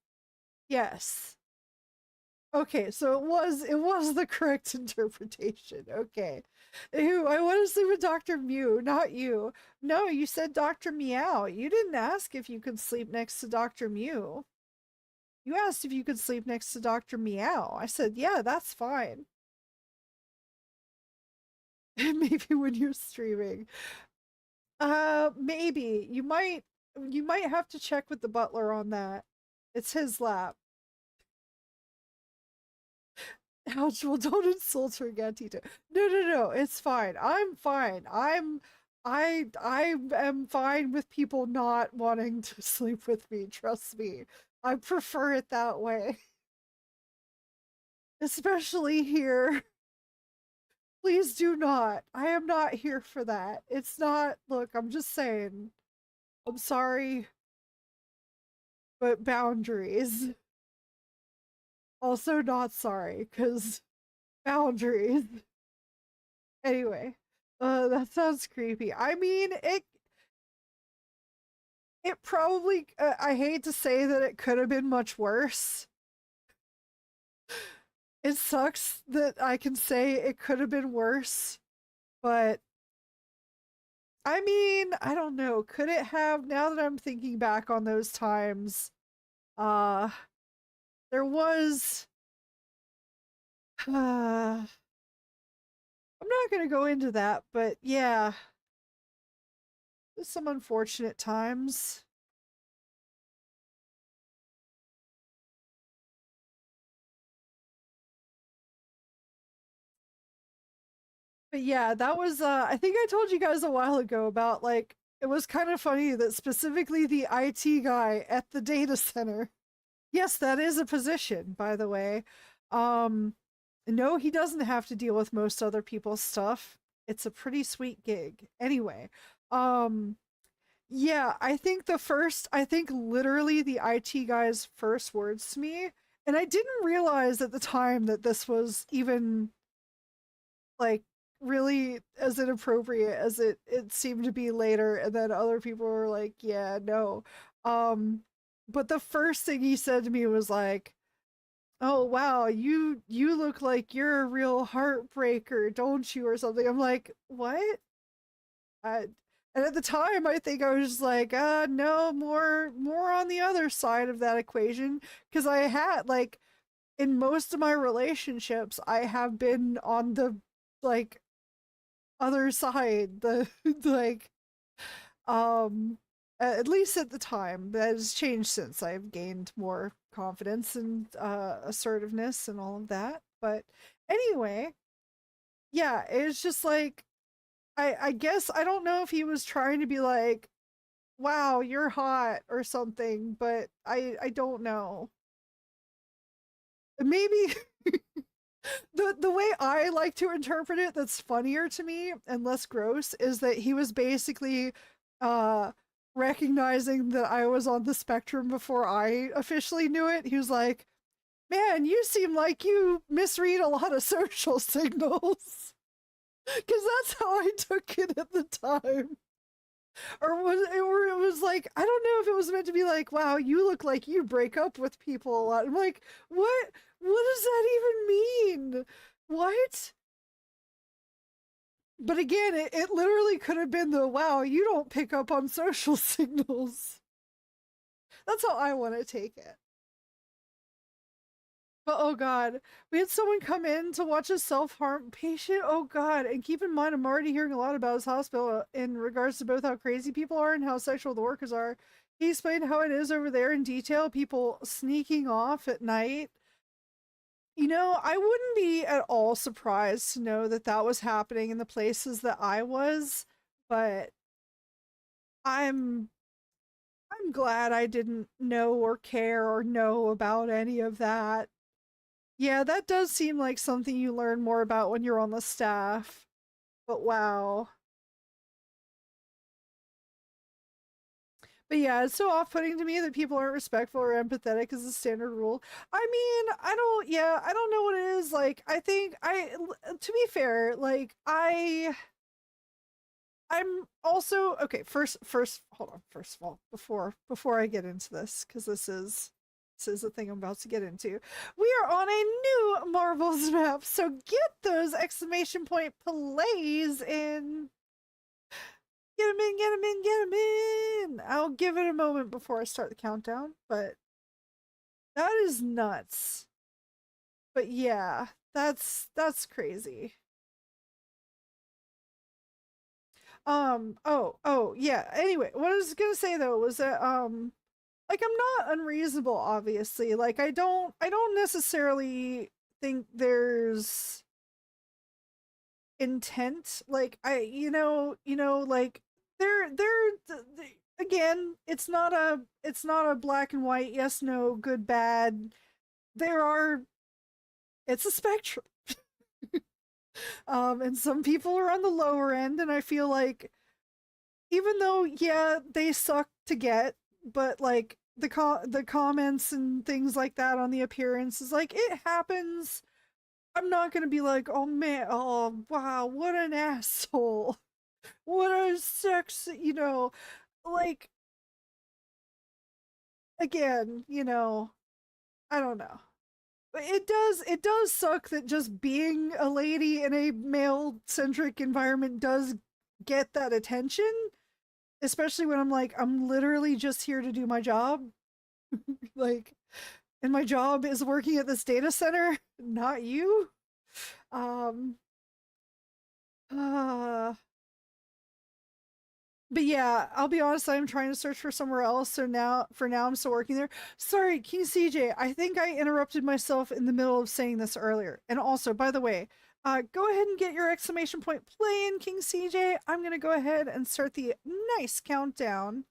Yes. Okay, so it was the correct interpretation. Okay. Ew, I want to sleep with Dr. Mew, not you. No, you said Dr. Meow. You didn't ask if you could sleep next to Dr. Mew. You asked if you could sleep next to Dr. Meow. I said, yeah, that's fine. Maybe when you're streaming. Maybe. You might have to check with the butler on that. It's his lap. Ouch, well, don't insult her, Gatito. No, no, no, it's fine. I'm fine. I am fine with people not wanting to sleep with me, trust me. I prefer it that way. Especially here. Please do not. I am not here for that. It's not, look, I'm just saying. I'm sorry, but boundaries. Also not sorry, because boundaries. Anyway, that sounds creepy. I mean, it probably, I hate to say that it could have been much worse. It sucks that I can say it could have been worse, but I mean, I don't know. Could it have? Now that I'm thinking back on those times, uh, there was, I'm not gonna go into that, but yeah, there's some unfortunate times. But yeah, that was I think I told you guys a while ago about like it was kind of funny that specifically the IT guy at the data center. Yes, that is a position, by the way. Um no, he doesn't have to deal with most other people's stuff. It's a pretty sweet gig. Anyway, um yeah, I think literally the IT guy's first words to me, and I didn't realize at the time that this was even like really as inappropriate as it seemed to be later, and then other people were like, yeah, no. um but the first thing he said to me was like, oh wow, you look like you're a real heartbreaker, don't you, or something. I'm like, what? I, and at the time I think I was just like, no, more on the other side of that equation, because I had like in most of my relationships I have been on the like other side, the like at least at the time. That has changed since I've gained more confidence and assertiveness and all of that. But anyway, yeah, it's just like I guess I don't know if he was trying to be like, wow, you're hot or something, but I don't know. Maybe the way I like to interpret it that's funnier to me and less gross is that he was basically uh recognizing that I was on the spectrum before I officially knew it. He was like, "Man, you seem like you misread a lot of social signals." Cuz that's how I took it at the time. Or it was like, I don't know if it was meant to be like, wow, you look like you break up with people a lot. I'm like, what does that even mean? What? But again, it literally could have been the, wow, you don't pick up on social signals. That's how I want to take it. But oh god, we had someone come in to watch a self-harm patient. Oh god, and keep in mind, I'm already hearing a lot about his hospital in regards to both how crazy people are and how sexual the workers are. he explained how it is over there in detail, people sneaking off at night. You know, I wouldn't be at all surprised to know that that was happening in the places that I was, but I'm I'm glad I didn't know or care or know about any of that. Yeah, that does seem like something you learn more about when you're on the staff. But wow. But yeah, it's so off-putting to me that people aren't respectful or empathetic as a standard rule. I mean, I don't know what it is. Like, I think to be fair, like, I'm also okay. First, hold on. First of all, before I get into this, because this is the thing I'm about to get into. We are on a new Marvels map, so get those exclamation point plays in. Get him in, get him in, get him in. I'll give it a moment before I start the countdown, but that is nuts. But yeah, that's crazy. Oh, yeah. Anyway, what I was gonna say though was that like I'm not unreasonable, obviously. Like I don't necessarily think there's intent. Like like again, it's not a black and white, yes, no, good, bad. There are it's a spectrum. And some people are on the lower end, and I feel like even though yeah they suck to get, but like the comments and things like that on the appearance is like it happens. I'm not gonna be like, oh man, oh wow, what an asshole, what a sex, like again, I don't know. But it does suck that just being a lady in a male centric environment does get that attention, especially when I'm like, I'm literally just here to do my job. Like, and my job is working at this data center, not you. Um, uh, but yeah, I'll be honest, I'm trying to search for somewhere else. So for now, I'm still working there. Sorry, King CJ, I think I interrupted myself in the middle of saying this earlier. And also, by the way, go ahead and get your exclamation point playing, King CJ. I'm going to go ahead and start the nice countdown.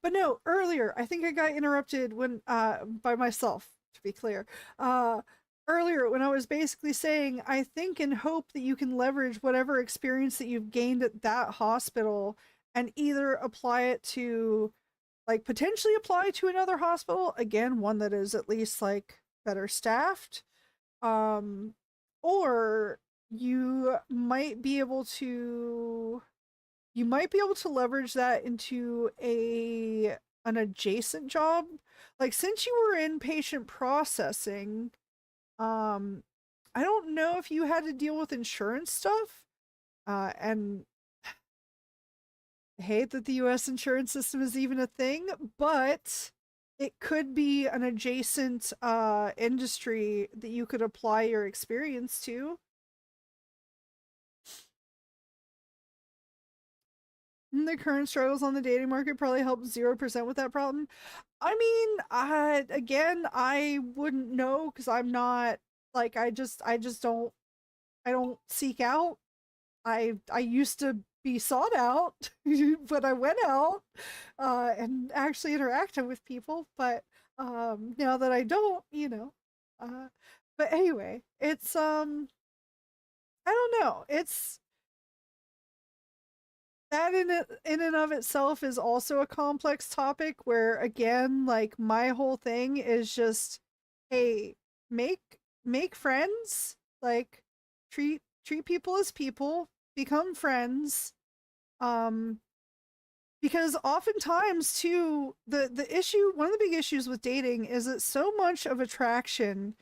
But no, earlier, I think I got interrupted when by myself, to be clear. Earlier when I was basically saying I think and hope that you can leverage whatever experience that you've gained at that hospital and either apply it to like potentially apply to another hospital, again, one that is at least like better staffed. Um or you might be able to leverage that into a an adjacent job. Like since you were in patient processing, um I don't know if you had to deal with insurance stuff. And I hate that the US insurance system is even a thing, but it could be an adjacent industry that you could apply your experience to. And the current struggles on the dating market probably help 0% with that problem. I mean, again, I wouldn't know because I'm not like I just I don't seek out. I used to be sought out, but I went out and actually interacted with people. But now that I don't, Uh, but anyway, it's I don't know. It's that in and of itself is also a complex topic where again, like my whole thing is just, hey, make make friends, like treat people as people, become friends. Um because oftentimes too the issue, one of the big issues with dating is that so much of attraction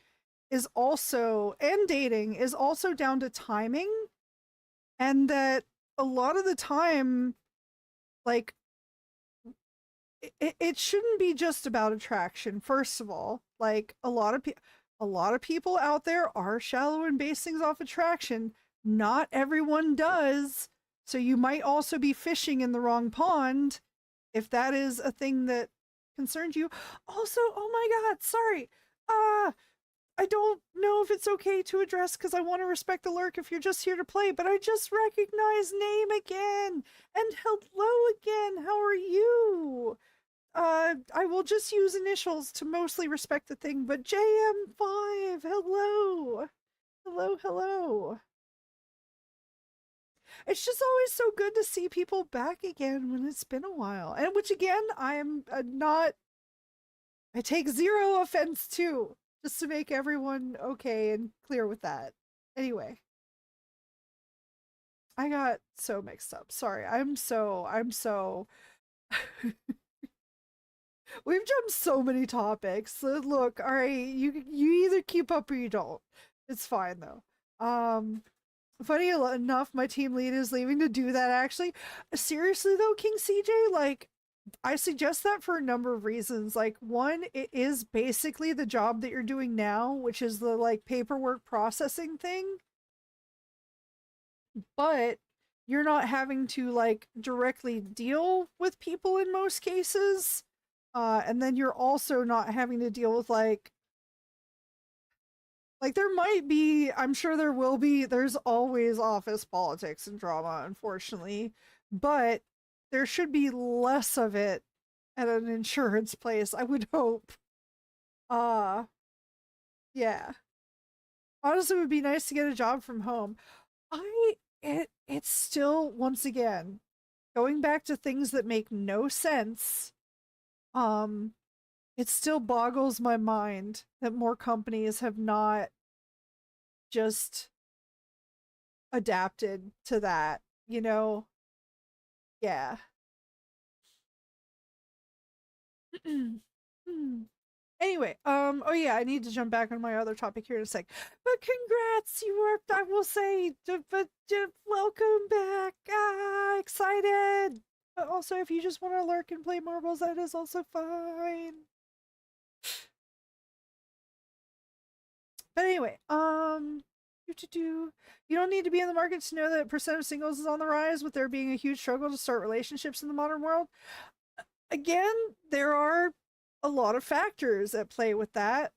is also and dating is also down to timing, and that a lot of the time like it shouldn't be just about attraction. First of all, like a lot of people out there are shallow and base things off attraction. Not everyone does, so you might also be fishing in the wrong pond if that is a thing that concerned you. Also, oh my god, sorry. Uh, I don't know if it's okay to address because I want to respect the lurk if you're just here to play, but I just recognize name again. And hello again. How are you? I will just use initials to mostly respect the thing, but JM5, hello. Hello, hello. It's just always so good to see people back again when it's been a while. And which again, I am not, I take zero offense to, just to make everyone okay and clear with that. Anyway, I got so mixed up. Sorry. I'm so we've jumped so many topics. Look, all right, you either keep up or you don't. It's fine though. Funny enough, my team lead is leaving to do that actually. Seriously though, King CJ, like I suggest that for a number of reasons. Like one, it is basically the job that you're doing now, which is the like paperwork processing thing, but you're not having to like directly deal with people in most cases. And then you're also not having to deal with like there might be, I'm sure there will be, there's always office politics and drama, unfortunately, but there should be less of it at an insurance place, I would hope. Uh, yeah. Honestly, it would be nice to get a job from home. It's still, once again, going back to things that make no sense. Um, it still boggles my mind that more companies have not just adapted to that, you know? Yeah. Anyway, oh yeah, I need to jump back on my other topic here in a sec. But congrats, you worked, I will say, but welcome back. Ah, excited. But also, if you just want to lurk and play marbles, that is also fine. But anyway, you don't need to be in the market to know that percent of singles is on the rise, with there being a huge struggle to start relationships in the modern world. Again, there are a lot of factors at play with that.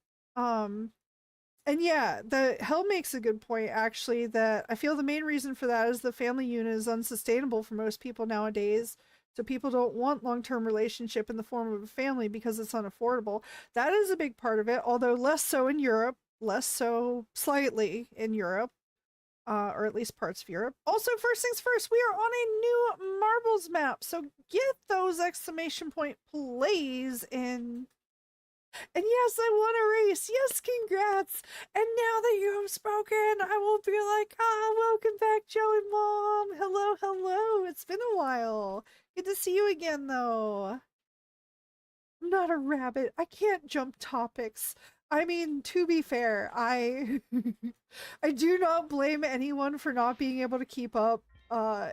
And yeah, the Hell makes a good point actually, that I feel the main reason for that is the family unit is unsustainable for most people nowadays. So people don't want long-term relationship in the form of a family because it's unaffordable. That is a big part of it, although less so in Europe, less so slightly in Europe, or at least parts of Europe. Also, first things first, we are on a new marbles map, so get those exclamation point plays in. And yes, I won a race. Yes, congrats. And now that you have spoken, I will be like, welcome back, Joe and Mom. Hello, hello. It's been a while. Good to see you again, though. I'm not a rabbit. I can't jump topics. I mean, to be fair, I I do not blame anyone for not being able to keep up,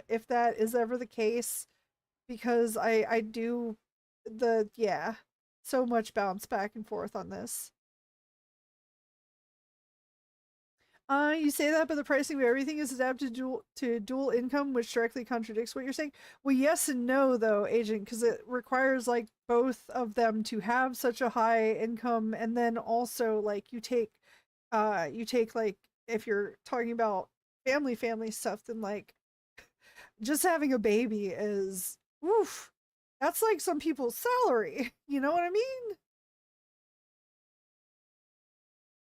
if that is ever the case, because I do yeah, so much bounce back and forth on this. You say that, but the pricing of everything is adapted to dual income, which directly contradicts what you're saying. Well, yes and no, though, Agent, because it requires like both of them to have such a high income, and then also like you take like if you're talking about family stuff, then like just having a baby is oof. That's like some people's salary. You know what I mean?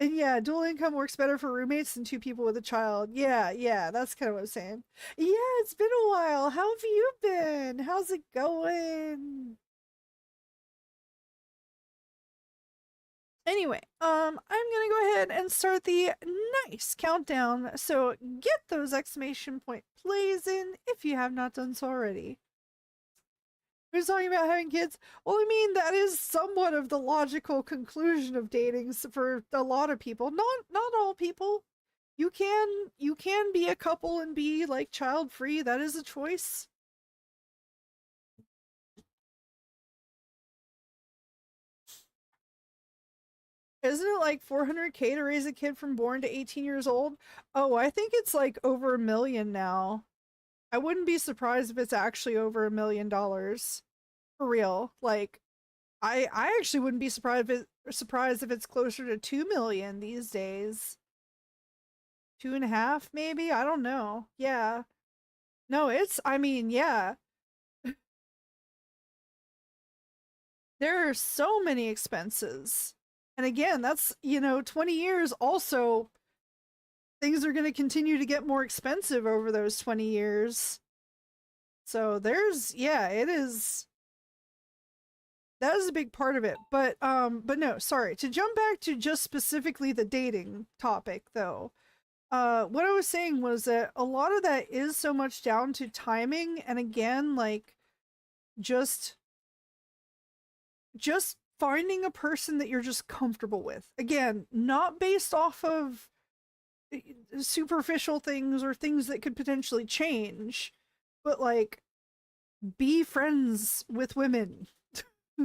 And yeah, dual income works better for roommates than two people with a child. Yeah, yeah, that's kind of what I'm saying. Yeah, it's been a while. How have you been? How's it going? Anyway, I'm gonna go ahead and start the nice countdown. So get those exclamation point plays in if you have not done so already. Who's talking about having kids? Well, I mean, that is somewhat of the logical conclusion of dating for a lot of people. Not all people. You can be a couple and be like child free. That is a choice. Isn't it like 400K to raise a kid from born to 18 years old? Oh, I think it's like over 1 million now. I wouldn't be surprised if it's actually over $1 million. For real. Like I actually wouldn't be surprised if it's closer to 2 million these days. 2.5, maybe? I don't know. Yeah. No, I mean, yeah. There are so many expenses. And again, that's, 20 years also, things are going to continue to get more expensive over those 20 years. So yeah, it is, that is a big part of it. But no, sorry. To jump back to just specifically the dating topic though. What I was saying was that a lot of that is so much down to timing, and again, like just just finding a person that you're just comfortable with. Again, not based off of superficial things or things that could potentially change, but like be friends with women.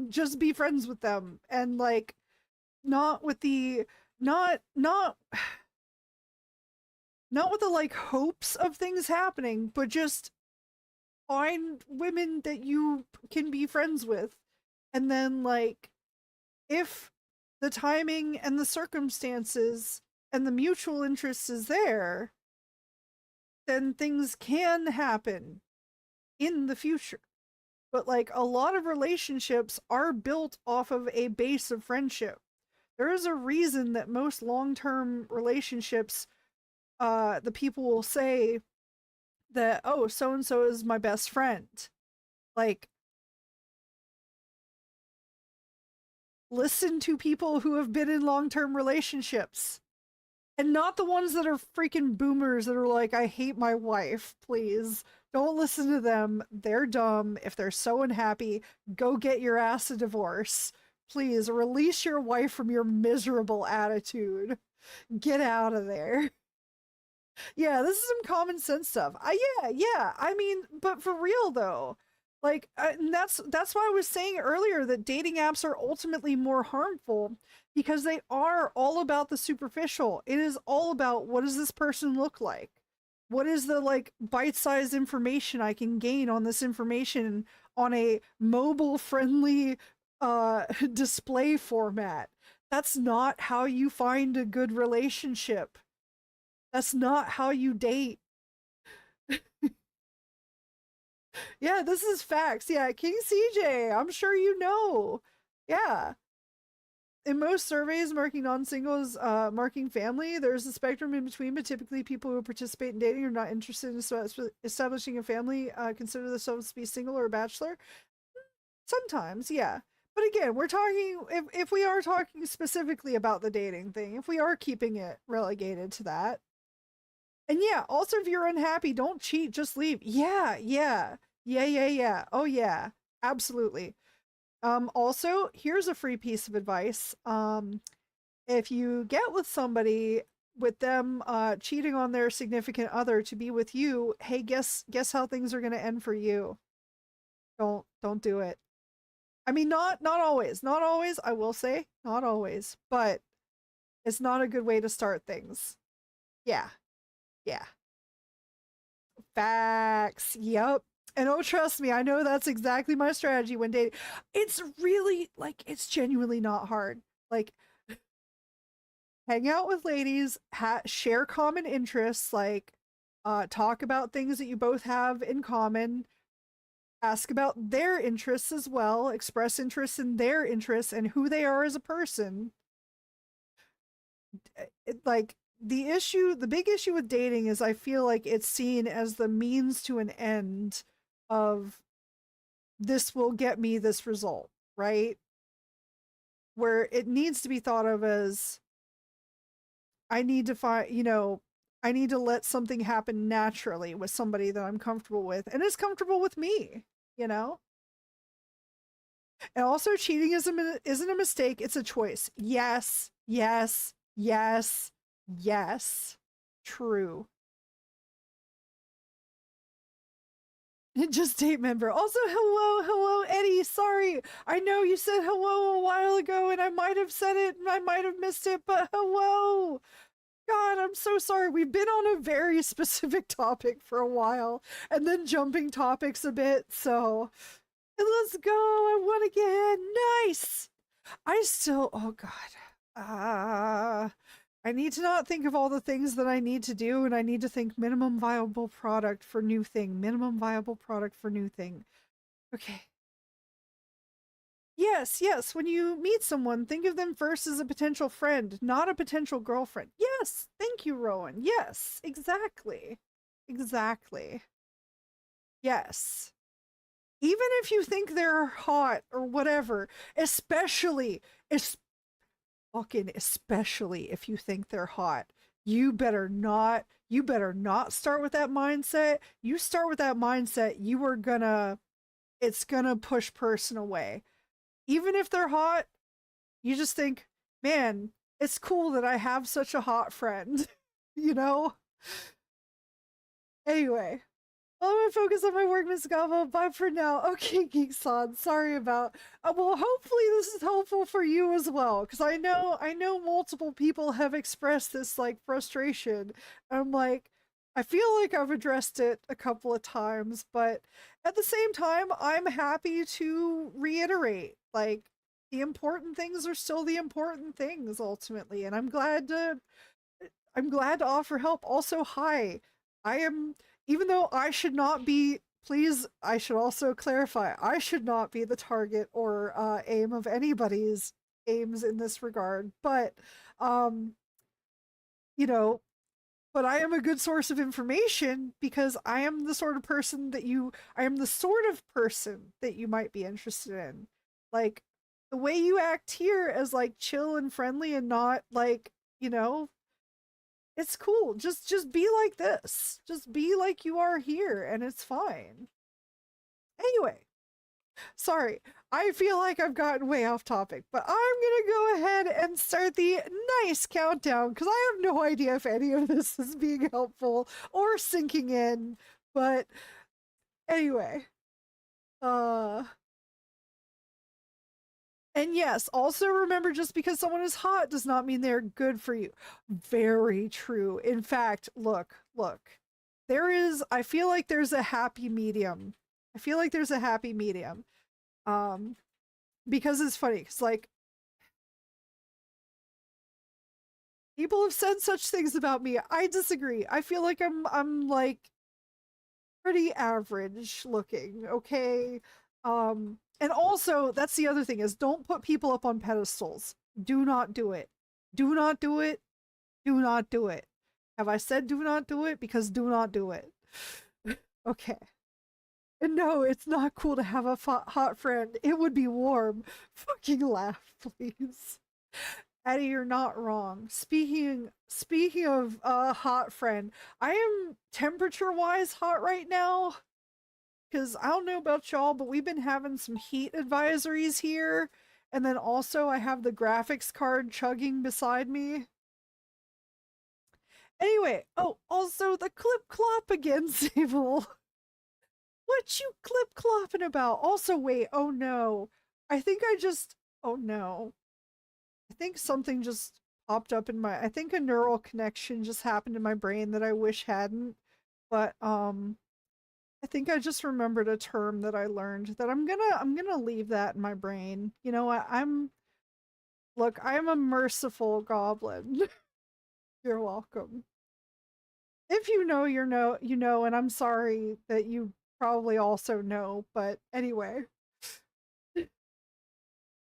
Just be friends with them, and like not with the not not with the like hopes of things happening, but just find women that you can be friends with. And then like if the timing and the circumstances and the mutual interest is there, then things can happen in the future. But like a lot of relationships are built off of a base of friendship. There is a reason that most long-term relationships, the people will say that, oh, so and so is my best friend. Like, listen to people who have been in long-term relationships, and not the ones that are freaking boomers that are like, I hate my wife. Please don't listen to them. They're dumb. If they're so unhappy, go get your ass a divorce. Please release your wife from your miserable attitude. Get out of there. Yeah, this is some common sense stuff. Yeah. I mean, but for real though, like, and that's why I was saying earlier that dating apps are ultimately more harmful, because they are all about the superficial. It is all about, what does this person look like? What is the like bite-sized information I can gain on this information on a mobile friendly display format? That's not how you find a good relationship. That's not how you date. Yeah, this is facts. Yeah, King CJ, I'm sure you know. Yeah. In most surveys marking non-singles, marking family, there's a spectrum in between, but typically people who participate in dating are not interested in establishing a family, consider themselves to be single or a bachelor. Sometimes, yeah. But again, we're talking, if we are talking specifically about the dating thing, if we are keeping it relegated to that. And yeah, also if you're unhappy, don't cheat, just leave. Yeah. Oh yeah, absolutely. Also, here's a free piece of advice. If you get with somebody with them cheating on their significant other to be with you, hey, guess how things are gonna end for you. Don't do it. I mean, not always. Not always, I will say, not always, but it's not a good way to start things. Yeah. Yeah. Facts. Yep. And oh, trust me, I know that's exactly my strategy when dating. It's really like, it's genuinely not hard. Like, hang out with ladies, share common interests, like, talk about things that you both have in common, ask about their interests as well, express interest in their interests and who they are as a person. Like, the big issue with dating is I feel like it's seen as the means to an end of, this will get me this result, right? Where it needs to be thought of as, I need to find, I need to let something happen naturally with somebody that I'm comfortable with and is comfortable with me, you know? And also, cheating isn't a mistake, it's a choice. Yes. True. Just date member. Also, hello, Eddie. Sorry, I know you said hello a while ago, and I might have said it, and I might have missed it, but hello. God, I'm so sorry. We've been on a very specific topic for a while, and then jumping topics a bit. So, Let's go. I won again. Nice. I still, oh God. I need to not think of all the things that I need to do, and I need to think minimum viable product for new thing. Minimum viable product for new thing. Okay. Yes, yes. When you meet someone, think of them first as a potential friend, not a potential girlfriend. Yes. Thank you, Rowan. Yes, exactly. Exactly. Yes. Even if you think they're hot or whatever, especially, es- fucking especially if you think they're hot, you better not start with that mindset. You start with that mindset, it's gonna push person away. Even if they're hot, you just think, man, it's cool that I have such a hot friend, you know? Anyway, I'm gonna focus on my work, Miss Gabo. Bye for now. Okay, Geekson. Sorry about. Well, hopefully this is helpful for you as well, because I know multiple people have expressed this like frustration. I'm like, I feel like I've addressed it a couple of times, but at the same time, I'm happy to reiterate like the important things are still the important things ultimately, and I'm glad to offer help. Also, hi. I am, even though I should not be, please, I should also clarify, I should not be the target or aim of anybody's aims in this regard. Um, you know, but I am a good source of information because I am the sort of person that you might be interested in. Like, the way you act here as like chill and friendly and not like, you know, it's cool. Just be like this. Just be like you are here and it's fine. Anyway, sorry. I feel like I've gotten way off topic, but I'm going to go ahead and start the nice countdown cuz I have no idea if any of this is being helpful or sinking in. But anyway, uh and yes, also remember just because someone is hot does not mean they're good for you. Very true. In fact, look. I feel like there's a happy medium. I feel like there's a happy medium. Um because it's funny cuz like people have said such things about me. I disagree. I feel like I'm like pretty average looking, okay? And also that's the other thing is don't put people up on pedestals. Do not do it. Do not do it. Do not do it. Have I said do not do it? Because do not do it. Okay. And no, it's not cool to have a hot friend. It would be warm. Fucking laugh, please. Eddie, you're not wrong. Speaking of hot friend, I am temperature wise hot right now because I don't know about y'all, but we've been having some heat advisories here. And then also I have the graphics card chugging beside me. Anyway, oh, also the clip clop again, Sable. What you clip clopping about? Also, wait, oh no. I think I just, oh no. I think something just popped up I think a neural connection just happened in my brain that I wish hadn't. But, I think I just remembered a term that I learned that I'm gonna leave that in my brain. You know what? Look, I'm a merciful goblin. You're welcome. If you know, you know, and I'm sorry that you probably also know, but anyway.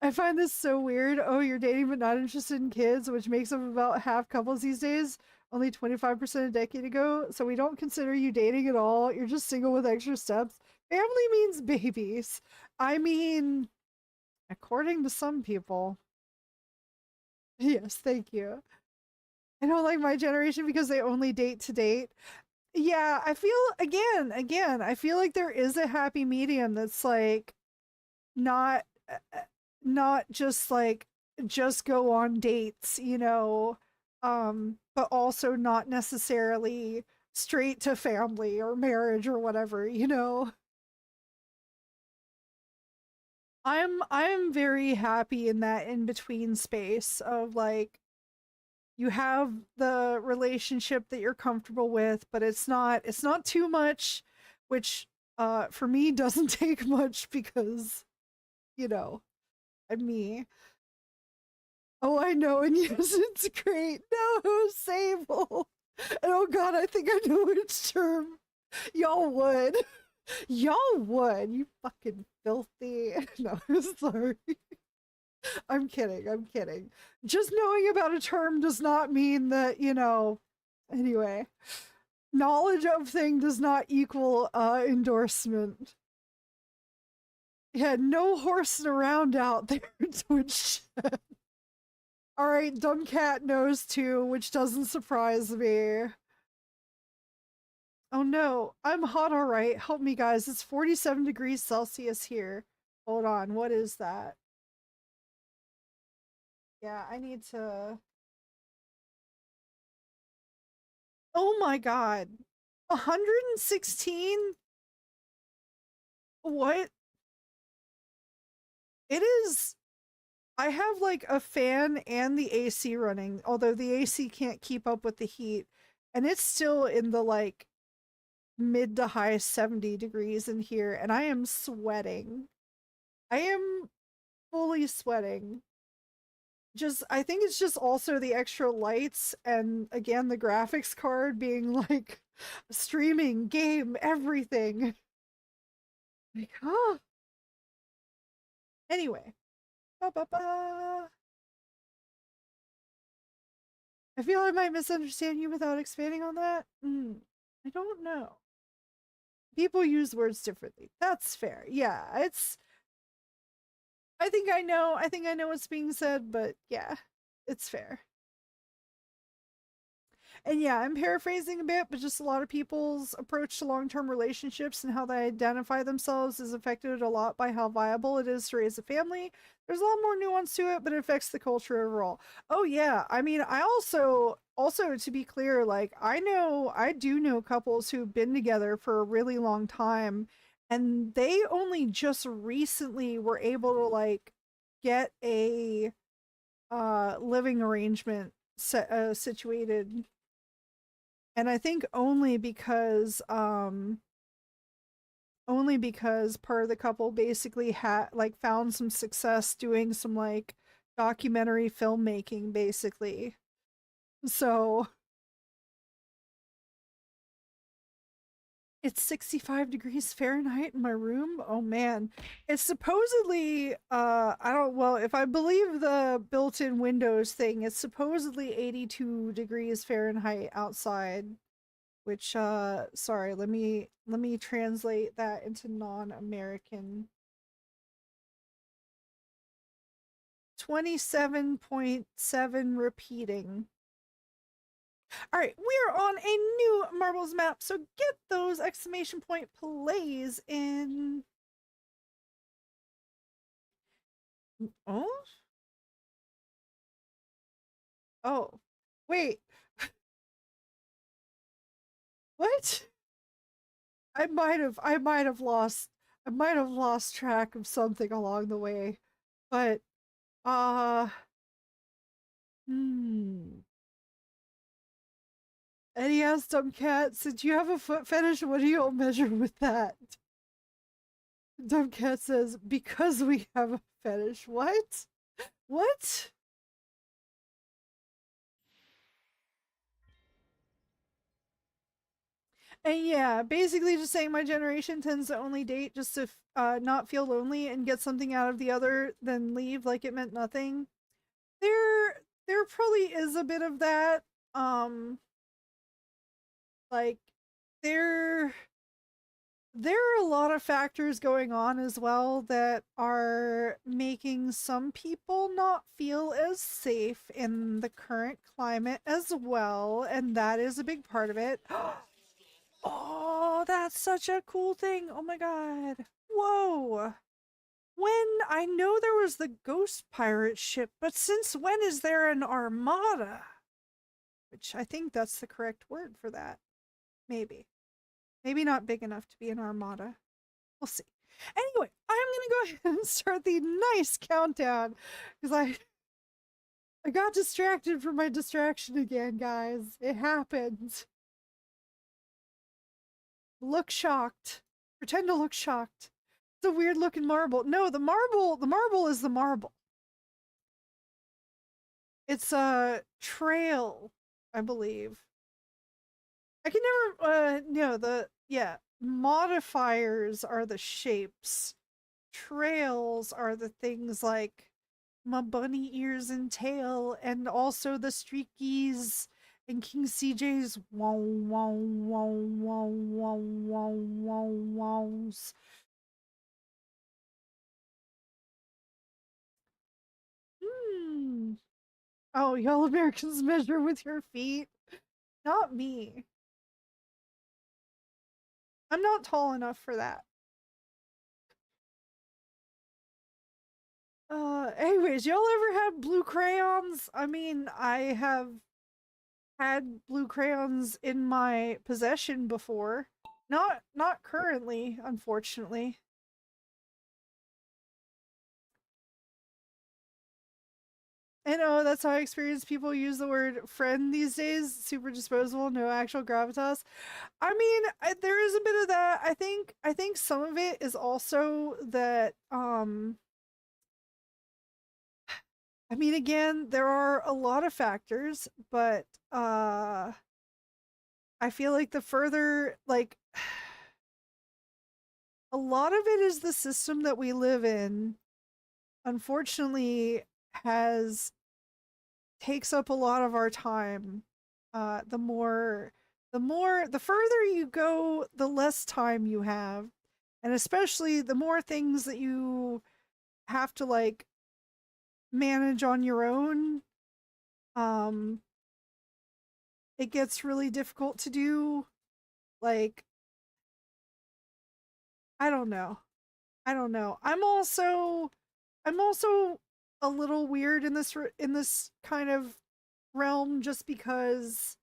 I find this so weird. Oh, you're dating but not interested in kids, which makes up about half couples these days. Only 25% a decade ago. So we don't consider you dating at all. You're just single with extra steps. Family means babies. I mean, according to some people. Yes, thank you. I don't like my generation because they only date to date. Yeah, I feel again, I feel like there is a happy medium that's like not not just like just go on dates, but also not necessarily straight to family or marriage or whatever. I'm very happy in that in between space of like you have the relationship that you're comfortable with, but it's not too much, which for me doesn't take much because, you know, I'm me. Oh, I know, and yes, it's great. No, Sable. And oh god, I think I know which term. Y'all would. Y'all would. You fucking filthy. No, I'm sorry. I'm kidding. I'm kidding. Just knowing about a term does not mean that, you know. Anyway, knowledge of thing does not equal endorsement. Yeah, no horsing around out there, Twitch. Alright, Dumb Cat knows too, which doesn't surprise me. Oh no, I'm hot alright. Help me, guys. It's 47 degrees Celsius here. Hold on, what is that? Yeah, I need to. Oh my god. 116? What? It is. I have like a fan and the AC running, although the AC can't keep up with the heat. And it's still in the like mid to high 70 degrees in here, and I am sweating. I am fully sweating. Just, I think it's just also the extra lights and again the graphics card being like streaming, game, everything. Like, huh. Anyway. Ba, ba, ba. I feel I might misunderstand you without expanding on that. I don't know. People use words differently. That's fair. Yeah, it's. I think I know. I think I know what's being said, but yeah, it's fair. And yeah, I'm paraphrasing a bit, but just a lot of people's approach to long term relationships and how they identify themselves is affected a lot by how viable it is to raise a family. There's a lot more nuance to it, but it affects the culture overall. Oh yeah, I mean, I also to be clear, like I do know couples who've been together for a really long time, and they only just recently were able to like get a living arrangement situated, and I think only because part of the couple basically had like found some success doing some like documentary filmmaking basically. So it's 65 degrees Fahrenheit in my room. Oh man. It's supposedly I don't, well, if I believe the built-in windows thing, it's supposedly 82 degrees Fahrenheit outside. Which sorry, let me translate that into non-American. 27.7 repeating. All right, we're on a new marbles map, so get those exclamation point plays in. Oh, oh, wait, what? I might have lost track of something along the way, but uh hmm. Eddie asked Dumb Cat, since you have a foot fetish, what do you measure with that? Dumb Cat says, because we have a fetish. What? What? And yeah, basically just saying my generation tends to only date just to not feel lonely and get something out of the other, then leave like it meant nothing. There probably is a bit of that. Like there there are a lot of factors going on as well that are making some people not feel as safe in the current climate as well, and that is a big part of it. Oh, that's such a cool thing. Oh my god. Whoa. When I know there was the ghost pirate ship, but since when is there an armada? Which I think that's the correct word for that. Maybe. Maybe not big enough to be an armada. We'll see. Anyway, I'm gonna go ahead and start the nice countdown because I got distracted from my distraction again, guys. It happened. Look shocked. Pretend to look shocked. It's a weird looking marble. No, the marble is the marble. It's a trail, I believe. I can never no, the yeah, modifiers are the shapes. Trails are the things like my bunny ears and tail, and also the streakies and King CJ's wow wow wow wow wow wow wow wows. Hmm. Oh, y'all Americans measure with your feet. Not me. I'm not tall enough for that. Anyways, y'all ever have blue crayons? I mean, I have had blue crayons in my possession before. Not currently, unfortunately. I know that's how I experience people use the word friend these days. Super disposable, no actual gravitas. I mean, there is a bit of that. I think some of it is also that I mean, again, there are a lot of factors, but I feel like the further like a lot of it is the system that we live in, unfortunately, has takes up a lot of our time. The further you go, the less time you have. And especially the more things that you have to like manage on your own, um, it gets really difficult to do. Like, I don't know. I don't know. I'm also a little weird in this kind of realm just because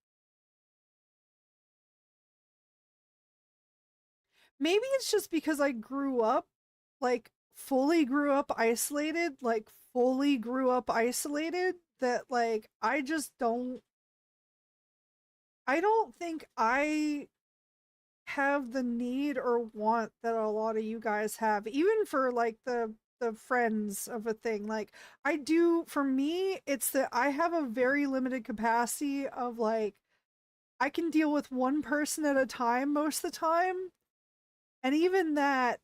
maybe it's just because I grew up like fully grew up isolated, like fully grew up isolated that like I don't think I have the need or want that a lot of you guys have, even for like the friends of a thing. Like I do for me, it's that I have a very limited capacity of like I can deal with one person at a time most of the time. And even that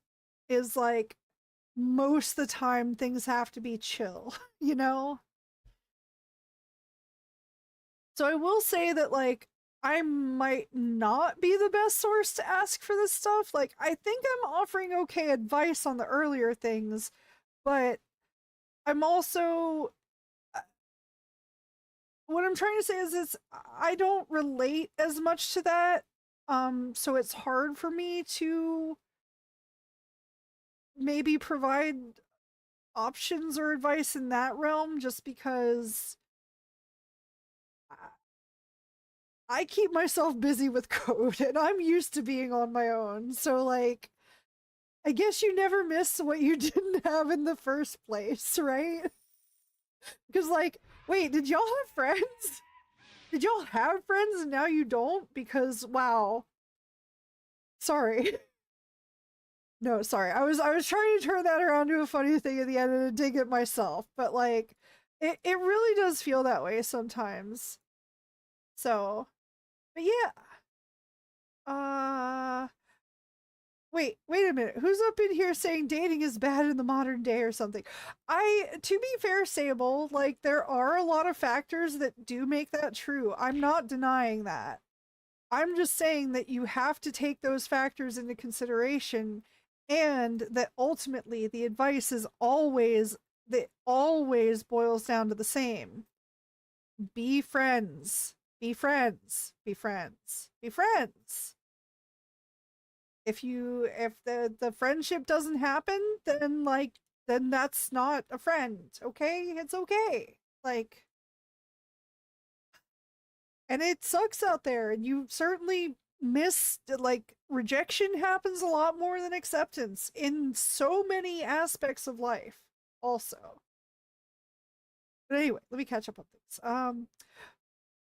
is like most of the time things have to be chill, you know? So I will say that like I might not be the best source to ask for this stuff. Like I think I'm offering okay advice on the earlier things, but I'm also what I'm trying to say is I don't relate as much to that. So it's hard for me to maybe provide options or advice in that realm just because I keep myself busy with code and I'm used to being on my own. So like I guess you never miss what you didn't have in the first place, right? Because like, wait, did y'all have friends? Did y'all have friends and now you don't? Because wow. Sorry. No, sorry. I was trying to turn that around to a funny thing at the end and dig it myself, but like it really does feel that way sometimes. So, but yeah. Uh wait a minute. Who's up in here saying dating is bad in the modern day or something? To be fair, Sable, like there are a lot of factors that do make that true. I'm not denying that. I'm just saying that you have to take those factors into consideration and that ultimately the advice is always that always boils down to the same. Be friends. Be friends. Be friends. Be friends. If the friendship doesn't happen, then like then that's not a friend, okay? It's okay. Like and it sucks out there and you certainly miss like rejection happens a lot more than acceptance in so many aspects of life also. But anyway, let me catch up on things.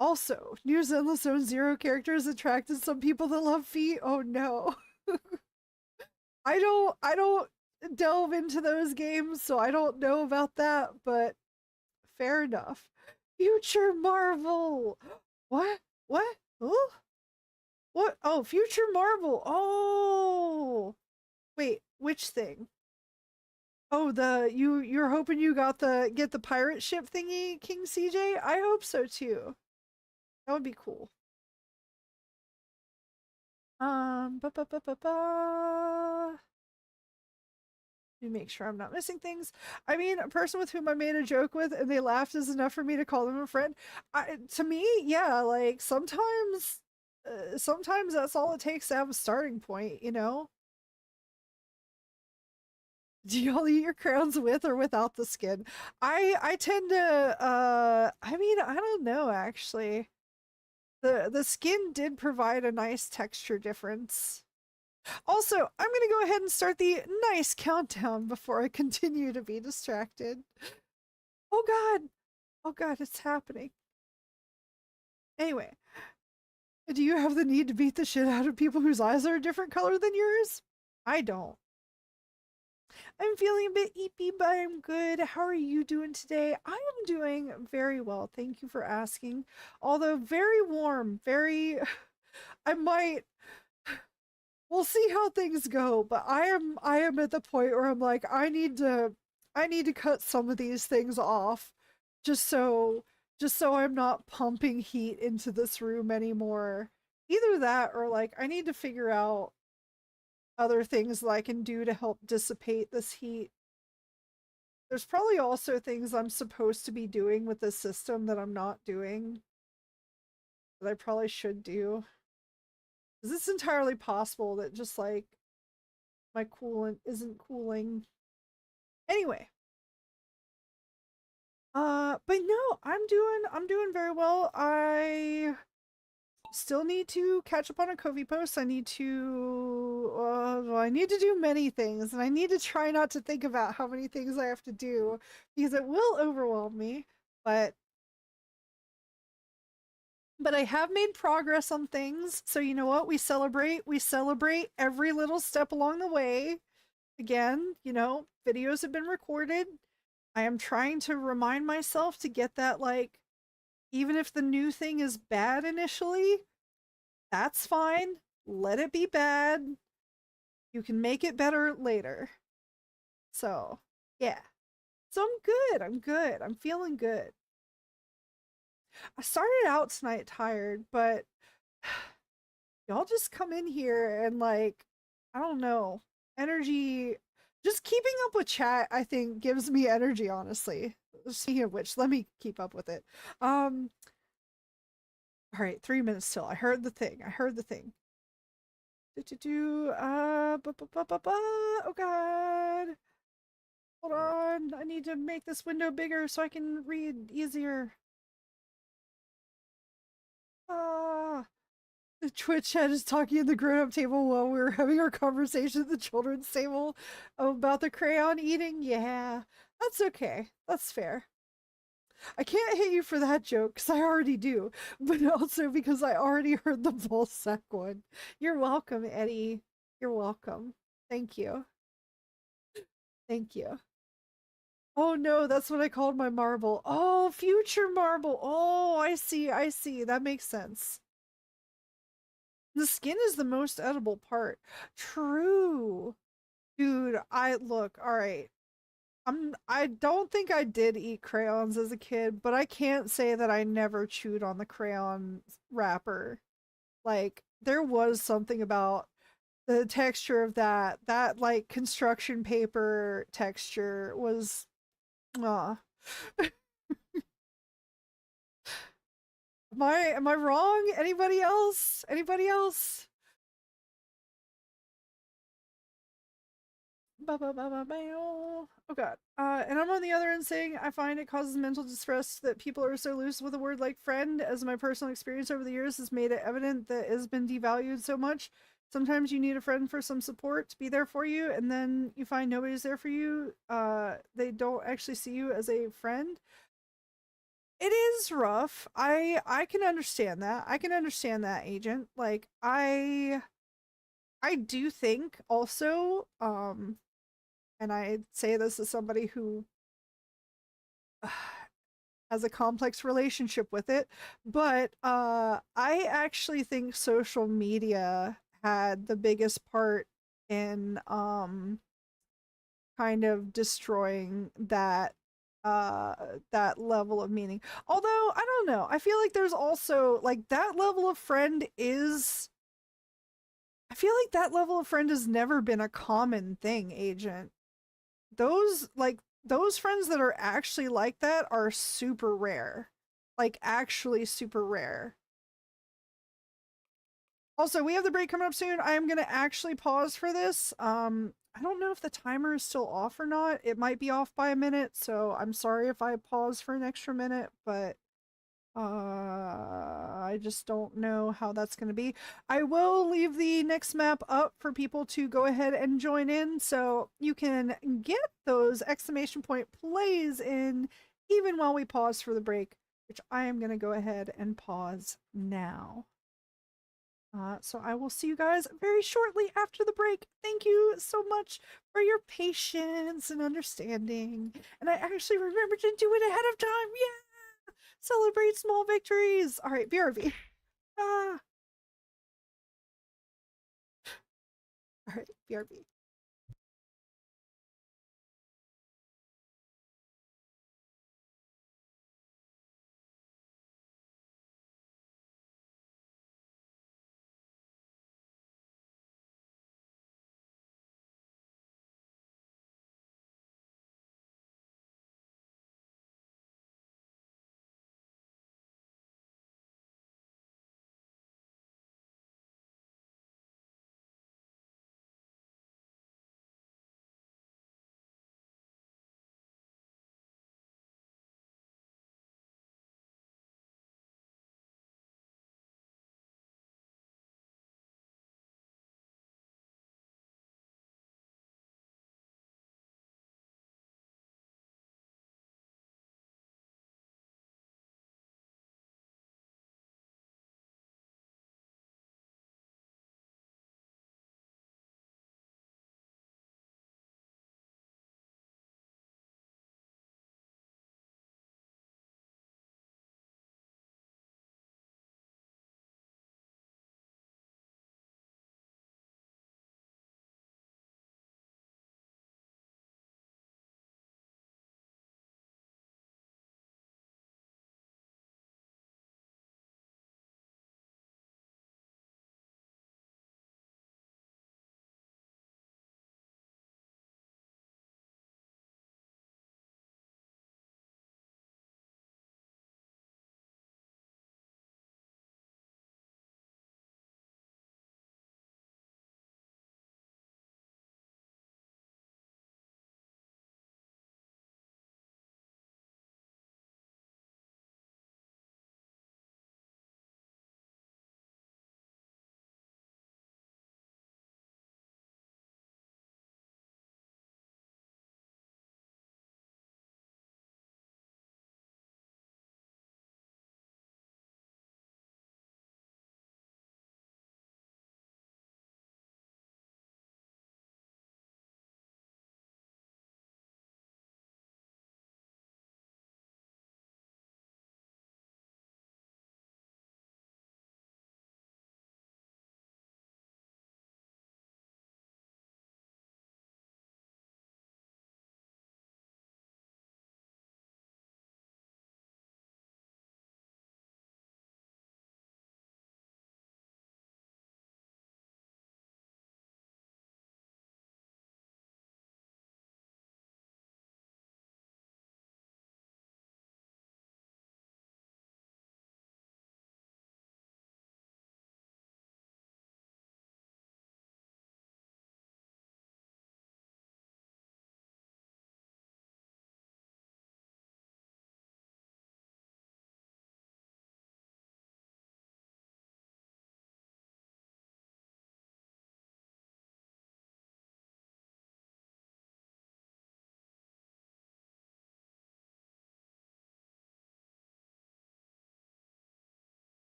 Also, News Endless Zone Zero characters attracted some people that love feet. Oh no. I don't delve into those games, so I don't know about that, but fair enough. Future Marvel. What? What? Oh, what? Oh, Future Marvel. Oh, wait, which thing? Oh, the you're hoping you got the get the pirate ship thingy, King CJ? I hope so too. That would be cool. Ba ba ba ba ba. Let me make sure I'm not missing things. I mean, a person with whom I made a joke with and they laughed is enough for me to call them a friend. To me, yeah, like sometimes that's all it takes to have a starting point, you know? Do y'all eat your crowns with or without the skin? I tend to I mean, I don't know actually. The skin did provide a nice texture difference. Also, I'm going to go ahead and start the nice countdown before I continue to be distracted. Oh god. Oh god, it's happening. Anyway, do you have the need to beat the shit out of people whose eyes are a different color than yours? I don't. I'm feeling a bit eepy, but I'm good. How are you doing today? I am doing very well. Thank you for asking. Although very warm, very I might we'll see how things go, but I am at the point where I'm like I need to cut some of these things off just so just so I'm not pumping heat into this room anymore. Either that or like I need to figure out other things that I can do to help dissipate this heat. There's probably also things I'm supposed to be doing with this system that I'm not doing that I probably should do. Is it's entirely possible that just like my coolant isn't cooling. Anyway, but no, I'm doing very well. I still need to catch up on a Covey post. I need to do many things, and I need to try not to think about how many things I have to do because it will overwhelm me. But I have made progress on things. So you know what? We celebrate every little step along the way. Again, videos have been recorded. I am trying to remind myself to get that like even if the new thing is bad initially, that's fine. Let it be bad. You can make it better later. So, yeah. So I'm good. I'm good. I'm feeling good. I started out tonight tired, but y'all just come in here and like I don't know, energy just keeping up with chat I think gives me energy honestly. Speaking of which, let me keep up with it. Um all right, 3 minutes till. I heard the thing. I heard the thing. Oh god. Hold on. I need to make this window bigger so I can read easier. Ah. The Twitch chat is talking at the grown-up table while we were having our conversation at the children's table about the crayon eating. Yeah, that's okay. That's fair. I can't hate you for that joke because I already do, but also because I already heard the ball sack one. You're welcome, Eddie. You're welcome. Thank you. Thank you. Oh no, that's what I called my marble. Oh, future marble. Oh, I see. I see. That makes sense. The skin is the most edible part. True. Dude, I look, all right. I don't think I did eat crayons as a kid, but I can't say that I never chewed on the crayon wrapper. Like there was something about the texture of that like construction paper texture was am I wrong? Anybody else? Anybody else? Oh god. And I'm on the other end saying I find it causes mental distress that people are so loose with a word like friend, as my personal experience over the years has made it evident that it has been devalued so much. Sometimes you need a friend for some support to be there for you, and then you find nobody's there for you. They don't actually see you as a friend. It is rough. I can understand that. I can understand that, agent. Like I do think also, and I say this as somebody who has a complex relationship with it, but I actually think social media had the biggest part in kind of destroying uh that level of meaning. Although I don't know, I feel like there's also like that level of friend is I feel like that level of friend has never been a common thing, Agent. Those friends that are actually like that are super rare. Like actually super rare. Also, we have the break coming up soon. I am going to actually pause for this. I don't know if the timer is still off or not. It might be off by a minute, so I'm sorry if I pause for an extra minute, but I just don't know how that's going to be. I will leave the next map up for people to go ahead and join in so you can get those exclamation point plays in even while we pause for the break, which I am going to go ahead and pause now. So I will see you guys very shortly after the break. Thank you so much for your patience and understanding. And I actually remembered to do it ahead of time. Yeah! Celebrate small victories. All right, BRB. Ah. All right, BRB.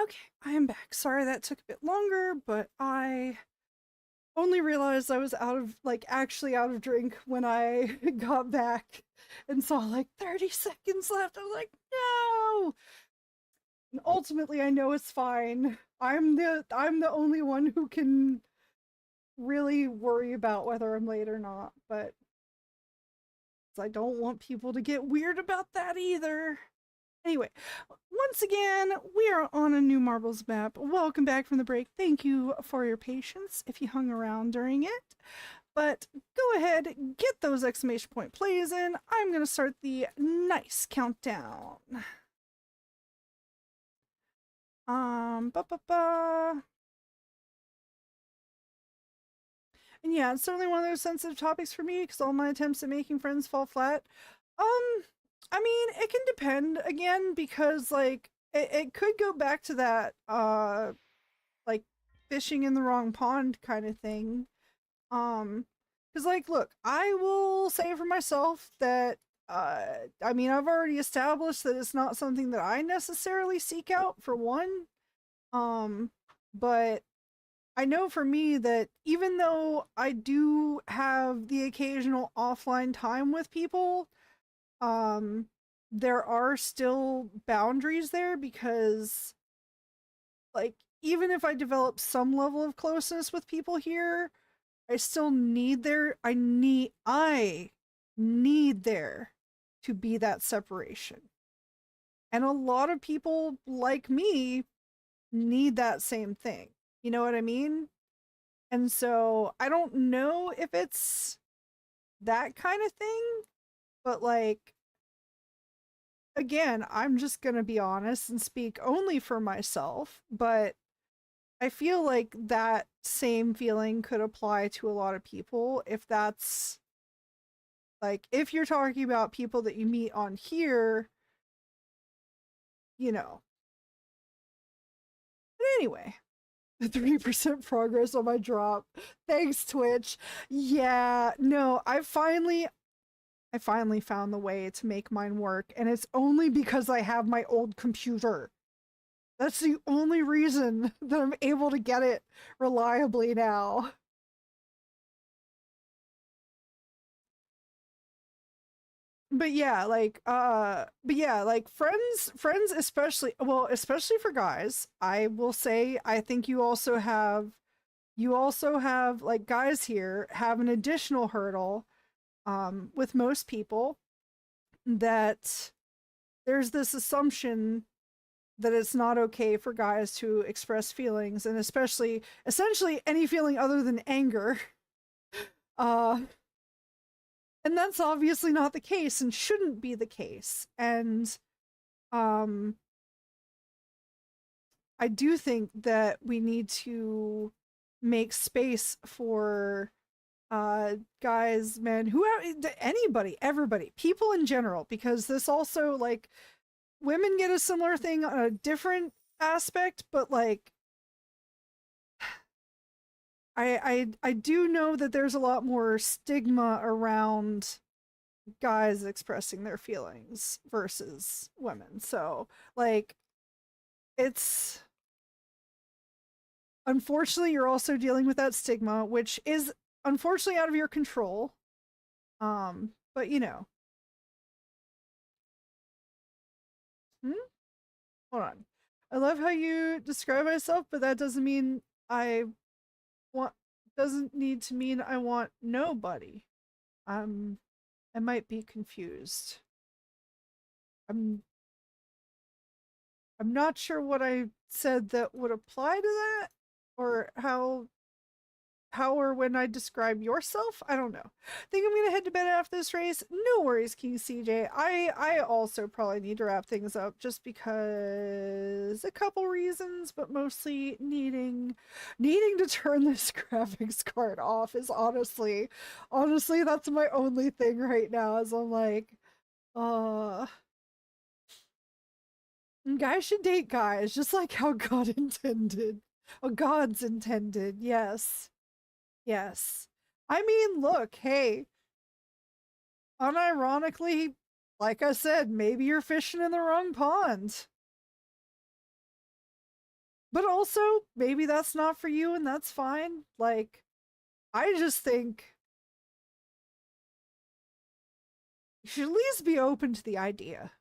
Okay, I am back. Sorry that took a bit longer, but I only realized I was out of, like, actually out of drink when I got back and saw like 30 seconds left. I was like, no! And ultimately, I know it's fine. I'm the only one who can really worry about whether I'm late or not, but I don't want people to get weird about that either. Anyway, once again, we are on a new Marbles map. Welcome back from the break. Thank you for your patience if you hung around during it. But go ahead, get those exclamation point plays in. I'm going to start the nice countdown. Ba ba ba. And yeah, it's certainly one of those sensitive topics for me because all my attempts at making friends fall flat. I mean, it can depend again because like it could go back to that like fishing in the wrong pond kind of thing. Because like look, I will say for myself that I mean, I've already established that it's not something that I necessarily seek out for one. But I know for me that even though I do have the occasional offline time with people, um there are still boundaries there because like even if I develop some level of closeness with people here, I still need there I need there to be that separation. And a lot of people like me need that same thing. You know what I mean? And so I don't know if it's that kind of thing, but like again, I'm just going to be honest and speak only for myself, but I feel like that same feeling could apply to a lot of people if that's like if you're talking about people that you meet on here, you know. But anyway, 3% progress on my drop. Thanks Twitch. Yeah, no, I finally found the way to make mine work and it's only because I have my old computer. That's the only reason that I'm able to get it reliably now. But yeah, like friends especially, well, especially for guys, I will say I think you also have like guys here have an additional hurdle with most people that there's this assumption that it's not okay for guys to express feelings and especially essentially any feeling other than anger. Uh and that's obviously not the case and shouldn't be the case. And um I do think that we need to make space for guys, men, who anybody, everybody, people in general, because this also like women get a similar thing on a different aspect, but like I do know that there's a lot more stigma around guys expressing their feelings versus women. So like it's unfortunately you're also dealing with that stigma, which is unfortunately out of your control. But you know, hmm? Hold on. I love how you describe myself, but that doesn't mean I want doesn't need to mean I want nobody. Um I might be confused. I'm I'm not sure what I said that would apply to that or how or when I describe yourself. I don't know. I think I'm gonna head to bed after this race. No worries, King CJ. I also probably need to wrap things up just because a couple reasons, but mostly needing to turn this graphics card off is honestly that's my only thing right now. Is I'm like, uh guys should date guys, just like how God intended. Oh, God's intended. Yes. Yes. I mean, look, hey, unironically, like I said, maybe you're fishing in the wrong pond. But also, maybe that's not for you and that's fine. Like, I just think you should at least be open to the idea.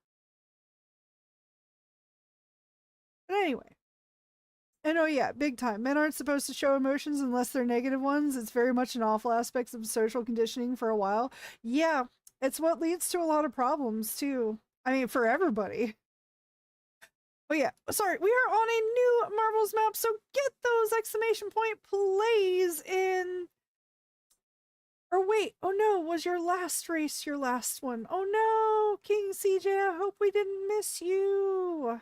But anyway, and oh yeah, big time. Men aren't supposed to show emotions unless they're negative ones. It's very much an awful aspect of social conditioning for a while. Yeah, it's what leads to a lot of problems too. I mean, for everybody. Oh yeah, sorry, we are on a new Marvels map, so get those exclamation point plays in. Or wait, oh no, was your last race your last one? Oh no, King CJ, I hope we didn't miss you.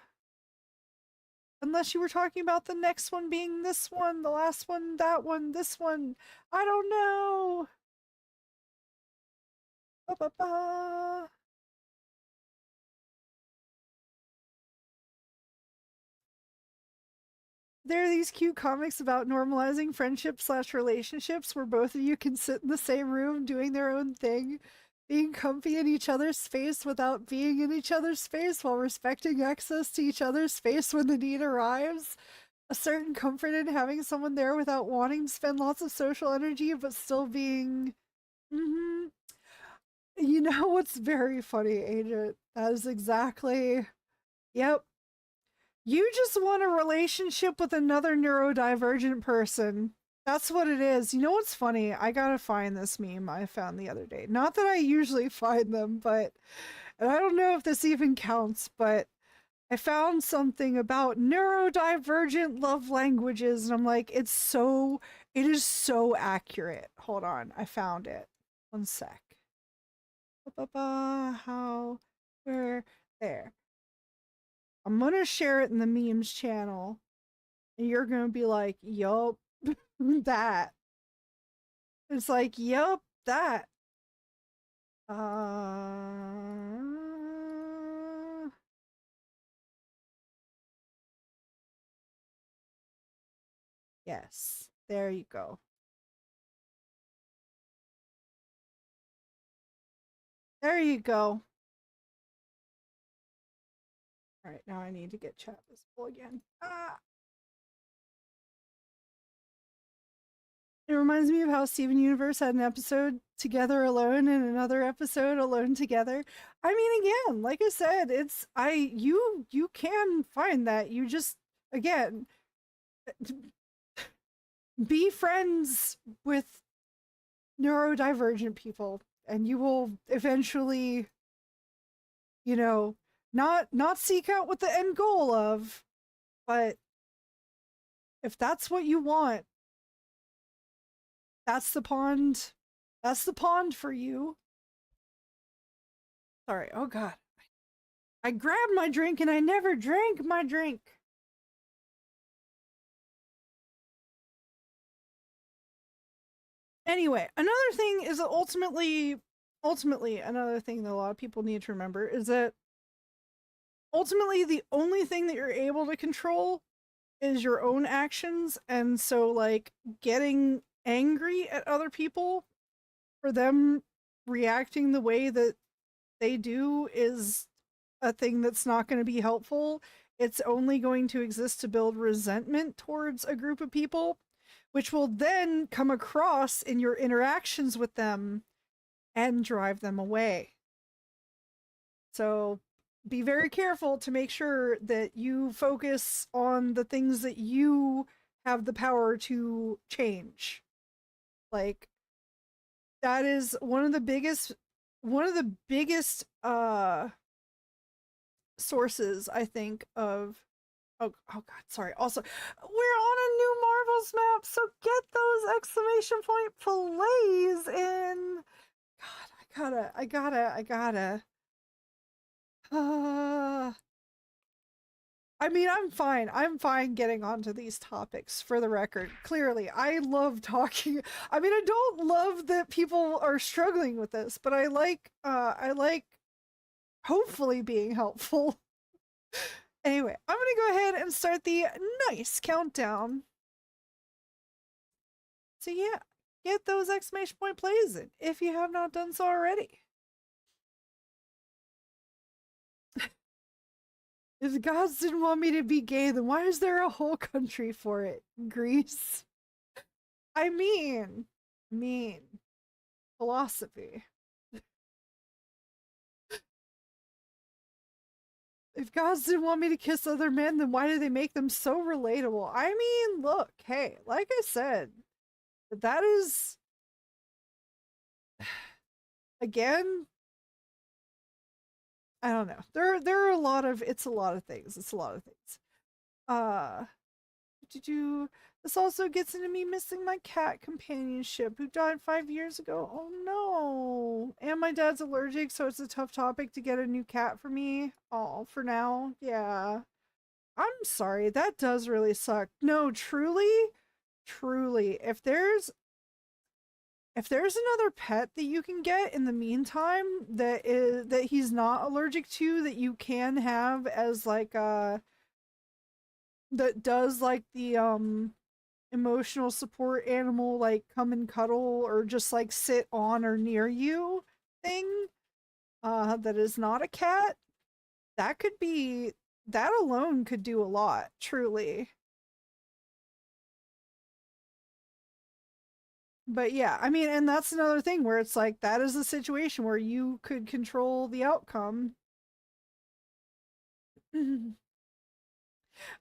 Unless you were talking about the next one being this one, the last one, that one, this one. I don't know. Ba, ba, ba. There are these cute comics about normalizing friendship/relationships where both of you can sit in the same room doing their own thing, being comfy in each other's space without being in each other's space while respecting access to each other's space when the need arrives. A certain comfort in having someone there without wanting to spend lots of social energy but still being. Mm-hmm. You know what's very funny, Agent? That is exactly. Yep. You just want a relationship with another neurodivergent person. That's what it is. You know what's funny? I gotta find this meme I found the other day. Not that I usually find them, but. And I don't know if this even counts, but I found something about neurodivergent love languages, and I'm like, it is so accurate. Hold on, I found it. One sec. Ba-ba-ba, how, where, there. I'm gonna share it in the memes channel, and you're gonna be like, yup, that. It's like, yup, that. Yes, there you go. There you go. All right, now I need to get chat visible again. Ah. It reminds me of how Steven Universe had an episode together alone and another episode alone together. I mean, again, like I said, it's you can find that. You just again be friends with neurodivergent people and you will eventually, you know, not seek out what the end goal of, but if that's what you want, that's the pond. That's the pond for you. Sorry. Oh god. I grabbed my drink and I never drank my drink. Anyway, another thing is that ultimately another thing that a lot of people need to remember is that ultimately the only thing that you're able to control is your own actions, and so like getting angry at other people for them reacting the way that they do is a thing that's not going to be helpful. It's only going to exist to build resentment towards a group of people, which will then come across in your interactions with them and drive them away. So be very careful to make sure that you focus on the things that you have the power to change. Like that is one of the biggest sources I think of. Oh god, sorry. Also, we're on a new Marvels map, so get those exclamation point plays in. God, I gotta. Uh, I mean, I'm fine. I'm fine getting onto these topics for the record. Clearly, I love talking. I mean, I don't love that people are struggling with this, but I like hopefully being helpful. Anyway, I'm going to go ahead and start the nice countdown. So yeah, get those exclamation point plays in if you have not done so already. If the gods didn't want me to be gay, then why is there a whole country for it? Greece. I mean, philosophy. If gods didn't want me to kiss other men, then why do they make them so relatable? I mean, look, hey, like I said, that is again, I don't know. There are a lot of it's a lot of things. It's a lot of things. Uh did you this also gets into me missing my cat companionship who died 5 years ago. Oh no. And my dad's allergic, so it's a tough topic to get a new cat for me. Oh, for now. Yeah. I'm sorry. That does really suck. No, truly, if there's another pet that you can get in the meantime that he's not allergic to that you can have as like that does like the emotional support animal, like come and cuddle or just like sit on or near you thing, that is not a cat, that could be that alone could do a lot, truly. But yeah, I mean, and that's another thing where it's like that is a situation where you could control the outcome.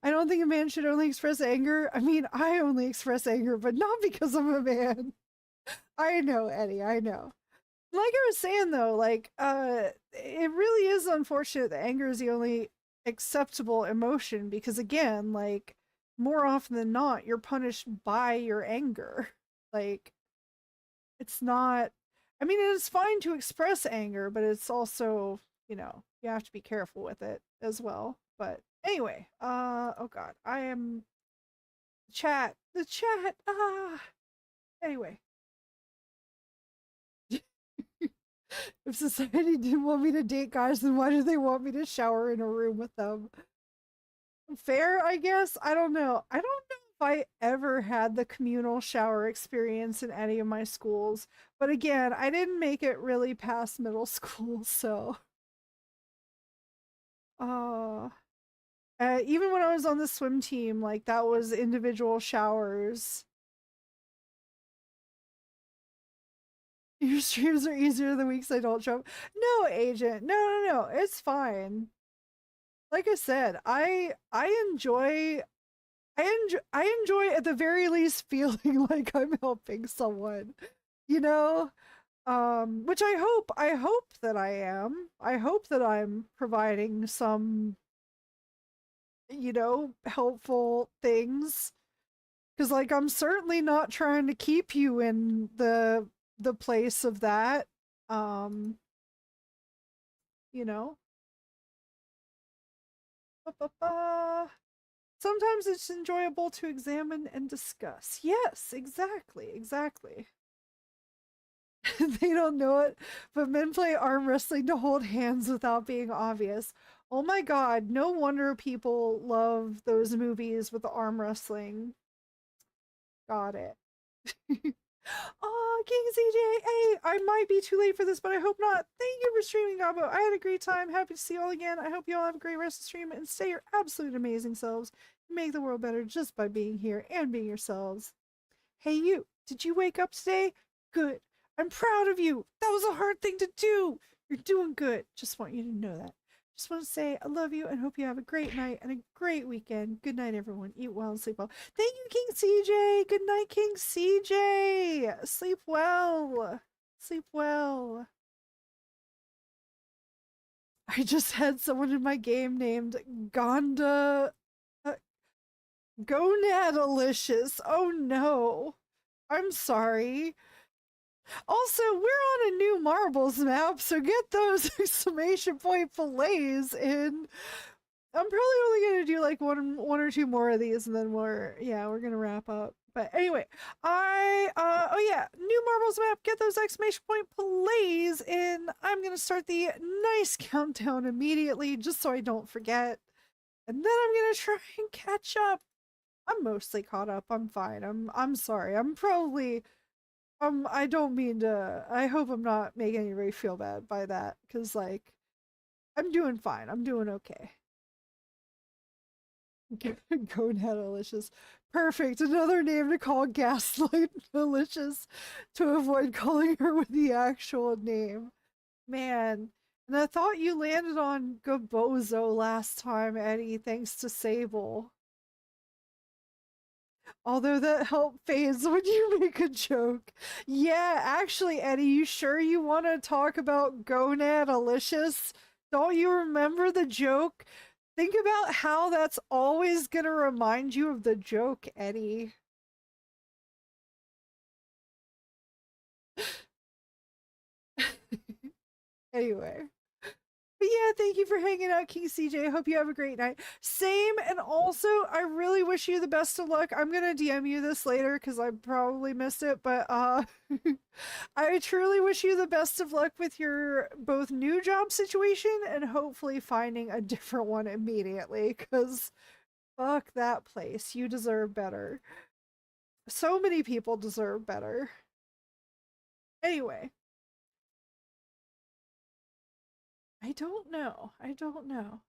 I don't think a man should only express anger. I mean, I only express anger, but not because I'm a man. I know, Eddie, I know. Like I was saying though, like it really is unfortunate that anger is the only acceptable emotion because again, like more often than not, you're punished by your anger. Like it's not I mean, it's fine to express anger, but it's also, you have to be careful with it as well. But anyway, oh god, I am the chat. Anyway, if society didn't want me to date guys, then why do they want me to shower in a room with them? Fair, I guess. I don't know. I don't know if I ever had the communal shower experience in any of my schools. But again, I didn't make it really past middle school, so uh even when I was on the swim team, like that was individual showers. Your streams are easier the weeks I don't show up. No, agent. No, no, no. It's fine. Like I said, I enjoy at the very least feeling like I'm helping someone. You know? Which I hope that I am. I hope that I'm providing some, helpful things. Cause like I'm certainly not trying to keep you in the place of that. Um, you know. Ba-ba-ba. Sometimes it's enjoyable to examine and discuss. Yes, exactly, exactly. They don't know it, but men play arm wrestling to hold hands without being obvious. Oh my god, no wonder people love those movies with the arm wrestling. Got it. Oh, King CJ, hey, I might be too late for this, but I hope not. Thank you for streaming, Gobbo. I had a great time. Happy to see you all again. I hope you all have a great rest of the stream and stay your absolute amazing selves. Make the world better just by being here and being yourselves. Hey, you, did you wake up today? Good. I'm proud of you. That was a hard thing to do. You're doing good. Just want you to know that. Just want to say I love you and hope you have a great night and a great weekend. Good night, everyone. Eat well and sleep well. Thank you, King CJ. Good night, King CJ. Sleep well. Sleep well. I just had someone in my game named Gonda uh, Gonadalicious. Oh no. I'm sorry. Also, we're on a new marbles map, so get those exclamation point fillets in. I'm probably only gonna do like one or two more of these, and then we're gonna wrap up. But anyway, oh yeah, new marbles map. Get those exclamation point plays in. I'm gonna start the nice countdown immediately, just so I don't forget, and then I'm gonna try and catch up. I'm mostly caught up. I'm fine. I'm sorry. I'm probably I don't mean to. I hope I'm not making anybody feel bad by that, because like I'm doing fine. I'm doing okay. Goblinalicious. Perfect. Another name to call Gaslight Malicious to avoid calling her with the actual name. Man. And I thought you landed on Gobozo last time, Eddie, thanks to Sable. Although that help fades when you make a joke. Yeah, actually, Eddie, you sure you want to talk about Gonadalicious? Don't you remember the joke? Think about how that's always gonna remind you of the joke, Eddie. Anyway. But yeah, thank you for hanging out, King CJ. Hope you have a great night. Same, and also, I really wish you the best of luck. I'm gonna DM you this later because I probably missed it, but I truly wish you the best of luck with your both new job situation and hopefully finding a different one immediately, because fuck that place. You deserve better. So many people deserve better. Anyway, I don't know. I don't know.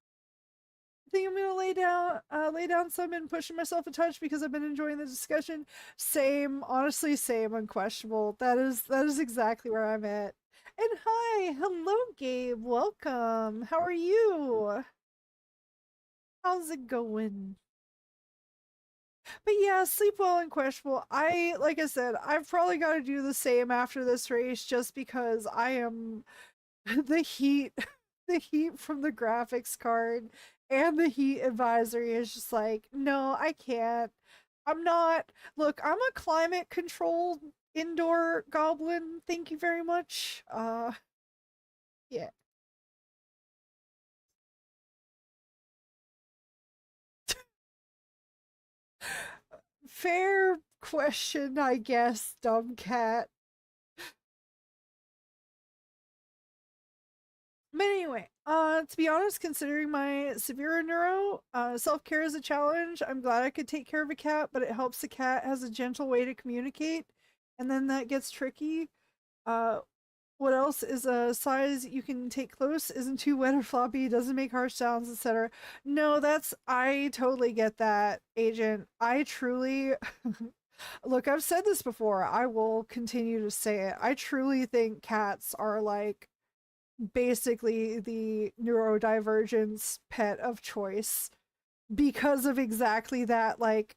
I think I'm gonna lay down some and pushing myself a touch because I've been enjoying the discussion. Same, honestly, same, unquestionable. That is exactly where I'm at. And hi, hello, Gabe. Welcome. How are you? How's it going? But yeah, sleep well, unquestionable. Like I said, I've probably got to do the same after this race just because I am the heat, the heat from the graphics card and the heat advisory is just like, no, I can't. I'm not. Look, I'm a climate controlled indoor goblin. Thank you very much. Yeah. Fair question, I guess, dumb cat. But anyway, to be honest, considering my severe neuro, self-care is a challenge. I'm glad I could take care of a cat, but it helps the cat has a gentle way to communicate, and then that gets tricky. Uh, what else is a size you can take close, isn't too wet or floppy, doesn't make harsh sounds, etc. No, I totally get that, agent. I truly look, I've said this before. I will continue to say it. I truly think cats are like basically the neurodivergence pet of choice because of exactly that, like,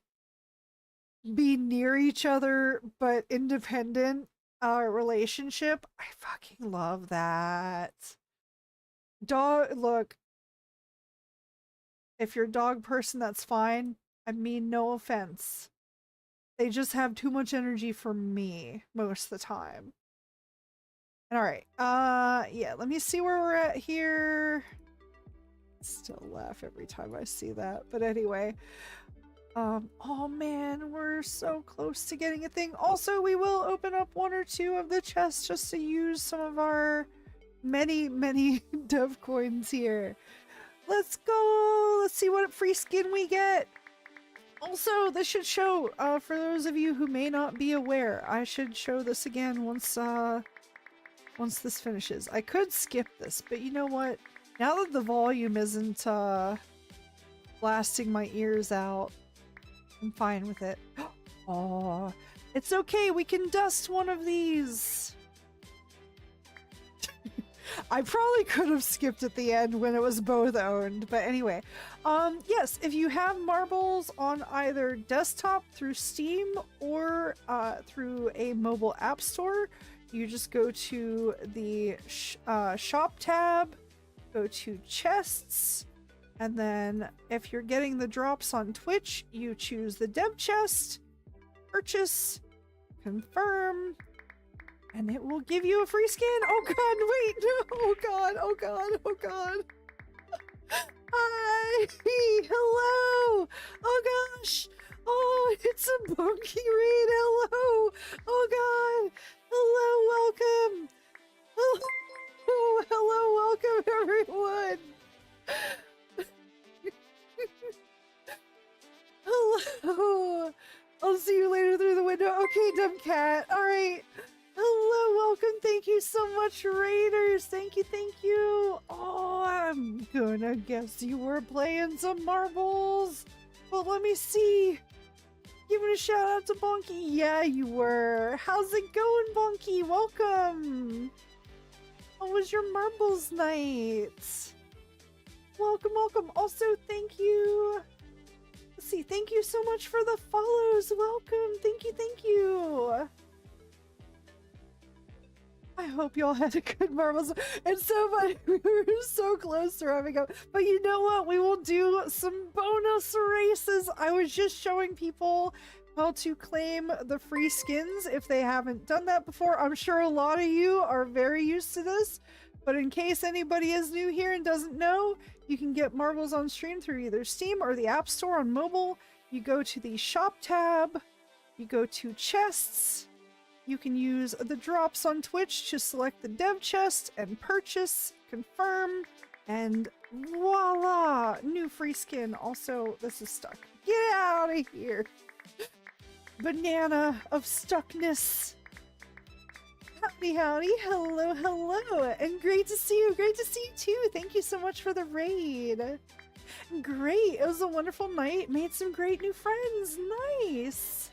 be near each other but independent relationship. I fucking love that. Dog, look, if you're a dog person, that's fine. I mean, no offense. They just have too much energy for me most of the time. All right. Yeah, let me see where we're at here. Still laugh every time I see that. But anyway, oh man, we're so close to getting a thing. Also, we will open up one or two of the chests just to use some of our many dove coins here. Let's go. Let's see what free skin we get. Also, this should show, for those of you who may not be aware, I should show this again once this finishes. I could skip this, but you know what? Now that the volume isn't, blasting my ears out, I'm fine with it. Oh, it's okay. We can dust one of these. I probably could have skipped at the end when it was both owned, but anyway. Yes, if you have marbles on either desktop through Steam or through a mobile app store, you just go to the shop tab, go to chests, and then if you're getting the drops on Twitch, you choose the dev chest, purchase, confirm, and it will give you a free skin. Oh god, wait, no, oh god, oh god, oh god. Hi, hello, oh gosh, oh, it's a monkey raid, hello, oh god, hello, welcome, hello, hello, welcome everyone. Hello, I'll see you later through the window. Okay, dumb cat, alright. Hello, welcome, thank you so much, Raiders. Thank you, thank you. Oh, I'm gonna guess you were playing some marbles. Well, let me see. Giving a shout out to Bonky. Yeah, you were. How's it going, Bonky? Welcome. How was your marbles night? Welcome, welcome. Also, thank you. Let's see. Thank you so much for the follows. Welcome. Thank you, thank you. I hope y'all had a good marbles. It's so funny. We were so close to wrapping up. But you know what? We will do some bonus races. I was just showing people how to claim the free skins if they haven't done that before. I'm sure a lot of you are very used to this. But in case anybody is new here and doesn't know, you can get marbles on stream through either Steam or the App Store on mobile. You go to the shop tab. You go to chests. You can use the drops on Twitch to select the dev chest and purchase, confirm, and voila! New free skin. Also, this is stuck. Get out of here! Banana of stuckness. Howdy, howdy. Hello, hello. And great to see you. Great to see you too. Thank you so much for the raid. Great. It was a wonderful night. Made some great new friends. Nice.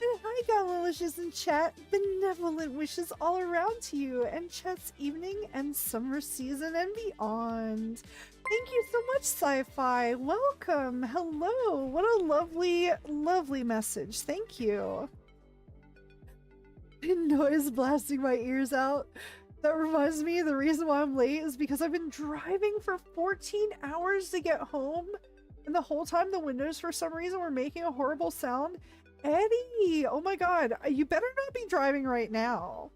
And hi, Goblinalicious in chat. Benevolent wishes all around to you and chat's evening and summer season and beyond. Thank you so much, Sci-Fi. Welcome. Hello. What a lovely, lovely message. Thank you. Noise blasting my ears out. That reminds me, the reason why I'm late is because I've been driving for 14 hours to get home. And the whole time the windows, for some reason, were making a horrible sound. Eddie! Oh my god, you better not be driving right now.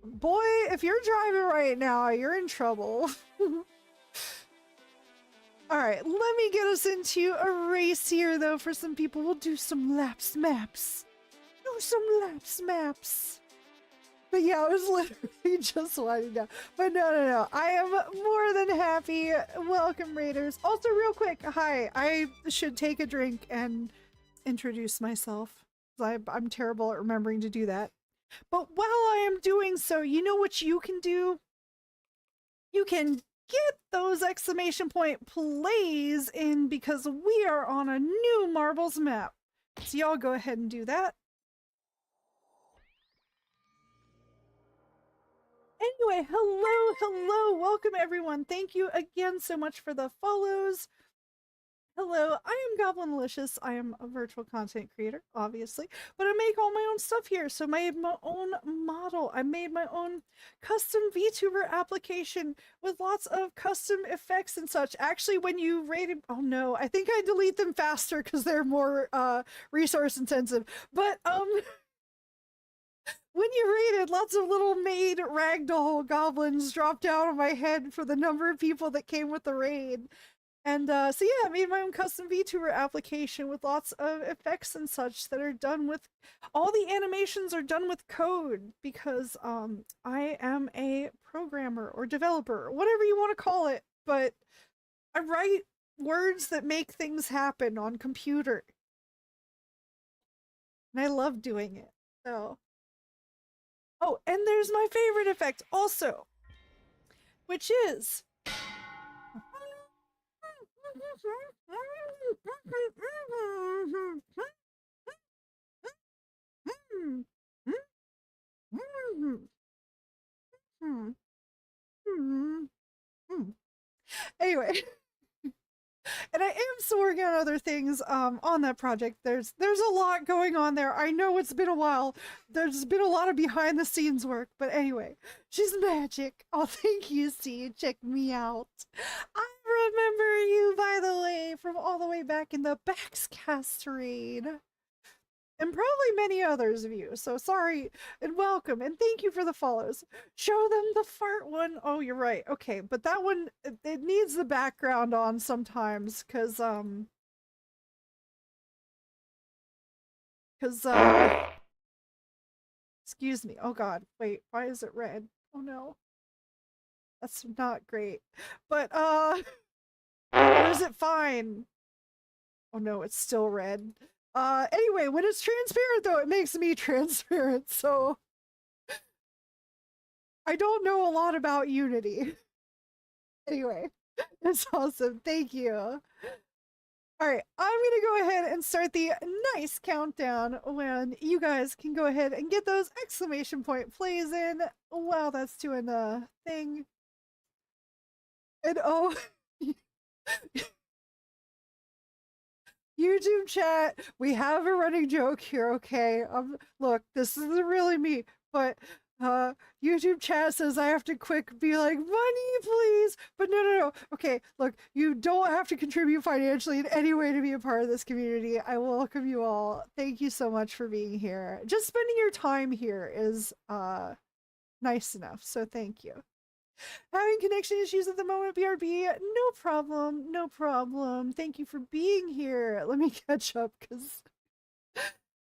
Boy, if you're driving right now, you're in trouble. Alright, let me get us into a race here, though, for some people. We'll do some laps maps. Do some laps maps. But yeah, I was literally just winding down. But no. I am more than happy. Welcome, Raiders. Also, real quick, hi. I should take a drink and introduce myself. I'm terrible at remembering to do that. But while I am doing so, you know what you can do? You can get those exclamation point plays in because we are on a new marbles map. So y'all go ahead and do that. Anyway, hello, welcome everyone. Thank you again so much for the follows. Hello, I am Goblinalicious. I am a virtual content creator, obviously, but I make all my own stuff here. So I made my own model. I made my own custom VTuber application with lots of custom effects and such. Actually, when you rated, oh no, I think I delete them faster because they're more resource intensive. But when you rated, lots of little maid ragdoll goblins dropped out of my head for the number of people that came with the raid. And so yeah, I made my own custom VTuber application with lots of effects and such that are done with, all the animations are done with code because I am a programmer or developer, whatever you want to call it, but I write words that make things happen on computer. And I love doing it, so. Oh, and there's my favorite effect also, which is anyway. And I am still working on other things on that project. There's a lot going on there. I know it's been a while. There's been a lot of behind the scenes work, but anyway, she's magic. Oh, thank you, Steve. Check me out. I remember you, by the way, from all the way back in the Baxcast raid. And probably many others of you. So sorry and welcome and thank you for the follows. Show them the fart one. Oh, you're right. Okay, but that one, it needs the background on sometimes because excuse me. Oh god, wait, why is it red? Oh no. That's not great. But or is it fine? Oh no, it's still red. Anyway, when it's transparent though, it makes me transparent, so I don't know a lot about Unity. Anyway, It's awesome. Thank you. All right, I'm gonna go ahead and start the nice countdown when you guys can go ahead and get those exclamation point plays in while that's doing the thing. And oh, YouTube chat, we have a running joke here, okay? Look, this isn't really me, but uh YouTube chat says I have to quick be like, money, please. But no. Okay, look, you don't have to contribute financially in any way to be a part of this community. I welcome you all. Thank you so much for being here. Just spending your time here is nice enough. So thank you. Having connection issues at the moment, BRB. No problem. No problem. Thank you for being here. Let me catch up because.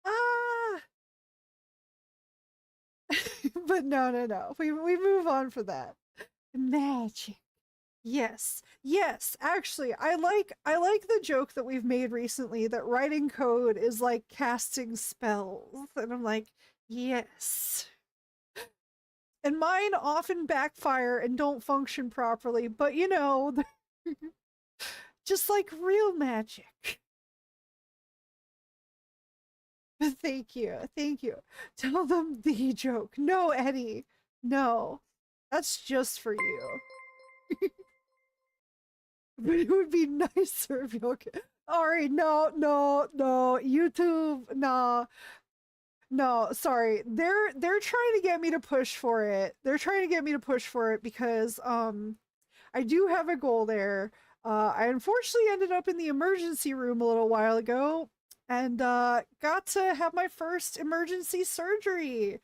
Ah! But no. We move on for that. Magic. Yes. Yes. Actually, I like the joke that we've made recently that writing code is like casting spells. And I'm like, yes. And mine often backfire and don't function properly, but you know, just like real magic. Thank you. Thank you. Tell them the joke. No, Eddie. No. That's just for you. But it would be nicer if you okay. Alright, no. YouTube, nah. No, sorry. They're trying to get me to push for it. They're trying to get me to push for it because I do have a goal there. I unfortunately ended up in the emergency room a little while ago and got to have my first emergency surgery.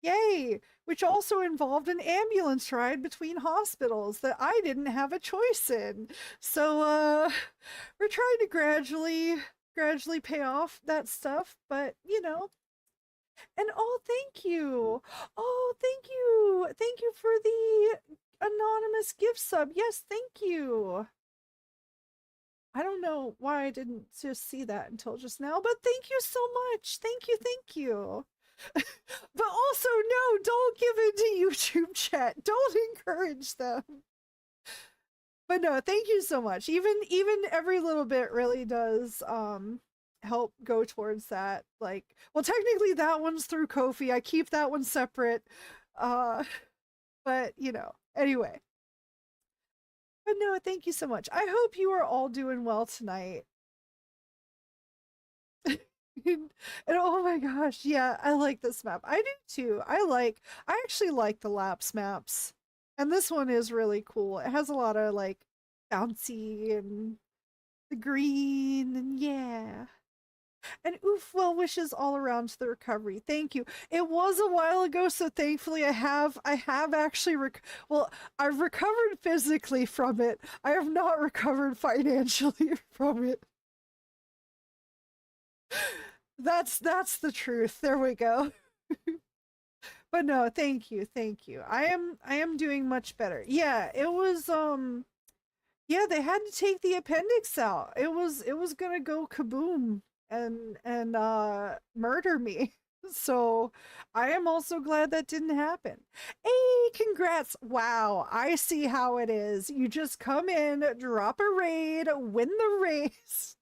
Yay! Which also involved an ambulance ride between hospitals that I didn't have a choice in. So we're trying to gradually pay off that stuff, but you know, and oh, thank you. Oh, thank you. Thank you for the anonymous gift sub. Yes, thank you. I don't know why I didn't just see that until just now, but thank you so much. Thank you. But also, no, don't give in to YouTube chat. Don't encourage them. But no, thank you so much. Even every little bit really does help go towards that. Like, well, technically that one's through Kofi. I keep that one separate. Uh but you know, anyway. But no, thank you so much. I hope you are all doing well tonight. And oh my gosh, yeah, I like this map. I do too. I actually like the lapse maps. And this one is really cool. It has a lot of like bouncy and the green and yeah. And oof, well wishes all around to the recovery. Thank you. It was a while ago, so thankfully I have actually well, I've recovered physically from it. I have not recovered financially from it. That's the truth. There we go. But no, thank you. I am doing much better. Yeah, it was yeah, they had to take the appendix out. It was gonna go kaboom and murder me. So I am also glad that didn't happen. Hey, congrats. Wow, I see how it is. You just come in, drop a raid, win the race.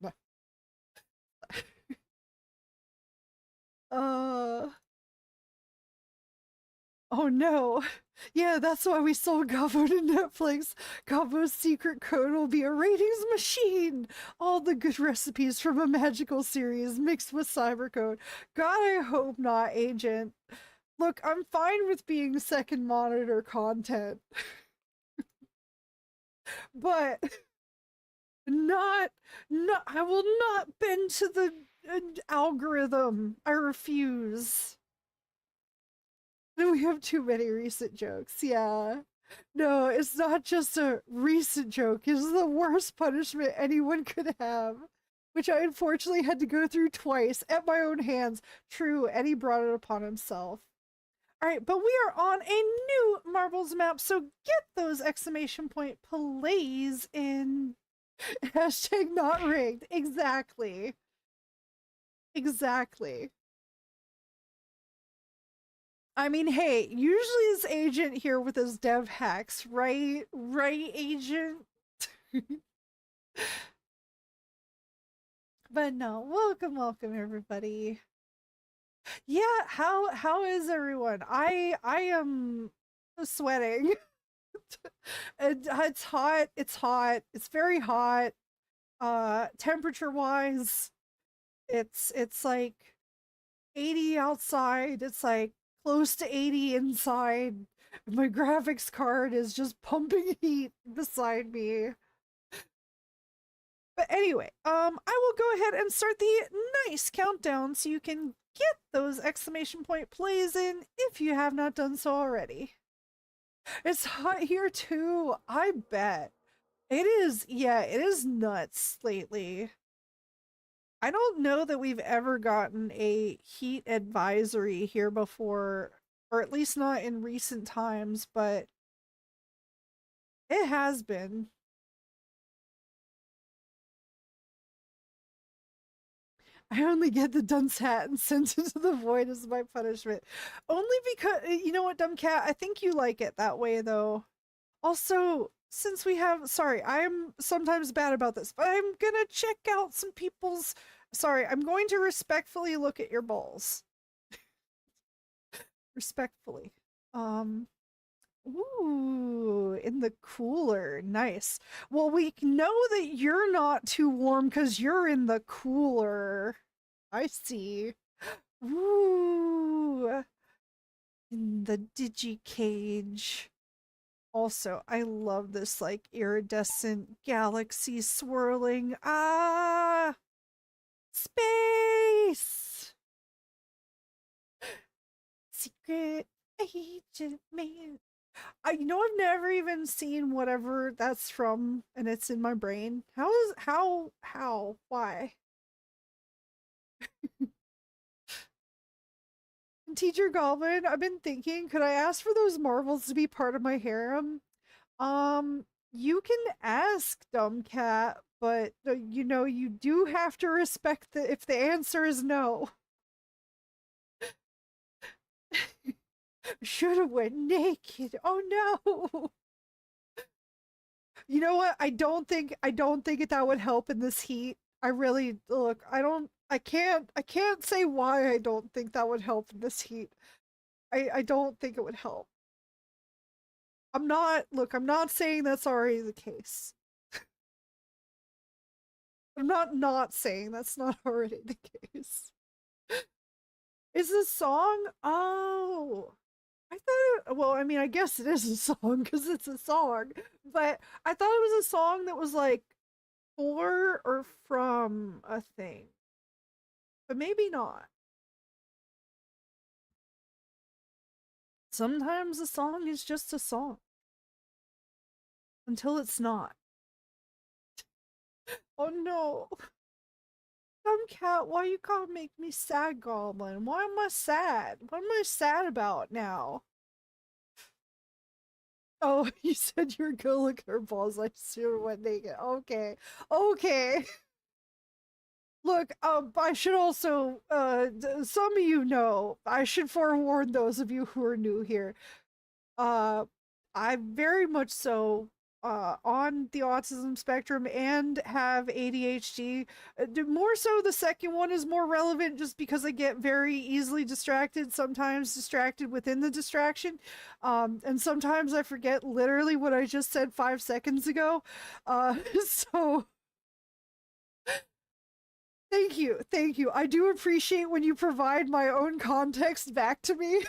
uh Oh no. Yeah, that's why we sold Gobo to Netflix. Gobo's secret code will be a ratings machine. All the good recipes from a magical series mixed with cybercode. God, I hope not, Agent. Look, I'm fine with being second monitor content, but not, I will not bend to the algorithm. I refuse. We have too many recent jokes. Yeah. No, it's not just a recent joke. It's the worst punishment anyone could have, which I unfortunately had to go through twice at my own hands. True, Eddie brought it upon himself. All right, but we are on a new marbles map, so get those exclamation point plays in. Hashtag not rigged. Exactly. Exactly. I mean, hey, usually it's Agent here with his dev hacks, right? Right, Agent? But no, welcome everybody. Yeah, how is everyone? I am sweating. It's hot. It's hot. It's very hot. Temperature wise, it's like 80 outside. It's like close to 80 inside. My graphics card is just pumping heat beside me. But anyway, I will go ahead and start the nice countdown so you can get those exclamation point plays in if you have not done so already. It's hot here too. I bet. It is, yeah, it is nuts lately. I don't know that we've ever gotten a heat advisory here before, or at least not in recent times, but it has been. I only get the dunce hat and sent into the void as my punishment. Only because, you know what, dumb cat? I think you like it that way, though. Also, since we have, sorry, I'm sometimes bad about this, but I'm gonna check out some people's, sorry, I'm going to respectfully look at your balls. Respectfully. Um, Ooh, in the cooler. Nice. Well, we know that you're not too warm because you're in the cooler. I see. Ooh, in the digi cage. Also, I love this like iridescent galaxy swirling. Ah, space. Secret agent man. You know, I've never even seen whatever that's from, and it's in my brain. Why? Teacher Goblin, I've been thinking, could I ask for those marbles to be part of my harem? You can ask, dumb cat, but you know, you do have to respect the if the answer is no. Should have went naked. Oh no. You know what? I don't think that would help in this heat. I really look, I can't say why I don't think that would help in this heat. I don't think it would help. I'm not saying that's already the case. I'm not saying that's not already the case. Is this song? Oh. Well, I mean, I guess it is a song because it's a song, but I thought it was a song that was like for or from a thing, but maybe not. Sometimes a song is just a song until it's not. Oh no. Dumb cat, why you gotta make me sad, Goblin? Why am I sad? What am I sad about now? Oh, you said you were gonna look at her balls. I sure went naked. Okay. Okay. Look, I should also, some of you know, I should forewarn those of you who are new here. Uh, I'm very much so on the autism spectrum and have ADHD. More so, the second one is more relevant just because I get very easily distracted, sometimes distracted within the distraction. And sometimes I forget literally what I just said 5 seconds ago. So thank you. Thank you. I do appreciate when you provide my own context back to me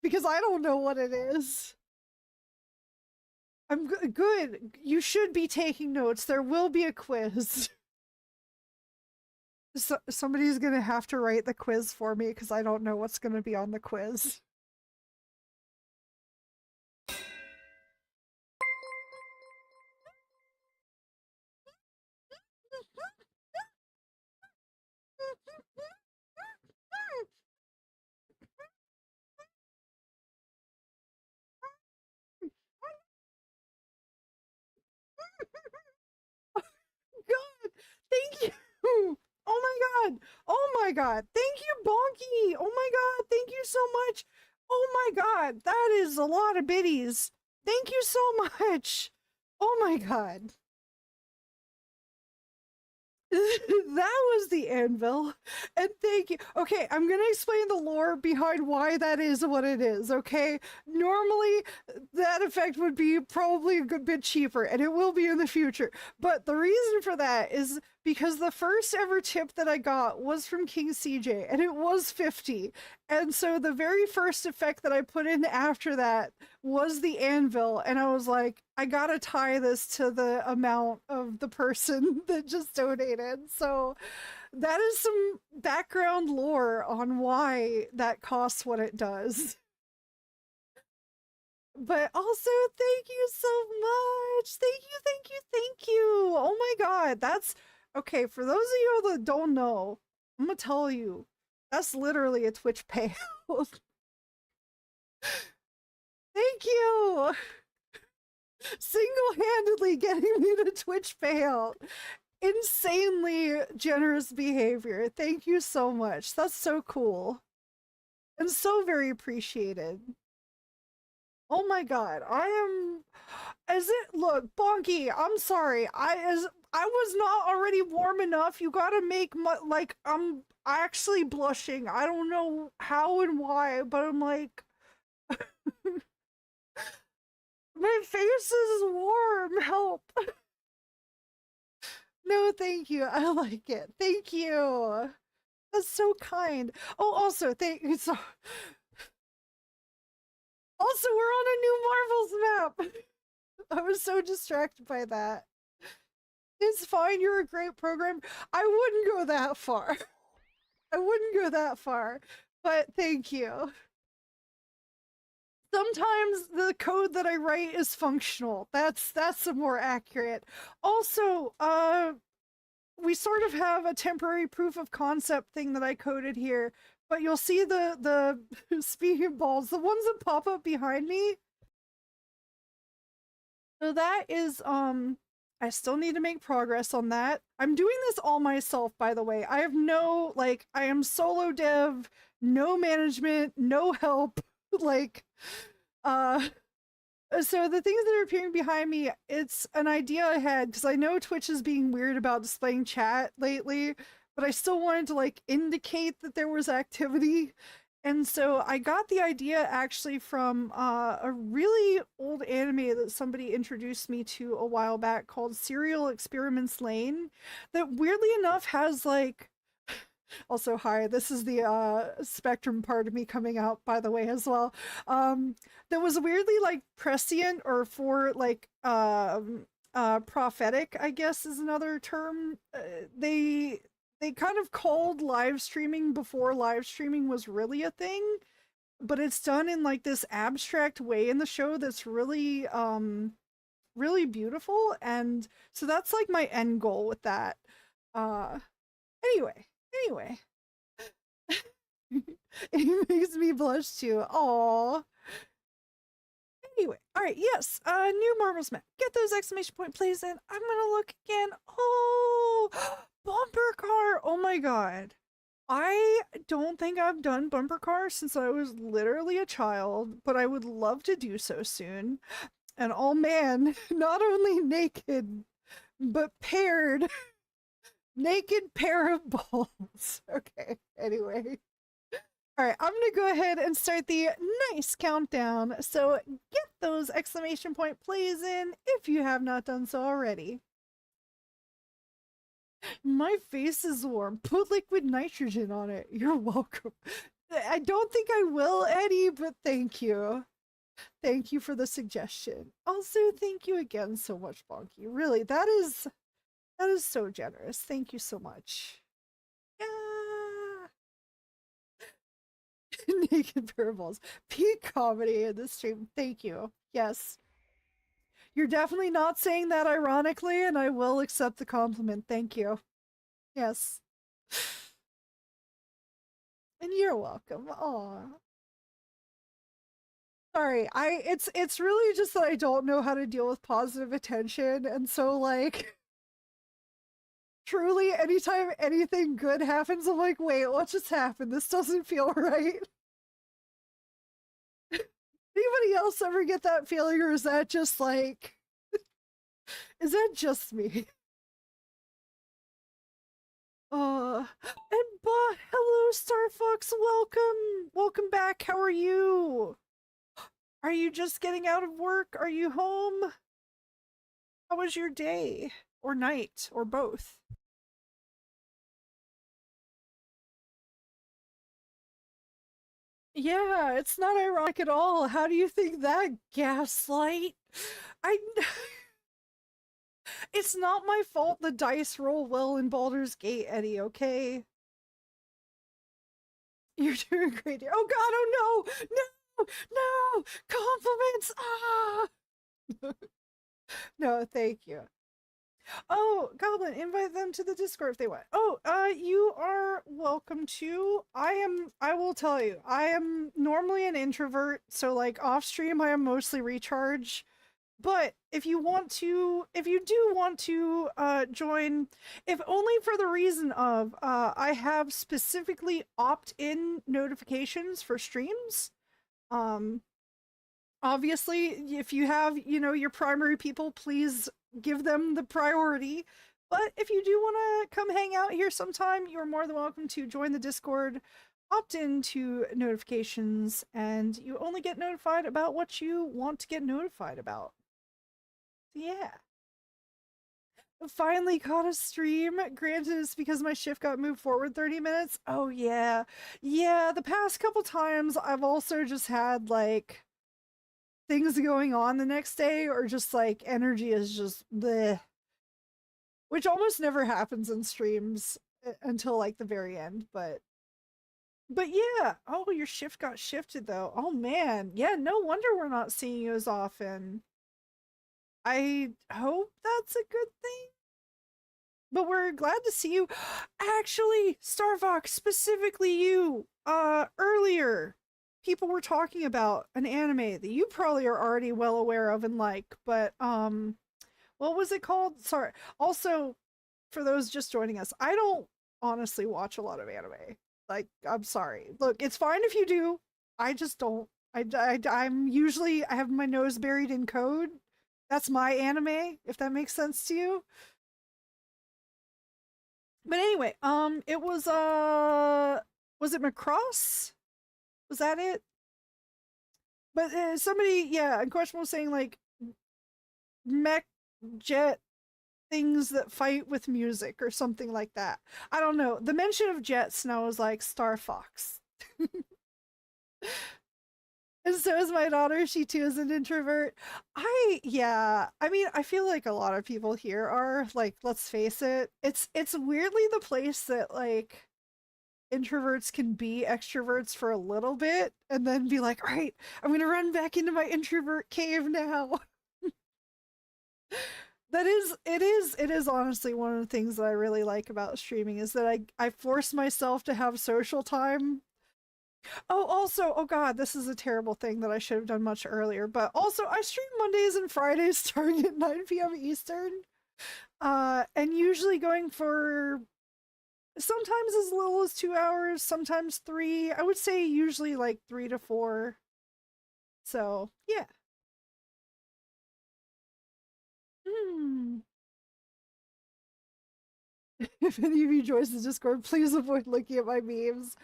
because I don't know what it is. I'm good. You should be taking notes. There will be a quiz. Somebody's gonna have to write the quiz for me because I don't know what's gonna be on the quiz. God, thank you. Oh my god. Oh my god. Thank you, Bonky. Oh my god. Thank you so much. Oh my god. That is a lot of biddies. Thank you so much. Oh my god. That was the anvil. And thank you. Okay, I'm going to explain the lore behind why that is what it is, okay? Normally, that effect would be probably a good bit cheaper, and it will be in the future. But the reason for that is because the first ever tip that I got was from King CJ, and it was 50. And so the very first effect that I put in after that was the anvil, and I was like, I gotta tie this to the amount of the person that just donated. So that is some background lore on why that costs what it does. But also, thank you so much. Thank you, thank you, thank you. Oh my god, that's okay. For those of you that don't know, I'm gonna tell you, that's literally a Twitch payout. Thank you. Single-handedly getting me the Twitch payout. Insanely generous behavior. Thank you so much. That's so cool. And so very appreciated. Oh my god, I am as it look, Bonky, I'm sorry. I was not already warm enough. You gotta make like I'm actually blushing. I don't know how and why, but I'm like my face is warm. Help. No, thank you. I like it. Thank you. That's so kind. Oh, also, thank you. So, also, we're on a new Marvels map. I was so distracted by that. It's fine. You're a great program. I wouldn't go that far. I wouldn't go that far. But thank you. Sometimes the code that I write is functional. That's more accurate. Also, we sort of have a temporary proof of concept thing that I coded here, but you'll see the speaking balls, the ones that pop up behind me. So that is I still need to make progress on that. I'm doing this all myself, by the way. I have no I am solo dev, no management, no help. like so the things that are appearing behind me, it's an idea I had because I know Twitch is being weird about displaying chat lately, but I still wanted to indicate that there was activity. And so I got the idea actually from a really old anime that somebody introduced me to a while back called Serial Experiments Lane, that weirdly enough has also, hi, this is the spectrum part of me coming out, by the way, as well. That was weirdly prescient or for prophetic, I guess is another term. They kind of called live streaming before live streaming was really a thing, but it's done in this abstract way in the show that's really really beautiful. And so that's my end goal with that. Uh anyway, it makes me blush too. Aww. Anyway, all right, yes, new Marvel's map. Get those exclamation point plays in. I'm gonna look again. Oh, bumper car. Oh my god. I don't think I've done bumper car since I was literally a child, but I would love to do so soon. And oh man, not only naked, but paired. Naked pair of balls. Okay, anyway. All right, I'm gonna go ahead and start the nice countdown. So get those exclamation point plays in if you have not done so already. My face is warm. Put liquid nitrogen on it. You're welcome. I don't think I will, Eddie, but thank you. Thank you for the suggestion. Also, thank you again so much, Bonky. Really, that is so generous. Thank you so much. Yeah. Naked parables. Peak comedy in this stream. Thank you. Yes. You're definitely not saying that ironically, and I will accept the compliment. Thank you. Yes. And you're welcome. Aw. Sorry, it's really just that I don't know how to deal with positive attention, and so truly anytime anything good happens, I'm like, wait, what just happened? This doesn't feel right. Anybody else ever get that feeling, or is that just is that just me? Hello, Star Fox. Welcome. Welcome back. How are you? Are you just getting out of work? Are you home? How was your day? Or night? Or both? Yeah, it's not ironic at all. How do you think that gaslight? I It's not my fault the dice roll well in Baldur's Gate, Eddie, okay? You're doing great. Oh god, oh no! No! No! Compliments! Ah! No, thank you. Oh, Goblin, invite them to the Discord if they want. Oh, you are welcome to. I will tell you, I am normally an introvert, so like off stream I am mostly recharge. But if you do want to join, if only for the reason of I have specifically opt-in notifications for streams. Um, Obviously, if you have, your primary people, please give them the priority. But if you do want to come hang out here sometime, you're more than welcome to join the Discord, opt in to notifications, and you only get notified about what you want to get notified about. Yeah. Finally caught a stream. Granted, it's because my shift got moved forward 30 minutes. Oh, yeah. Yeah, the past couple times I've also just had like things going on the next day, or just like energy is just bleh, which almost never happens in streams until like the very end. But yeah. Oh, your shift got shifted though. Oh man. Yeah, no wonder we're not seeing you as often. I hope that's a good thing. But we're glad to see you. Actually, Starfox, specifically you, earlier, people were talking about an anime that you probably are already well aware of and like, but, what was it called? Sorry. Also, for those just joining us, I don't honestly watch a lot of anime. Like, I'm sorry. Look, it's fine if you do. I just don't. I'm usually, I have my nose buried in code. That's my anime, if that makes sense to you. But anyway, it was it Macross? Was that it? But somebody, yeah, in question was saying like mech jet things that fight with music or something like that. I don't know. The mention of jets, and I was like, Star Fox. And so is my daughter. She too is an introvert. Yeah. I mean, I feel like a lot of people here are like, let's face it. It's weirdly the place that like introverts can be extroverts for a little bit and then be like, all right, I'm gonna run back into my introvert cave now. It is honestly one of the things that I really like about streaming is that I force myself to have social time. Oh, also, oh god, this is a terrible thing that I should have done much earlier, but also I stream Mondays and Fridays starting at 9 p.m. Eastern. And usually going for sometimes as little as 2 hours, sometimes three. I would say usually like 3 to 4. So yeah. Hmm. If any of you joins the Discord, please avoid looking at my memes.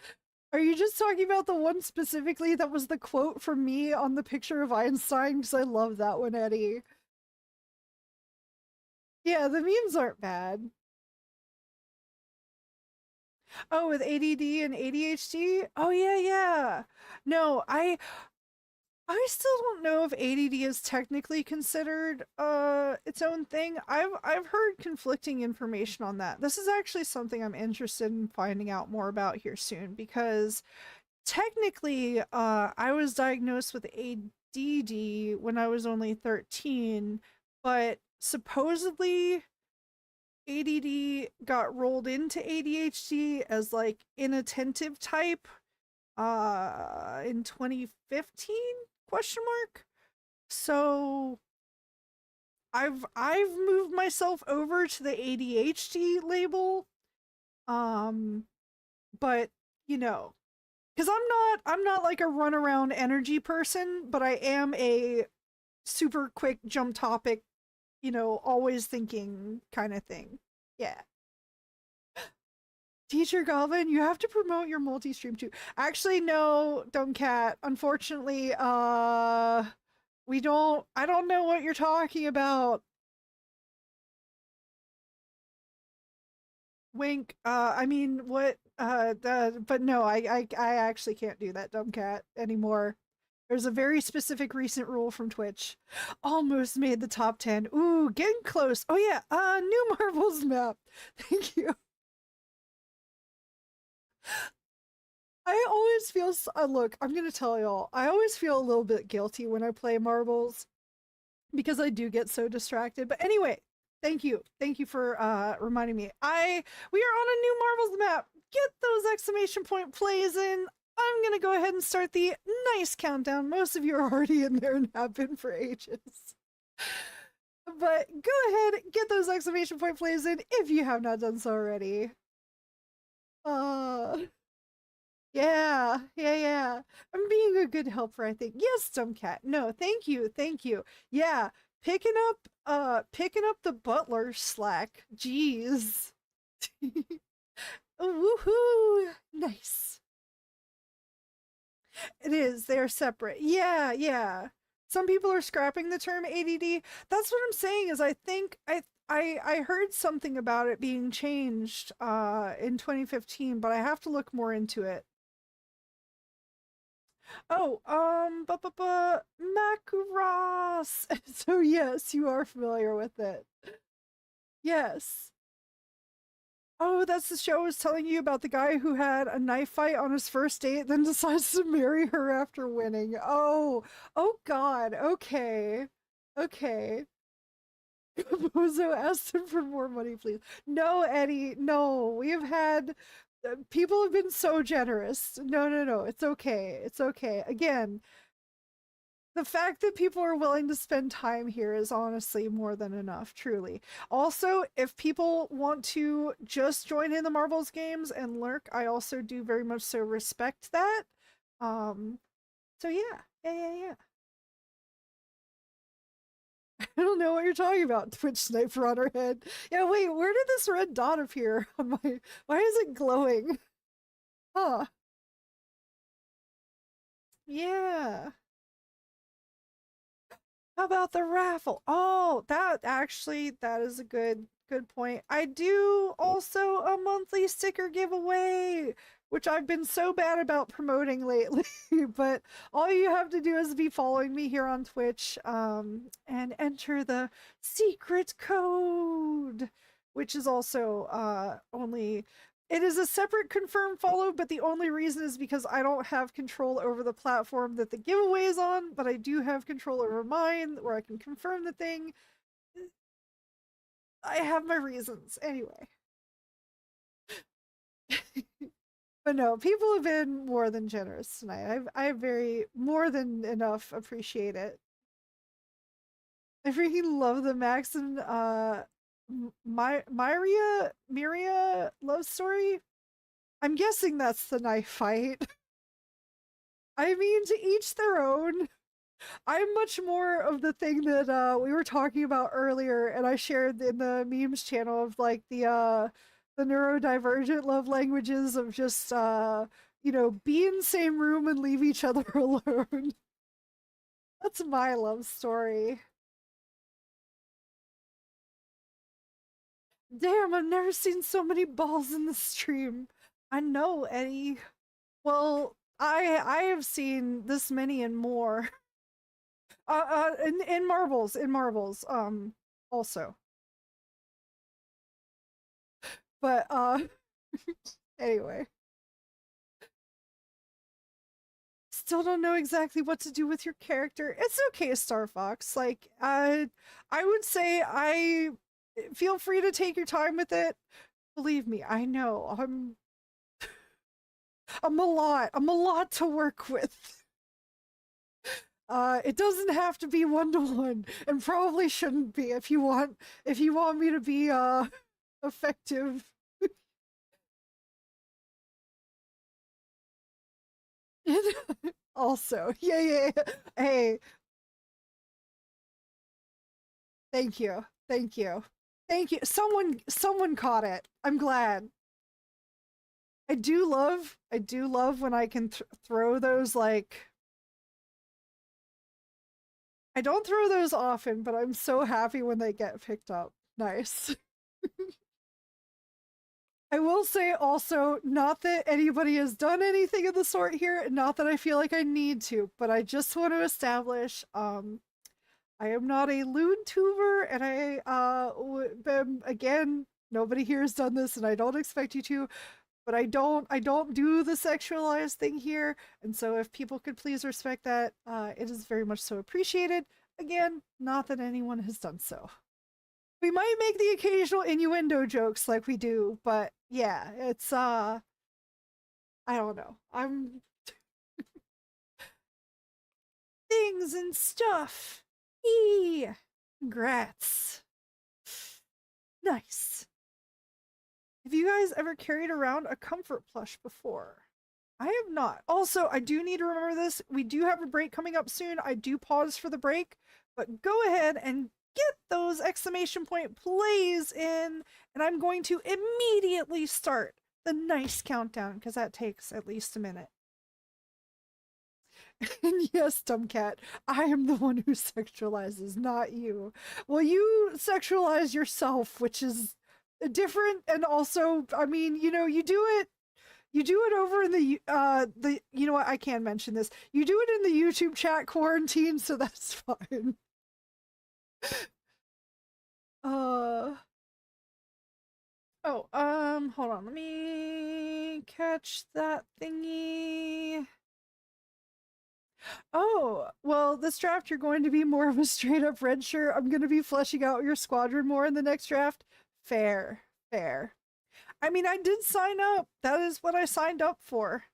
Are you just talking about the one specifically that was the quote from me on the picture of Einstein? Because I love that one, Eddie. Yeah, the memes aren't bad. Oh, with ADD and ADHD? Oh yeah, yeah. No, I still don't know if ADD is technically considered its own thing. I've heard conflicting information on that. This is actually something I'm interested in finding out more about here soon, because technically I was diagnosed with ADD when I was only 13, but supposedly ADD got rolled into ADHD as like inattentive type in 2015, question mark. So I've moved myself over to the ADHD label. Um but you know, cuz I'm not like a run around energy person, but I am a super quick jump topic, always thinking kind of thing. Yeah. Teacher Goblin, you have to promote your multi-stream too. Actually, no, Dumb Cat. Unfortunately, we don't. I don't know what you're talking about. Wink. I mean, what? But no, I actually can't do that, Dumb Cat, anymore. There's a very specific recent rule from Twitch. Almost made the top 10. Ooh, getting close. Oh yeah, new Marbles map. Thank you. I always feel look, I'm gonna tell y'all, I always feel a little bit guilty when I play marbles because I do get so distracted. But anyway, thank you for reminding me. We are on a new marbles map. Get those exclamation point plays in. I'm gonna go ahead and start the nice countdown. Most of you are already in there and have been for ages. But go ahead, get those exclamation point plays in if you have not done so already. Uh yeah. I'm being a good helper, I think. Yes, Dumbcat. No, thank you, thank you. Yeah, picking up the butler slack. Jeez. Woohoo! Nice. It is. They are separate. Yeah. Some people are scrapping the term ADD. That's what I'm saying. Is I think I heard something about it being changed in 2015, but I have to look more into it. Oh, Macross. So yes, you are familiar with it. Yes. Oh, that's the show I was telling you about, the guy who had a knife fight on his first date, then decides to marry her after winning. Oh God. Okay. Bozo asked him for more money, please. No, Eddie. No, we have had people have been so generous. No. It's okay. It's okay. Again, the fact that people are willing to spend time here is honestly more than enough, truly. Also, if people want to just join in the marbles games and lurk, I also do very much so respect that. Um, so yeah. I don't know what you're talking about, Twitch sniper on her head. Yeah, wait, where did this red dot appear on my, why is it glowing? Huh. Yeah. How about the raffle? Oh, that is a good point. I do also a monthly sticker giveaway, which I've been so bad about promoting lately, but all you have to do is be following me here on Twitch and enter the secret code, which is also only it is a separate confirm follow, but the only reason is because I don't have control over the platform that the giveaway is on, but I do have control over mine where I can confirm the thing. I have my reasons. Anyway. But no, people have been more than generous tonight. I very more than enough appreciate it. I freaking love the Max and Miria love story. I'm guessing that's the knife fight. I mean, to each their own. I'm much more of the thing that we were talking about earlier, and I shared in the memes channel of like the neurodivergent love languages of just be in the same room and leave each other alone. That's my love story. Damn, I've never seen so many balls in the stream. I know, Eddie. Well, I have seen this many and more. In marbles, also. But anyway. Still don't know exactly what to do with your character. It's okay, Star Fox. Like, I would say I feel free to take your time with it. Believe me, I know. I'm a lot to work with. It doesn't have to be one to one, and probably shouldn't be if you want me to be effective. Also, yeah. Hey, thank you, thank you. Someone caught it. I'm glad. I do love when I can throw those, like, I don't throw those often, but I'm so happy when they get picked up. Nice. I will say also, not that anybody has done anything of the sort here, not that I feel like I need to, but I just want to establish, I am not a loon tuber, and again, nobody here has done this, and I don't expect you to, but I don't do the sexualized thing here, and so if people could please respect that, it is very much so appreciated. Again, not that anyone has done so. We might make the occasional innuendo jokes like we do, but yeah, it's I don't know. I'm things and stuff. Eee. Congrats. Nice. Have you guys ever carried around a comfort plush before? I have not. Also, I do need to remember this. We do have a break coming up soon. I do pause for the break, but go ahead and get those exclamation point plays in, and I'm going to immediately start the nice countdown because that takes at least a minute. And yes, Dumbcat, I am the one who sexualizes, not you. Well, you sexualize yourself, which is different, and also, I mean, you do it over in the you know what, I can't mention this. You do it in the YouTube chat quarantine, so that's fine. Uh oh, hold on, let me catch that thingy. Oh, well, this draft you're going to be more of a straight up red shirt. I'm going to be fleshing out your squadron more in the next draft. Fair, fair. I mean, I did sign up. That is what I signed up for.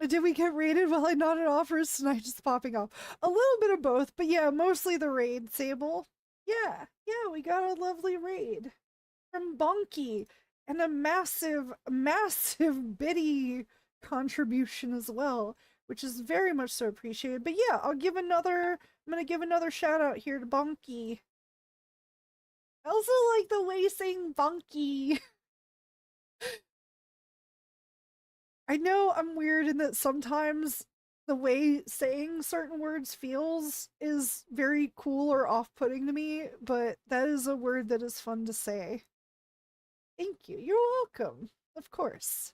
Did we get raided while I nodded offers tonight? Just popping off. A little bit of both, but yeah, mostly the raid, Sable. Yeah, yeah, we got a lovely raid from Bonky, and a massive, massive biddy contribution as well, which is very much so appreciated. But yeah, I'm gonna give another shout out here to Bonky. I also like the way saying Bonky. I know I'm weird in that sometimes the way saying certain words feels is very cool or off-putting to me, but that is a word that is fun to say. Thank you. You're welcome. Of course.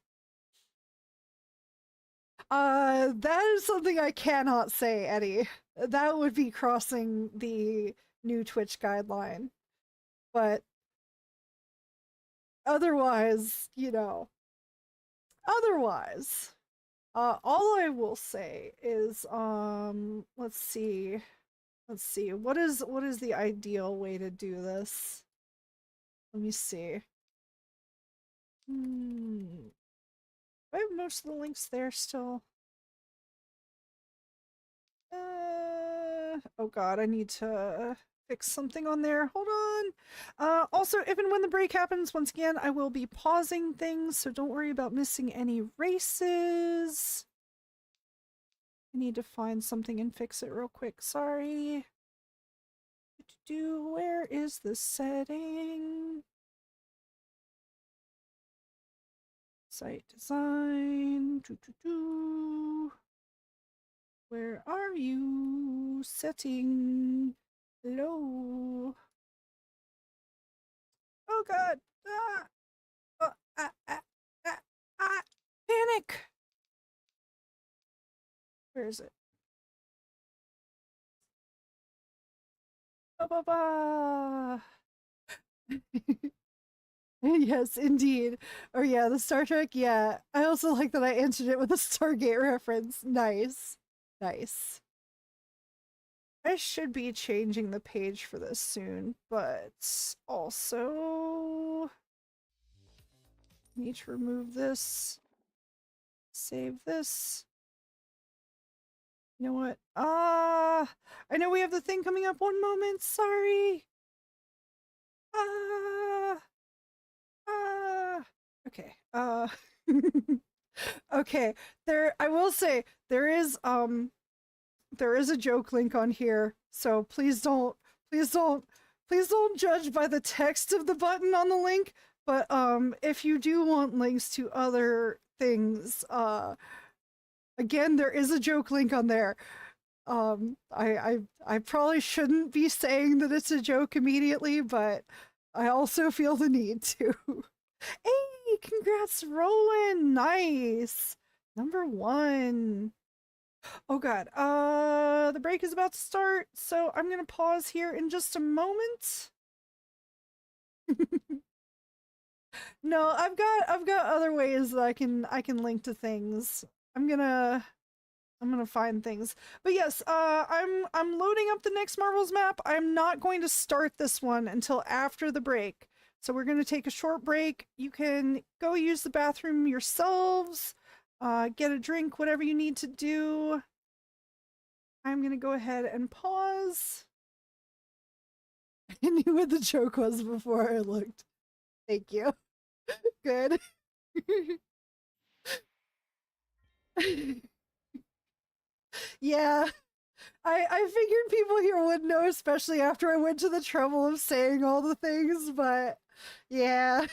That is something I cannot say, Eddie. That would be crossing the new Twitch guideline. But otherwise, otherwise, all I will say is, let's see. What is the ideal way to do this? Let me see. I have most of the links there still. Oh god, I need to fix something on there. Hold on. Also, if and when the break happens, once again, I will be pausing things, so don't worry about missing any races. I need to find something and fix it real quick. Sorry. Where is the setting? Site design. Where are you? Setting. Hello. Oh god. Panic. Where is it? Ba ba ba. Yes, indeed. Oh yeah, the Star Trek, yeah. I also like that I answered it with a Stargate reference. Nice. Nice. I should be changing the page for this soon, but also need to remove this. Save this. You know what? I know we have the thing coming up. One moment. Sorry. Okay. Okay. I will say there is a joke link on here, so please don't please don't judge by the text of the button on the link, but if you do want links to other things, again, there is a joke link on there. I probably shouldn't be saying that it's a joke immediately, but I also feel the need to. Hey, congrats, Roland! Nice, number 1. Oh god, the break is about to start, so I'm gonna pause here in just a moment. No, I've got other ways that I can link to things. I'm gonna find things. But yes, I'm loading up the next Marvels map. I'm not going to start this one until after the break. So we're gonna take a short break. You can go use the bathroom yourselves, get a drink, whatever you need to do. I'm gonna go ahead and pause. I knew what the joke was before I looked. Thank you. Good. Yeah, I figured people here would know, especially after I went to the trouble of saying all the things, but yeah.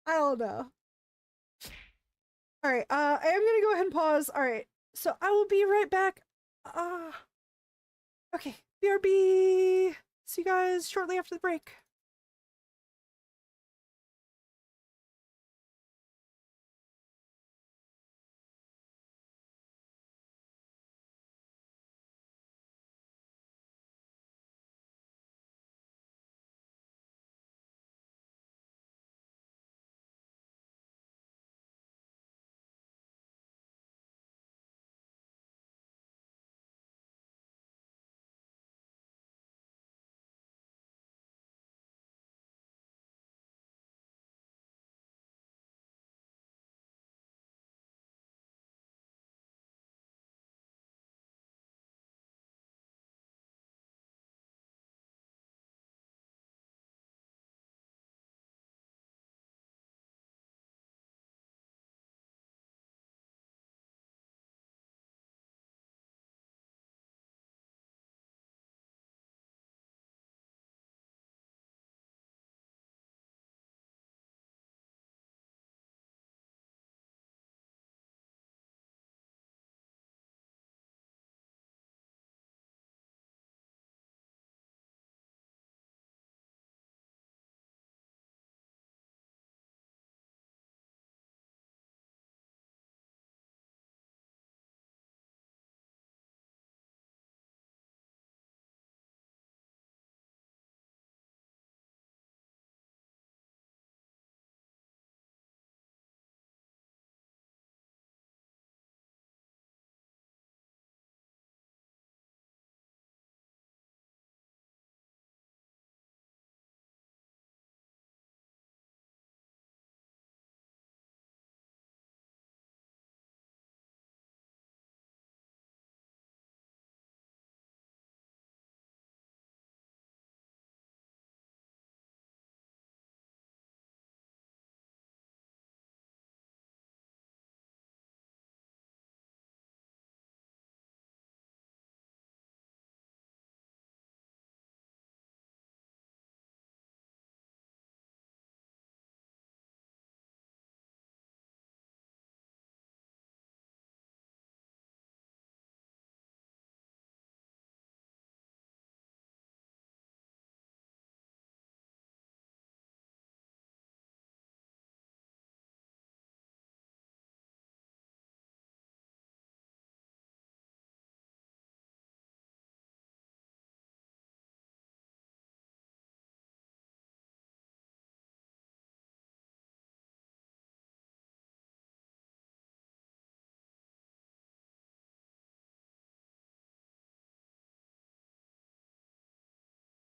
I don't know. Alright, I am gonna go ahead and pause. Alright, so I will be right back. Okay, BRB! See you guys shortly after the break.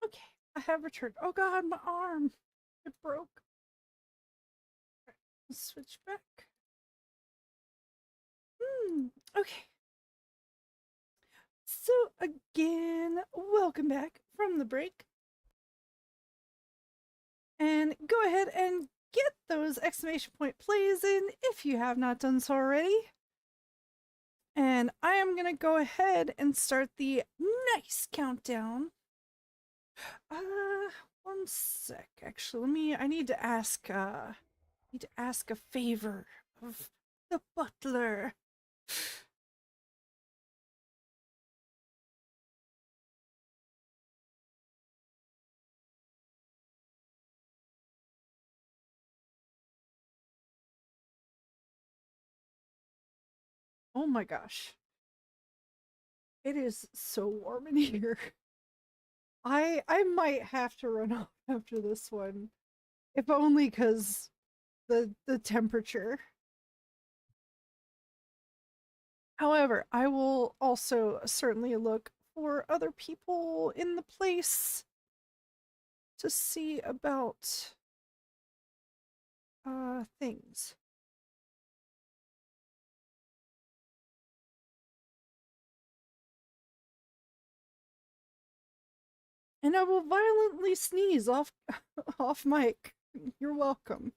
Okay, I have returned. Oh god, my arm! It broke. Right, let's switch back. Okay. So again, welcome back from the break. And go ahead and get those exclamation point plays in if you have not done so already. And I am going to go ahead and start the nice countdown. Uh, one sec. Actually, I need to ask a favor of the butler. Oh my gosh. It is so warm in here. I might have to run off after this one. If only because the temperature. However, I will also certainly look for other people in the place to see about things. And I will violently sneeze off off mic. You're welcome.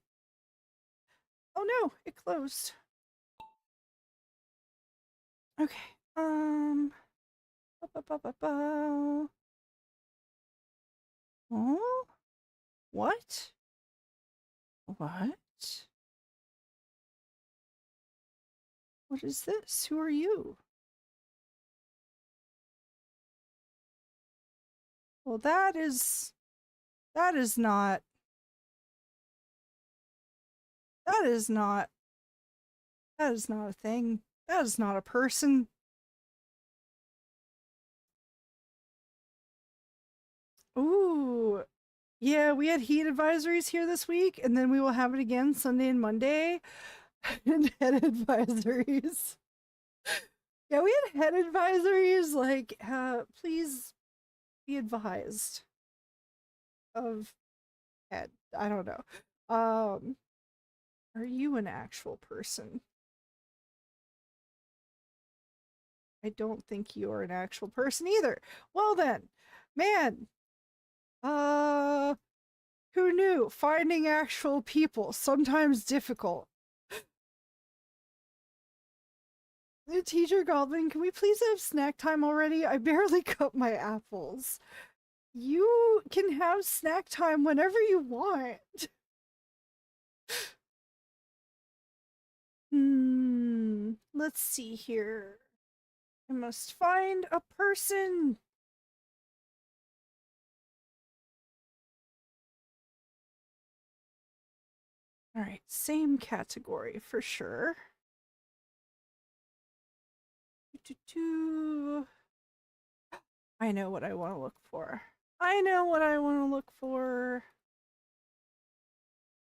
Oh no, it closed. Okay. Ba, ba, ba, ba, ba. Oh? What? What? What is this? Who are you? Well, that is not that is not that is not a thing. That is not a person. Ooh. Yeah, we had heat advisories here this week, and then we will have it again Sunday and Monday. And head advisories. Yeah, we had head advisories like please be advised of head. I don't know. Are you an actual person? I don't think you are an actual person either. Well then, man, uh who knew finding actual people sometimes difficult. Teacher Goblin, can we please have snack time already? I barely cut my apples. You can have snack time whenever you want. Let's see here. I must find a person. All right, same category for sure. I know what I want to look for. I know what I want to look for.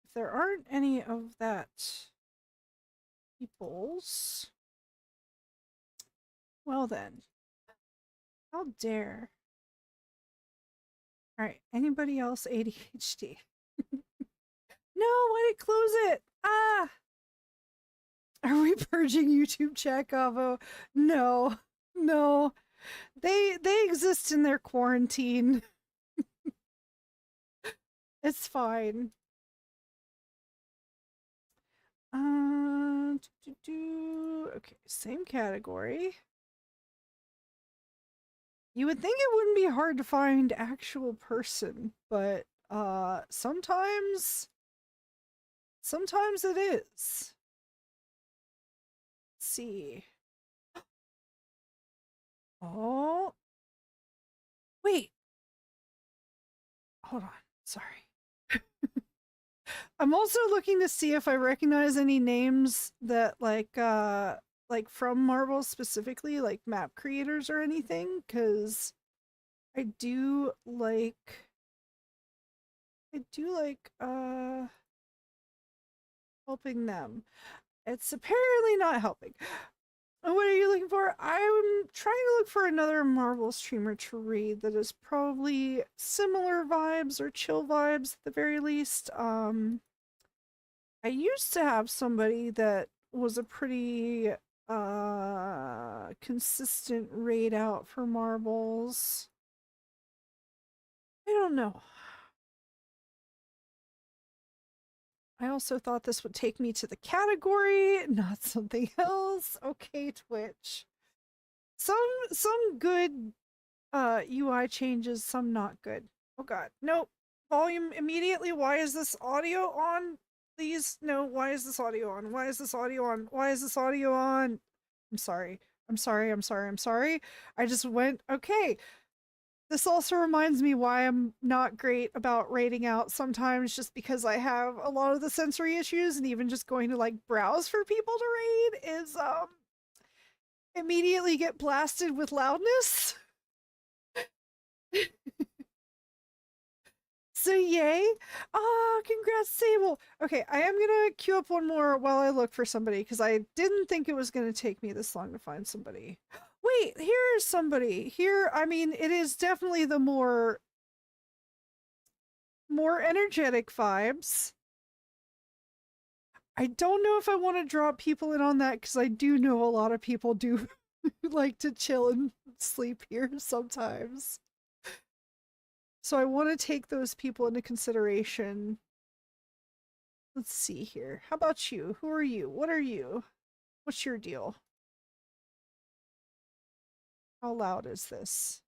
If there aren't any of that people's, well then, how dare. All right, anybody else ADHD? No, why did it close it? Ah! Are we purging YouTube chat, Gabo? No, no. They exist in their quarantine. It's fine. Okay, same category. You would think it wouldn't be hard to find actual person, but sometimes it is. Let's see. Oh. Wait. Hold on. Sorry. I'm also looking to see if I recognize any names that like from Marvel specifically, like map creators or anything, because I do like helping them. It's apparently not helping. What are you looking for? I'm trying to look for another Marvel streamer to read that is probably similar vibes or chill vibes at the very least. I used to have somebody that was a pretty consistent raid out for marbles. I don't know. I also thought this would take me to the category, not something else. Okay, Twitch. Some good UI changes, some not good. Oh god. Nope. Volume immediately. Why is this audio on? Please, no, why is this audio on? Why is this audio on? Why is this audio on? I'm sorry. I'm sorry. I'm sorry. I'm sorry. I just went, okay. This also reminds me why I'm not great about rating out sometimes, just because I have a lot of the sensory issues, and even just going to like browse for people to raid is immediately get blasted with loudness. So yay. Ah, congrats, Sable. Okay, I am gonna queue up one more while I look for somebody, because I didn't think it was gonna take me this long to find somebody. Wait, here is somebody. Here, I mean, it is definitely the more energetic vibes. I don't know if I want to drop people in on that, because I do know a lot of people do like to chill and sleep here sometimes. So I want to take those people into consideration. Let's see here. How about you? Who are you? What are you? What's your deal? How loud is this?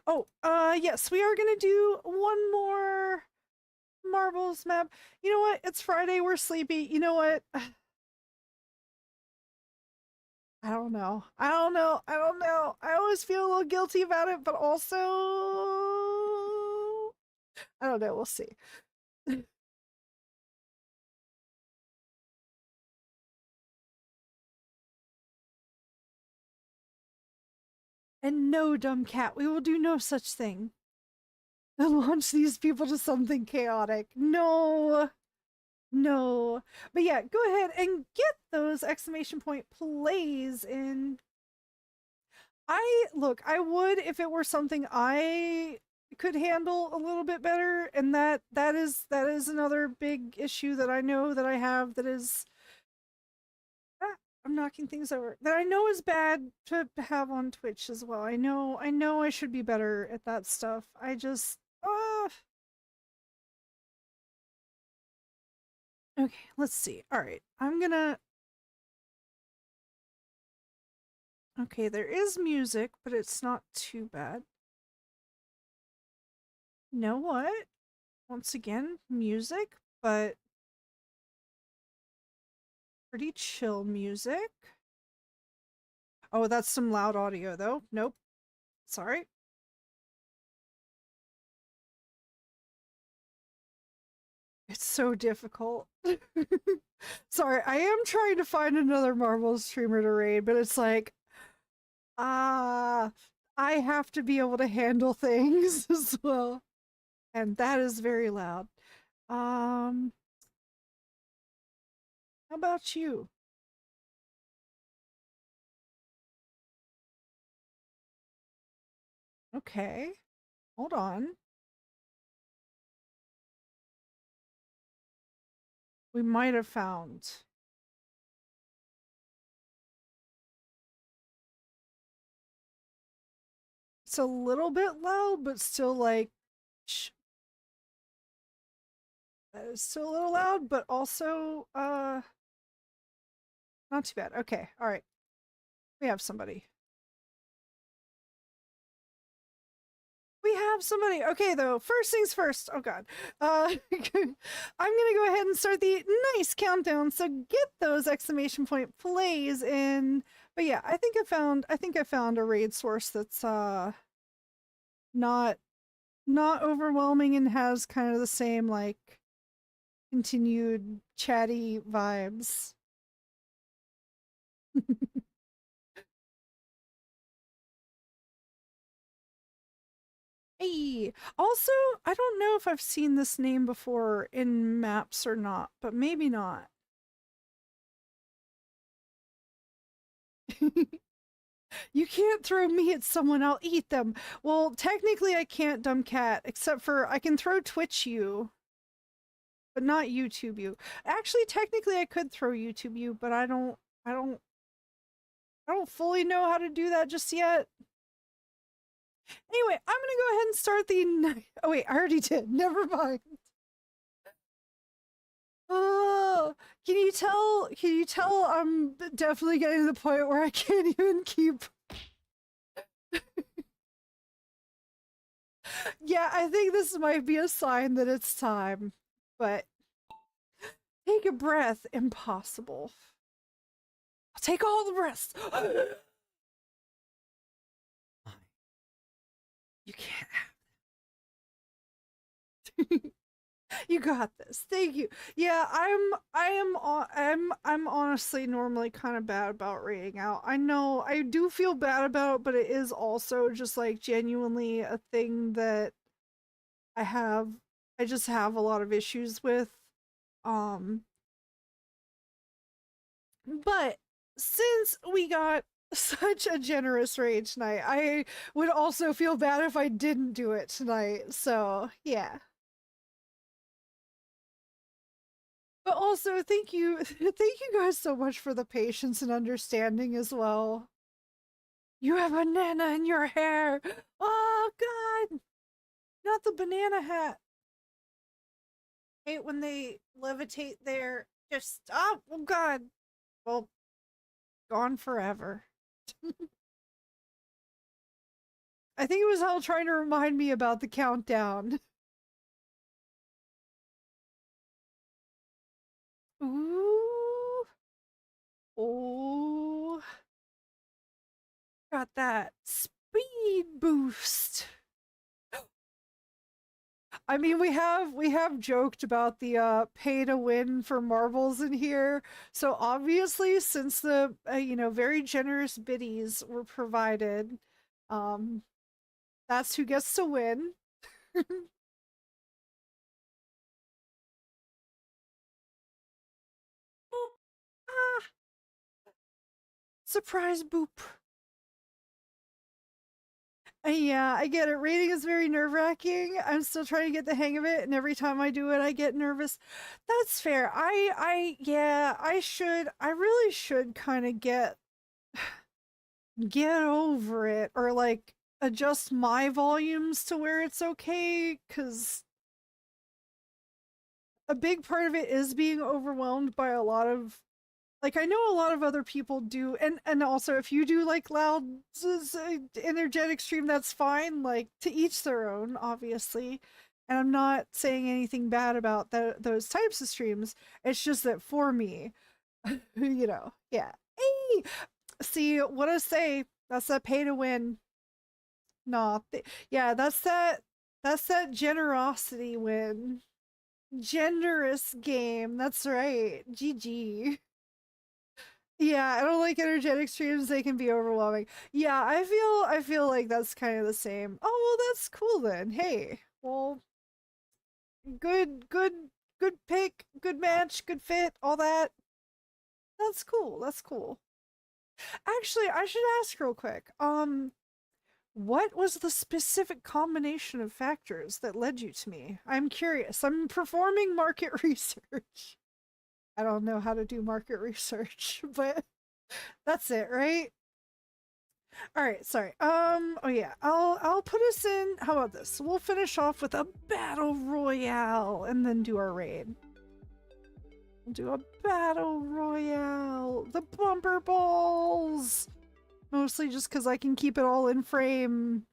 Oh, yes, we are gonna do one more marbles map. You know what? It's Friday. We're sleepy. You know what? I don't know. I don't know. I don't know. I always feel a little guilty about it, but also I don't know. We'll see. And no, dumb cat, we will do no such thing. And launch these people to something chaotic. No. No. But yeah, go ahead and get those exclamation point plays in. I would if it were something I could handle a little bit better, and that is another big issue that I know that I have, that is I'm knocking things over, that I know is bad to have on Twitch as well. I know I should be better at that stuff. I just okay, let's see. All right. I'm gonna okay, there is music, but it's not too bad. You know what? Once again, music, but pretty chill music. Oh, that's some loud audio though. Nope. Sorry. It's so difficult. Sorry, I am trying to find another Marvel streamer to raid, but it's like, ah, I have to be able to handle things as well. And that is very loud. How about you? Okay, hold on. We might have found. It's a little bit loud, but still like, that is still a little loud, but also, not too bad. Okay, all right. We have somebody. We have somebody. Okay, though. First things first. Oh God. I'm gonna go ahead and start the nice countdown. So get those exclamation point plays in. But yeah, I think I found a raid source that's not overwhelming, and has kind of the same like continued chatty vibes. Hey, also, I don't know if I've seen this name before in maps or not, but maybe not. You can't throw me at someone, I'll eat them. Well, technically I can't, dumb cat, except for I can throw Twitch you, but not YouTube you. Actually, technically I could throw YouTube you, but I don't fully know how to do that just yet. Anyway, I'm gonna go ahead and start the oh wait, I already did. Never mind. Oh, can you tell I'm definitely getting to the point where I can't even keep. Yeah, I think this might be a sign that it's time. But take a breath. Impossible. I'll take all the breaths. You can't have. You got this. Thank you. Yeah, I'm honestly normally kind of bad about rating out. I know I do feel bad about it, but it is also just like genuinely a thing that I have I just have a lot of issues with. Um but since we got such a generous raid tonight, I would also feel bad if I didn't do it tonight. So, yeah. But also, thank you, thank you guys so much for the patience and understanding as well. You have a banana in your hair. Oh God, not the banana hat. I hate when they levitate there. Just stop. Oh God. Well, gone forever. I think it was Hell trying to remind me about the countdown. Ooh. Oh. Got that speed boost. I mean, we have joked about the pay to win for marbles in here. So obviously, since the very generous biddies were provided, um, that's who gets to win. Ah, surprise boop. Yeah, I get it. Reading is very nerve wracking. I'm still trying to get the hang of it, and every time I do it, I get nervous. That's fair. Yeah, I really should kind of get over it, or like adjust my volumes to where it's okay, because a big part of it is being overwhelmed by a lot of, like, I know a lot of other people do, and also if you do like loud energetic stream, that's fine, like to each their own, obviously. And I'm not saying anything bad about those types of streams. It's just that for me, yeah. Hey, see what I say, that's that pay to win. No, yeah, that's that generosity win. Generous game. That's right. GG. Yeah, I don't like energetic streams. They can be overwhelming. Yeah, I feel like that's kind of the same. Oh, well, that's cool then. Hey, well, good pick, good match, good fit, all that. That's cool. That's cool. Actually, I should ask real quick. What was the specific combination of factors that led you to me? I'm curious. I'm performing market research. I don't know how to do market research, but that's it, right? All right, sorry. Oh yeah, I'll put us in. How about this? We'll finish off with a battle royale and then do our raid. We'll do a battle royale. The bumper balls. Mostly just because I can keep it all in frame.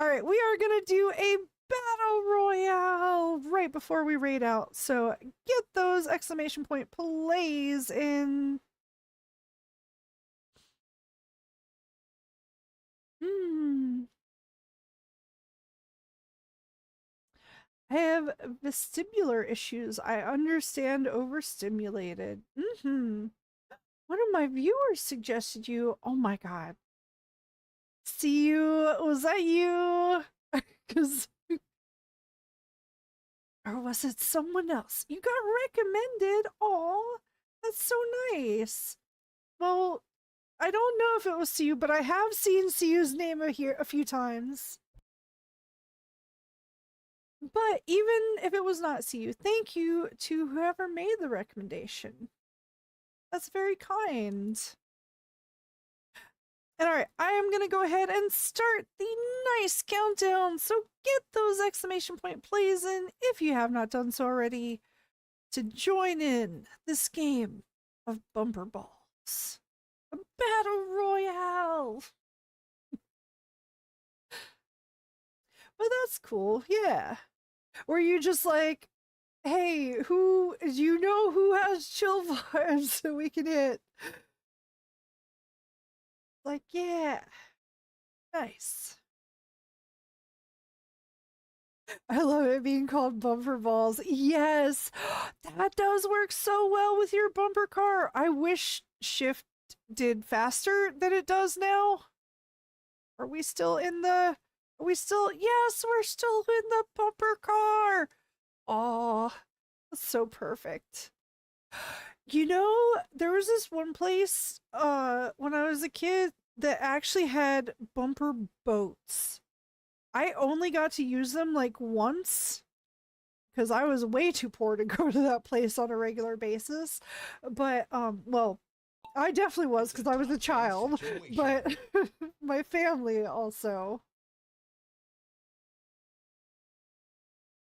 All right, we are gonna do a battle royale right before we raid out. So get those exclamation point plays in. Hmm. I have vestibular issues. I understand overstimulated. Mm-hmm. One of my viewers suggested you. Oh my god. See you. Was that you? Because or was it someone else? You got recommended. Oh, that's so nice. Well, I don't know if it was you, but I have seen Siu's name here a few times. But even if it was not Siu, thank you to whoever made the recommendation. That's very kind. And all right, I am going to go ahead and start the nice countdown. So get those exclamation point plays in if you have not done so already. to join in this game of bumper balls. A battle royale. But that's cool, yeah. Were you just like, hey, who do you know who has chill vibes so we can hit? Like, yeah, nice. I love it being called bumper balls. Yes, that does work so well with your bumper car. I wish shift did faster than it does now. Are we still in the? Are we still? Yes, we're still in the bumper car. Oh, that's so perfect. You know, there was this one place when I was a kid that actually had bumper boats. I only got to use them like once because I was way too poor to go to that place on a regular basis. But well, I definitely was because I was a child, but my family also.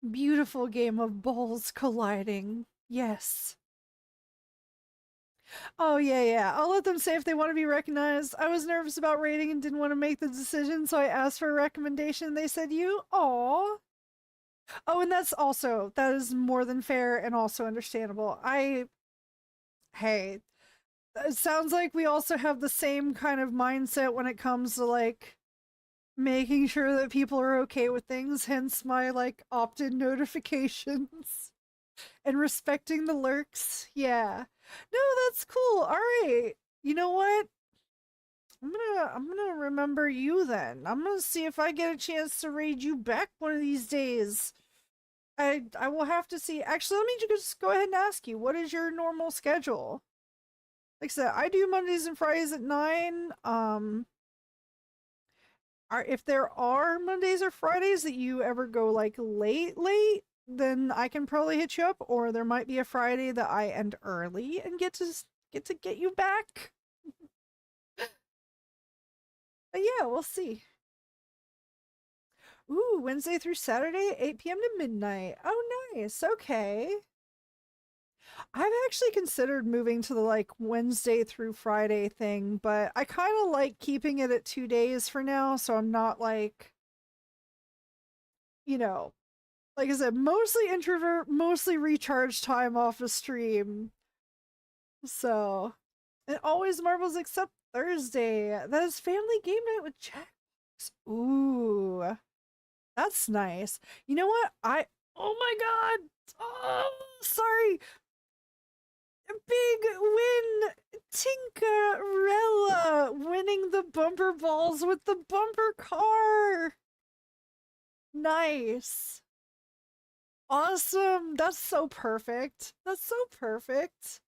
Beautiful game of balls colliding. Yes. Oh yeah, yeah. I'll let them say if they want to be recognized. I was nervous about rating and didn't want to make the decision, so I asked for a recommendation. They said you. Aw. Oh, and that is more than fair and also understandable. Hey, it sounds like we also have the same kind of mindset when it comes to like making sure that people are okay with things, hence my like opt-in notifications and respecting the lurks. Yeah. No, that's cool. All right. You know what? I'm gonna remember you then. I'm gonna see if I get a chance to raid you back one of these days. I will have to see. Actually, let me just go ahead and ask you, what is your normal schedule? Like I said, I do Mondays and Fridays at 9. Are if there are Mondays or Fridays that you ever go like late, then I can probably hit you up, or there might be a Friday that I end early and get you back. But yeah, we'll see. Ooh, Wednesday through Saturday, 8 p.m. to midnight. Oh, nice. Okay. I've actually considered moving to the like Wednesday through Friday thing, but I kind of like keeping it at 2 days for now, so I'm not like, you know, like I said, mostly introvert, mostly recharge time off of stream. So, and always marbles except Thursday. That is family game night with Jack. Ooh, that's nice. You know what? Oh my god. Oh, sorry. Big win. Tinkerella winning the bumper balls with the bumper car. Nice. Awesome. That's so perfect. That's so perfect.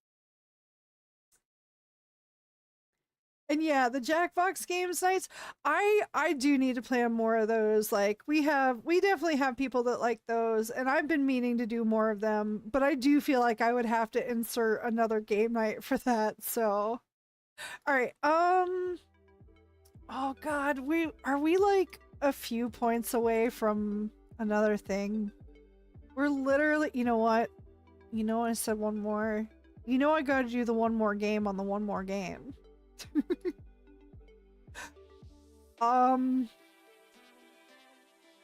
And yeah, the Jackbox games nights, I do need to plan more of those. Like we definitely have people that like those, and I've been meaning to do more of them, but I do feel like I would have to insert another game night for that. So, all right. Oh god, we like a few points away from another thing. We're literally, you know what? You know I said one more. You know I got to do the one more game on the one more game. Um,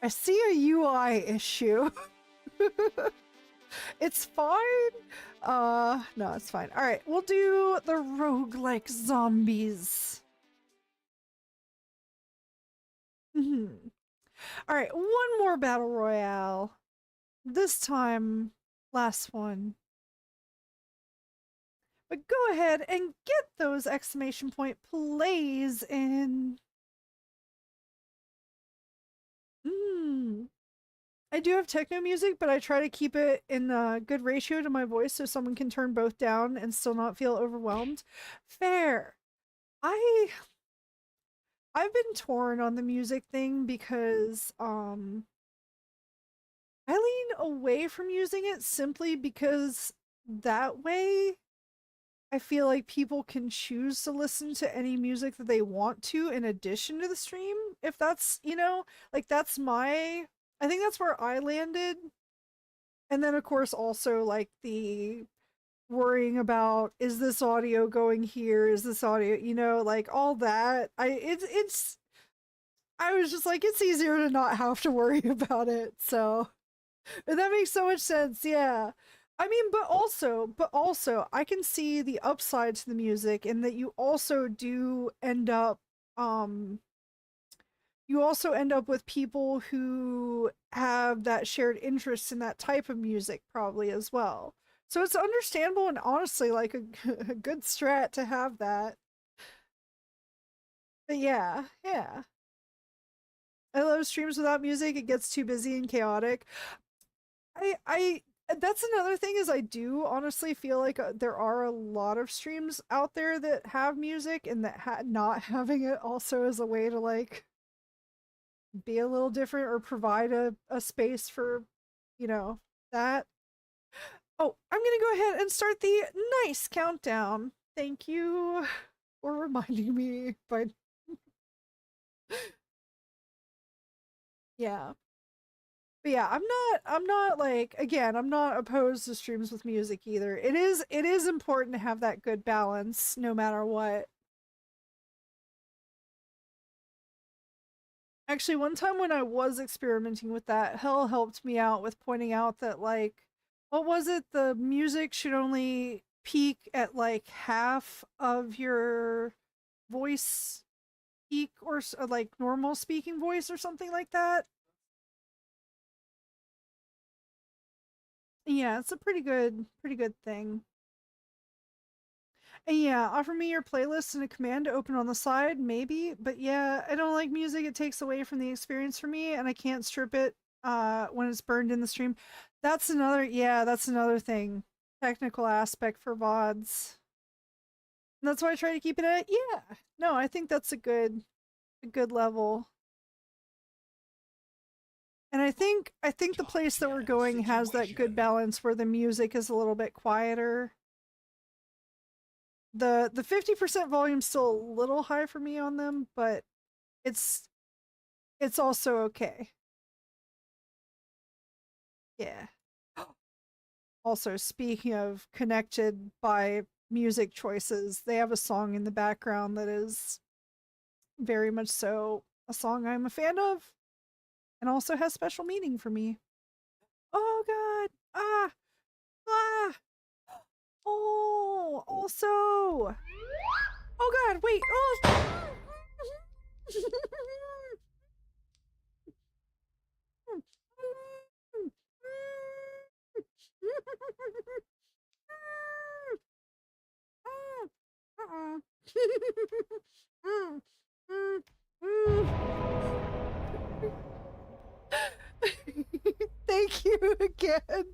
I see a UI issue. It's fine. No, it's fine. All right, we'll do the roguelike zombies. All right, one more battle royale. This time, last one. But go ahead and get those exclamation point plays in. I do have techno music, but I try to keep it in a good ratio to my voice so someone can turn both down and still not feel overwhelmed. Fair. I I've been torn on the music thing because I lean away from using it simply because that way I feel like people can choose to listen to any music that they want to in addition to the stream. If that's, like that's my I think that's where I landed. And then of course also like the worrying about, is this audio going here, is this audio, like all that. It's I was just like, it's easier to not have to worry about it. So that makes so much sense. Yeah. I mean, but also I can see the upside to the music in that um you also end up with people who have that shared interest in that type of music probably as well. So it's understandable and honestly like a good strat to have that. But yeah, yeah. I love streams without music. It gets too busy and chaotic. I that's another thing is I do honestly feel like there are a lot of streams out there that have music and that not having it also is a way to like be a little different or provide a space for, that. Oh, I'm gonna go ahead and start the nice countdown. Thank you for reminding me. But yeah. But yeah, I'm not like, again, I'm not opposed to streams with music either. It is important to have that good balance no matter what. Actually, one time when I was experimenting with that, Hell helped me out with pointing out that like, what was it? The music should only peak at like half of your voice peak, or like normal speaking voice or something like that. Yeah, it's a pretty good thing. And yeah, offer me your playlist and a command to open on the side, maybe. But yeah, I don't like music. It takes away from the experience for me, and I can't strip it when it's burned in the stream. That's another thing. Technical aspect for VODs. And that's why I try to keep it at, yeah. No, I think that's a good level. And I think the place that we're going has that good balance where the music is a little bit quieter. The 50% volume's still a little high for me on them, but it's it's also okay. Yeah. Also, speaking of connected by music choices, they have a song in the background that is very much so a song I'm a fan of and also has special meaning for me. Oh god. Ah. Ah. Oh, also. Oh god, wait. Oh. Thank you again.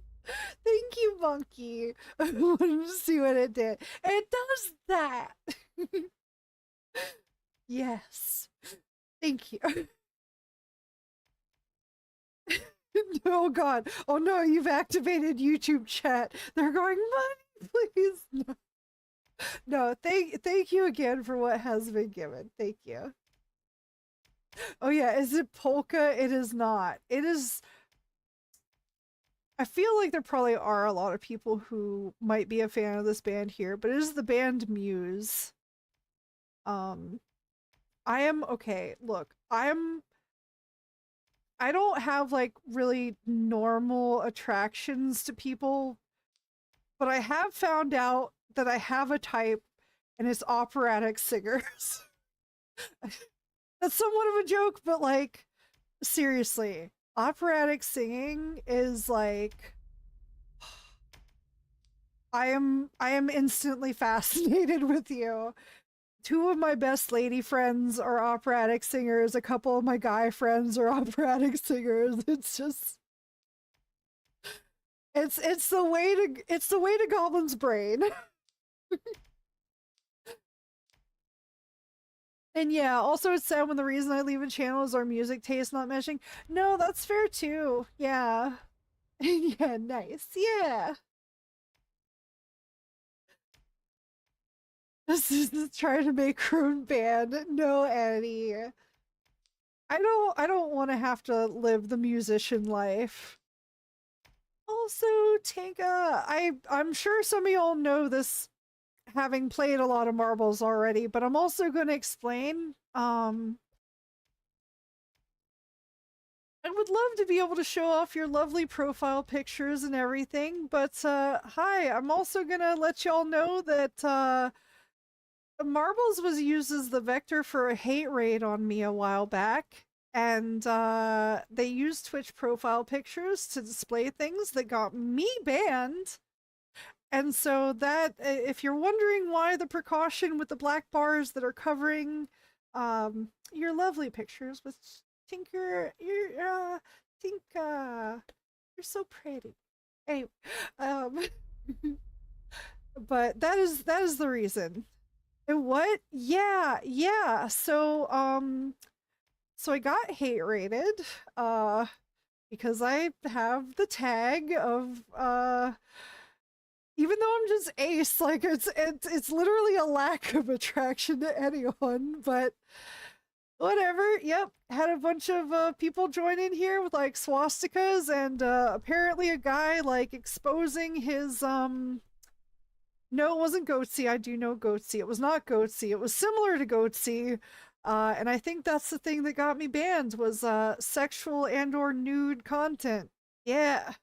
Thank you, monkey. I wanted to see what it did. It does that. Yes. Thank you. Oh god. Oh no, you've activated YouTube chat. They're going, money, please. No, no, thank you again for what has been given. Thank you. Oh yeah, is it polka? It is not. It is. I feel like there probably are a lot of people who might be a fan of this band here, but it is the band Muse. Um, I am okay. Look, I don't have like really normal attractions to people, but I have found out that I have a type and it's operatic singers. That's somewhat of a joke, but like seriously, operatic singing is like I am instantly fascinated with you. Two of my best lady friends are operatic singers. A couple of my guy friends are operatic singers. It's just it's the way to Goblin's brain. And yeah, also it's sad when the reason I leave a channel is our music taste not meshing. No, that's fair too. Yeah. Yeah, nice. Yeah. This is trying to make her own band. No, Annie. I don't want to have to live the musician life. Also, Tinka, I'm sure some of y'all know this having played a lot of marbles already, but I'm also going to explain. I would love to be able to show off your lovely profile pictures and everything, but hi, I'm also going to let y'all know that marbles was used as the vector for a hate raid on me a while back. And they used Twitch profile pictures to display things that got me banned. And so that, if you're wondering why the precaution with the black bars that are covering your lovely pictures with Tinker, Tinka, you're so pretty. Anyway, um, but that is the reason. And what? Yeah, yeah. So I got hate rated, uh, because I have the tag of even though I'm just ace, like it's literally a lack of attraction to anyone, but whatever. Yep, had a bunch of people join in here with like swastikas, and apparently a guy like exposing his no, it wasn't Goatsy. I do know Goatsy. It was not Goatsy. It was similar to Goatsy. And I think that's the thing that got me banned was sexual and or nude content. Yeah.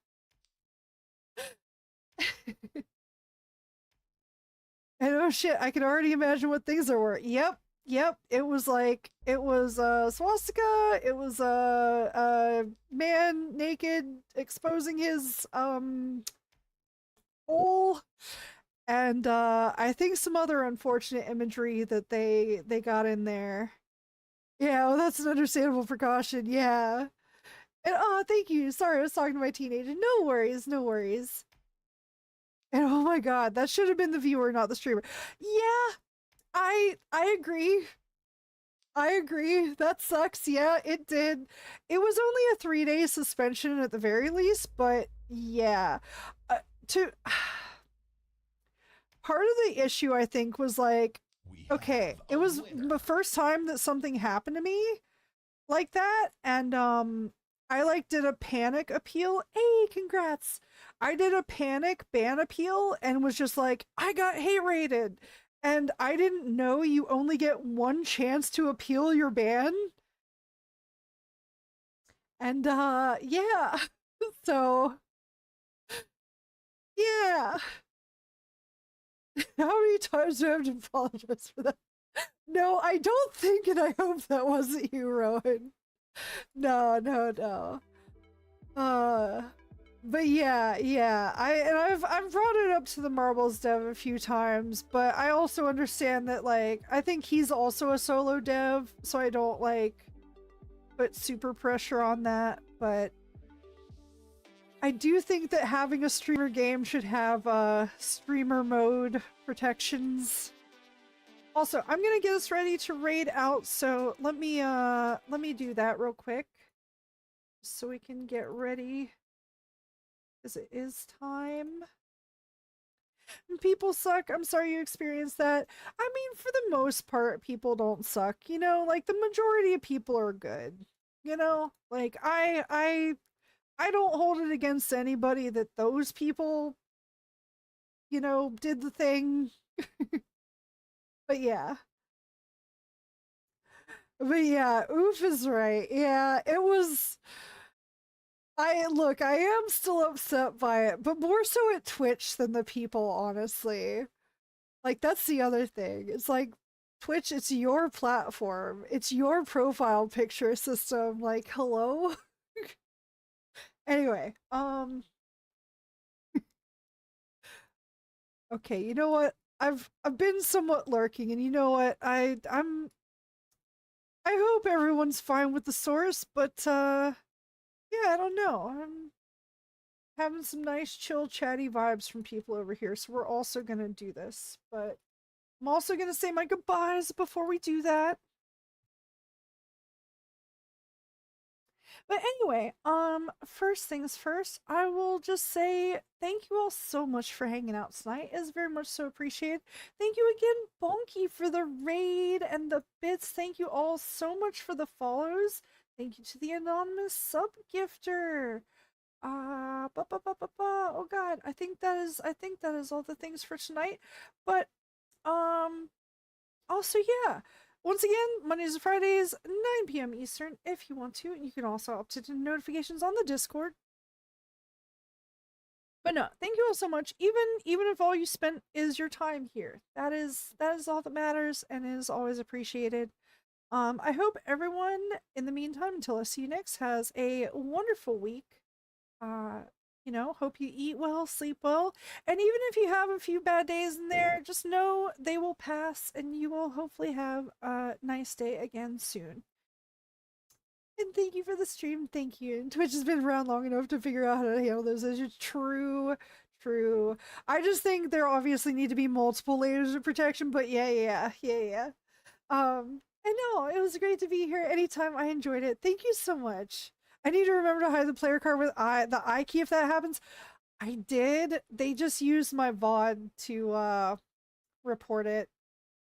And oh shit, I can already imagine what things there were. Yep, yep. It was like it was swastika. It was a man naked exposing his hole, and I think some other unfortunate imagery that they got in there. Yeah, well, that's an understandable precaution. Yeah. And oh, thank you. Sorry, I was talking to my teenager. No worries, no worries. And oh my god, that should have been the viewer, not the streamer. Yeah, I agree. I agree. That sucks. Yeah, it did. It was only a 3-day suspension at the very least, but yeah. To part of the issue I think was like, okay, it was the first time that something happened to me like that, and I like did a panic appeal. Hey, congrats. I did a panic ban appeal and was just like, I got hate rated. And I didn't know you only get one chance to appeal your ban. And yeah. So, yeah. How many times do I have to apologize for that? No, I don't think, and I hope that wasn't you, Rowan. No, no, no. Uh but yeah, yeah. I've brought it up to the Marbles dev a few times, but I also understand that like I think he's also a solo dev, so I don't like put super pressure on that, but I do think that having a streamer game should have streamer mode protections. Also, I'm gonna get us ready to raid out, so let me do that real quick so we can get ready. Because it is time. People suck. I'm sorry you experienced that. I mean, for the most part, people don't suck. You know, like the majority of people are good. You know, like I don't hold it against anybody that those people, you know, did the thing. But yeah. But yeah, Oof is right. Yeah, it was I look, I am still upset by it, but more so at Twitch than the people, honestly. Like that's the other thing. It's like Twitch, it's your platform. It's your profile picture system. Like, hello? Anyway, okay, you know what? I've been somewhat lurking, and you know what? I hope everyone's fine with the source, but yeah, I don't know. I'm having some nice chill chatty vibes from people over here, so we're also going to do this, but I'm also going to say my goodbyes before we do that. But anyway, first things first, I will just say thank you all so much for hanging out tonight. It's very much so appreciated. Thank you again, Bonky, for the raid and the bits. Thank you all so much for the follows. Thank you to the anonymous sub gifter. Oh God, I think that is all the things for tonight. But um, also, yeah. Once again, Mondays and Fridays, 9 p.m. Eastern, if you want to. You can also opt into notifications on the Discord. But no, thank you all so much. Even if all you spent is your time here, that is all that matters and is always appreciated. I hope everyone in the meantime, until I see you next, has a wonderful week. Uh, hope you eat well, sleep well, and even if you have a few bad days in there, just know they will pass and you will hopefully have a nice day again soon. And thank you for the stream. Thank you. And Twitch has been around long enough to figure out how to handle those issues. True, true. I just think there obviously need to be multiple layers of protection, but yeah. I know it was great to be here anytime. I enjoyed it. Thank you so much. I need to remember to hide the player card with the I key if that happens. I did. They just used my VOD to report it.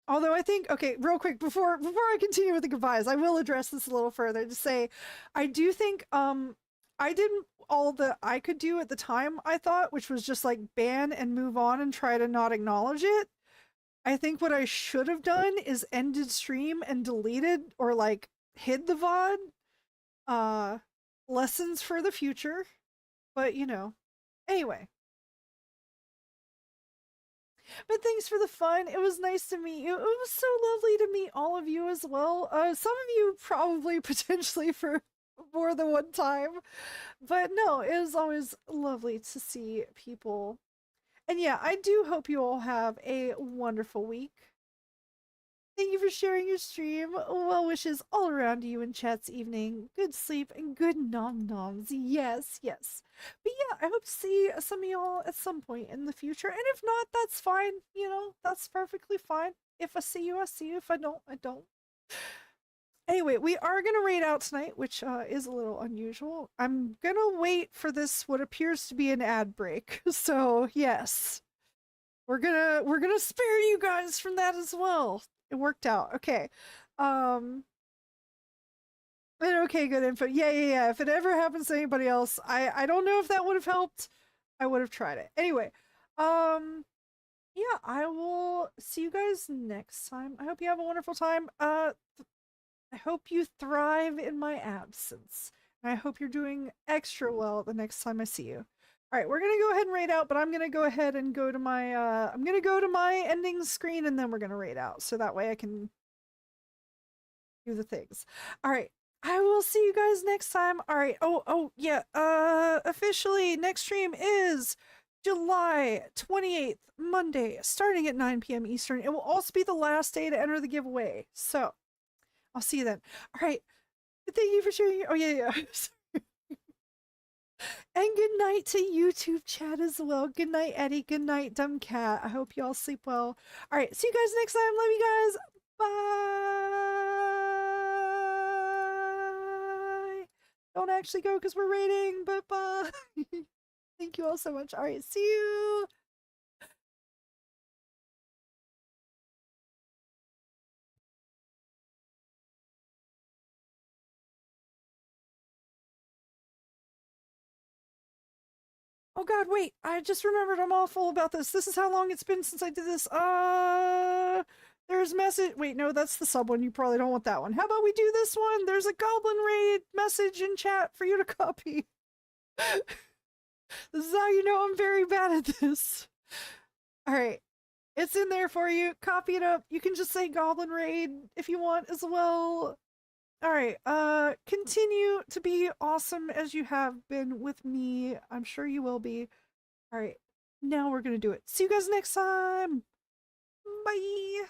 Although I think, okay, real quick before I continue with the goodbyes, I will address this a little further to say I do think I did all that I could do at the time, I thought, which was just like ban and move on and try to not acknowledge it. I think what I should have done is ended stream and deleted or like hid the VOD. Uh Lessons for the future. But anyway, but thanks for the fun. It was nice to meet you. It was so lovely to meet all of you as well. Some of you probably potentially for more than one time. But no, it was always lovely to see people. And yeah, I do hope you all have a wonderful week. Thank you for sharing your stream. Well wishes all around you in chat's evening. Good sleep and good nom noms. Yes, yes. But yeah, I hope to see some of y'all at some point in the future. And if not, that's fine. That's perfectly fine. If I see you, I see you. If I don't, I don't. Anyway, we are going to raid out tonight, which is a little unusual. I'm going to wait for this, what appears to be an ad break. So, yes. We're gonna spare you guys from that as well. It worked out. Okay. And okay, good info. Yeah. If it ever happens to anybody else, I don't know if that would have helped. I would have tried it. Anyway, yeah, I will see you guys next time. I hope you have a wonderful time. I hope you thrive in my absence. And I hope you're doing extra well the next time I see you. All right, we're gonna go ahead and raid out, but I'm gonna go ahead and go to my I'm gonna go to my ending screen and then we're gonna raid out, so that way I can do the things. All right, I will see you guys next time. All right. Oh yeah. Officially, next stream is July 28th, Monday, starting at 9 p.m. Eastern. It will also be the last day to enter the giveaway. So I'll see you then. All right. Thank you for sharing. Oh yeah. And good night to YouTube chat as well. Good night, Eddie. Good night, Dumb Cat. I hope you all sleep well. All right, see you guys next time. Love you guys. Bye. Don't actually go because we're raiding, but bye. Thank you all so much. All right, see you. Oh God, wait! I just remembered. I'm awful about this. This is how long it's been since I did this. There's message. Wait, no, that's the sub one. You probably don't want that one. How about we do this one? There's a Goblin raid message in chat for you to copy. This is how you know I'm very bad at this. All right, it's in there for you. Copy it up. You can just say Goblin raid if you want as well. All right, continue to be awesome as you have been with me. I'm sure you will be. All right, now we're gonna do it. See you guys next time. Bye.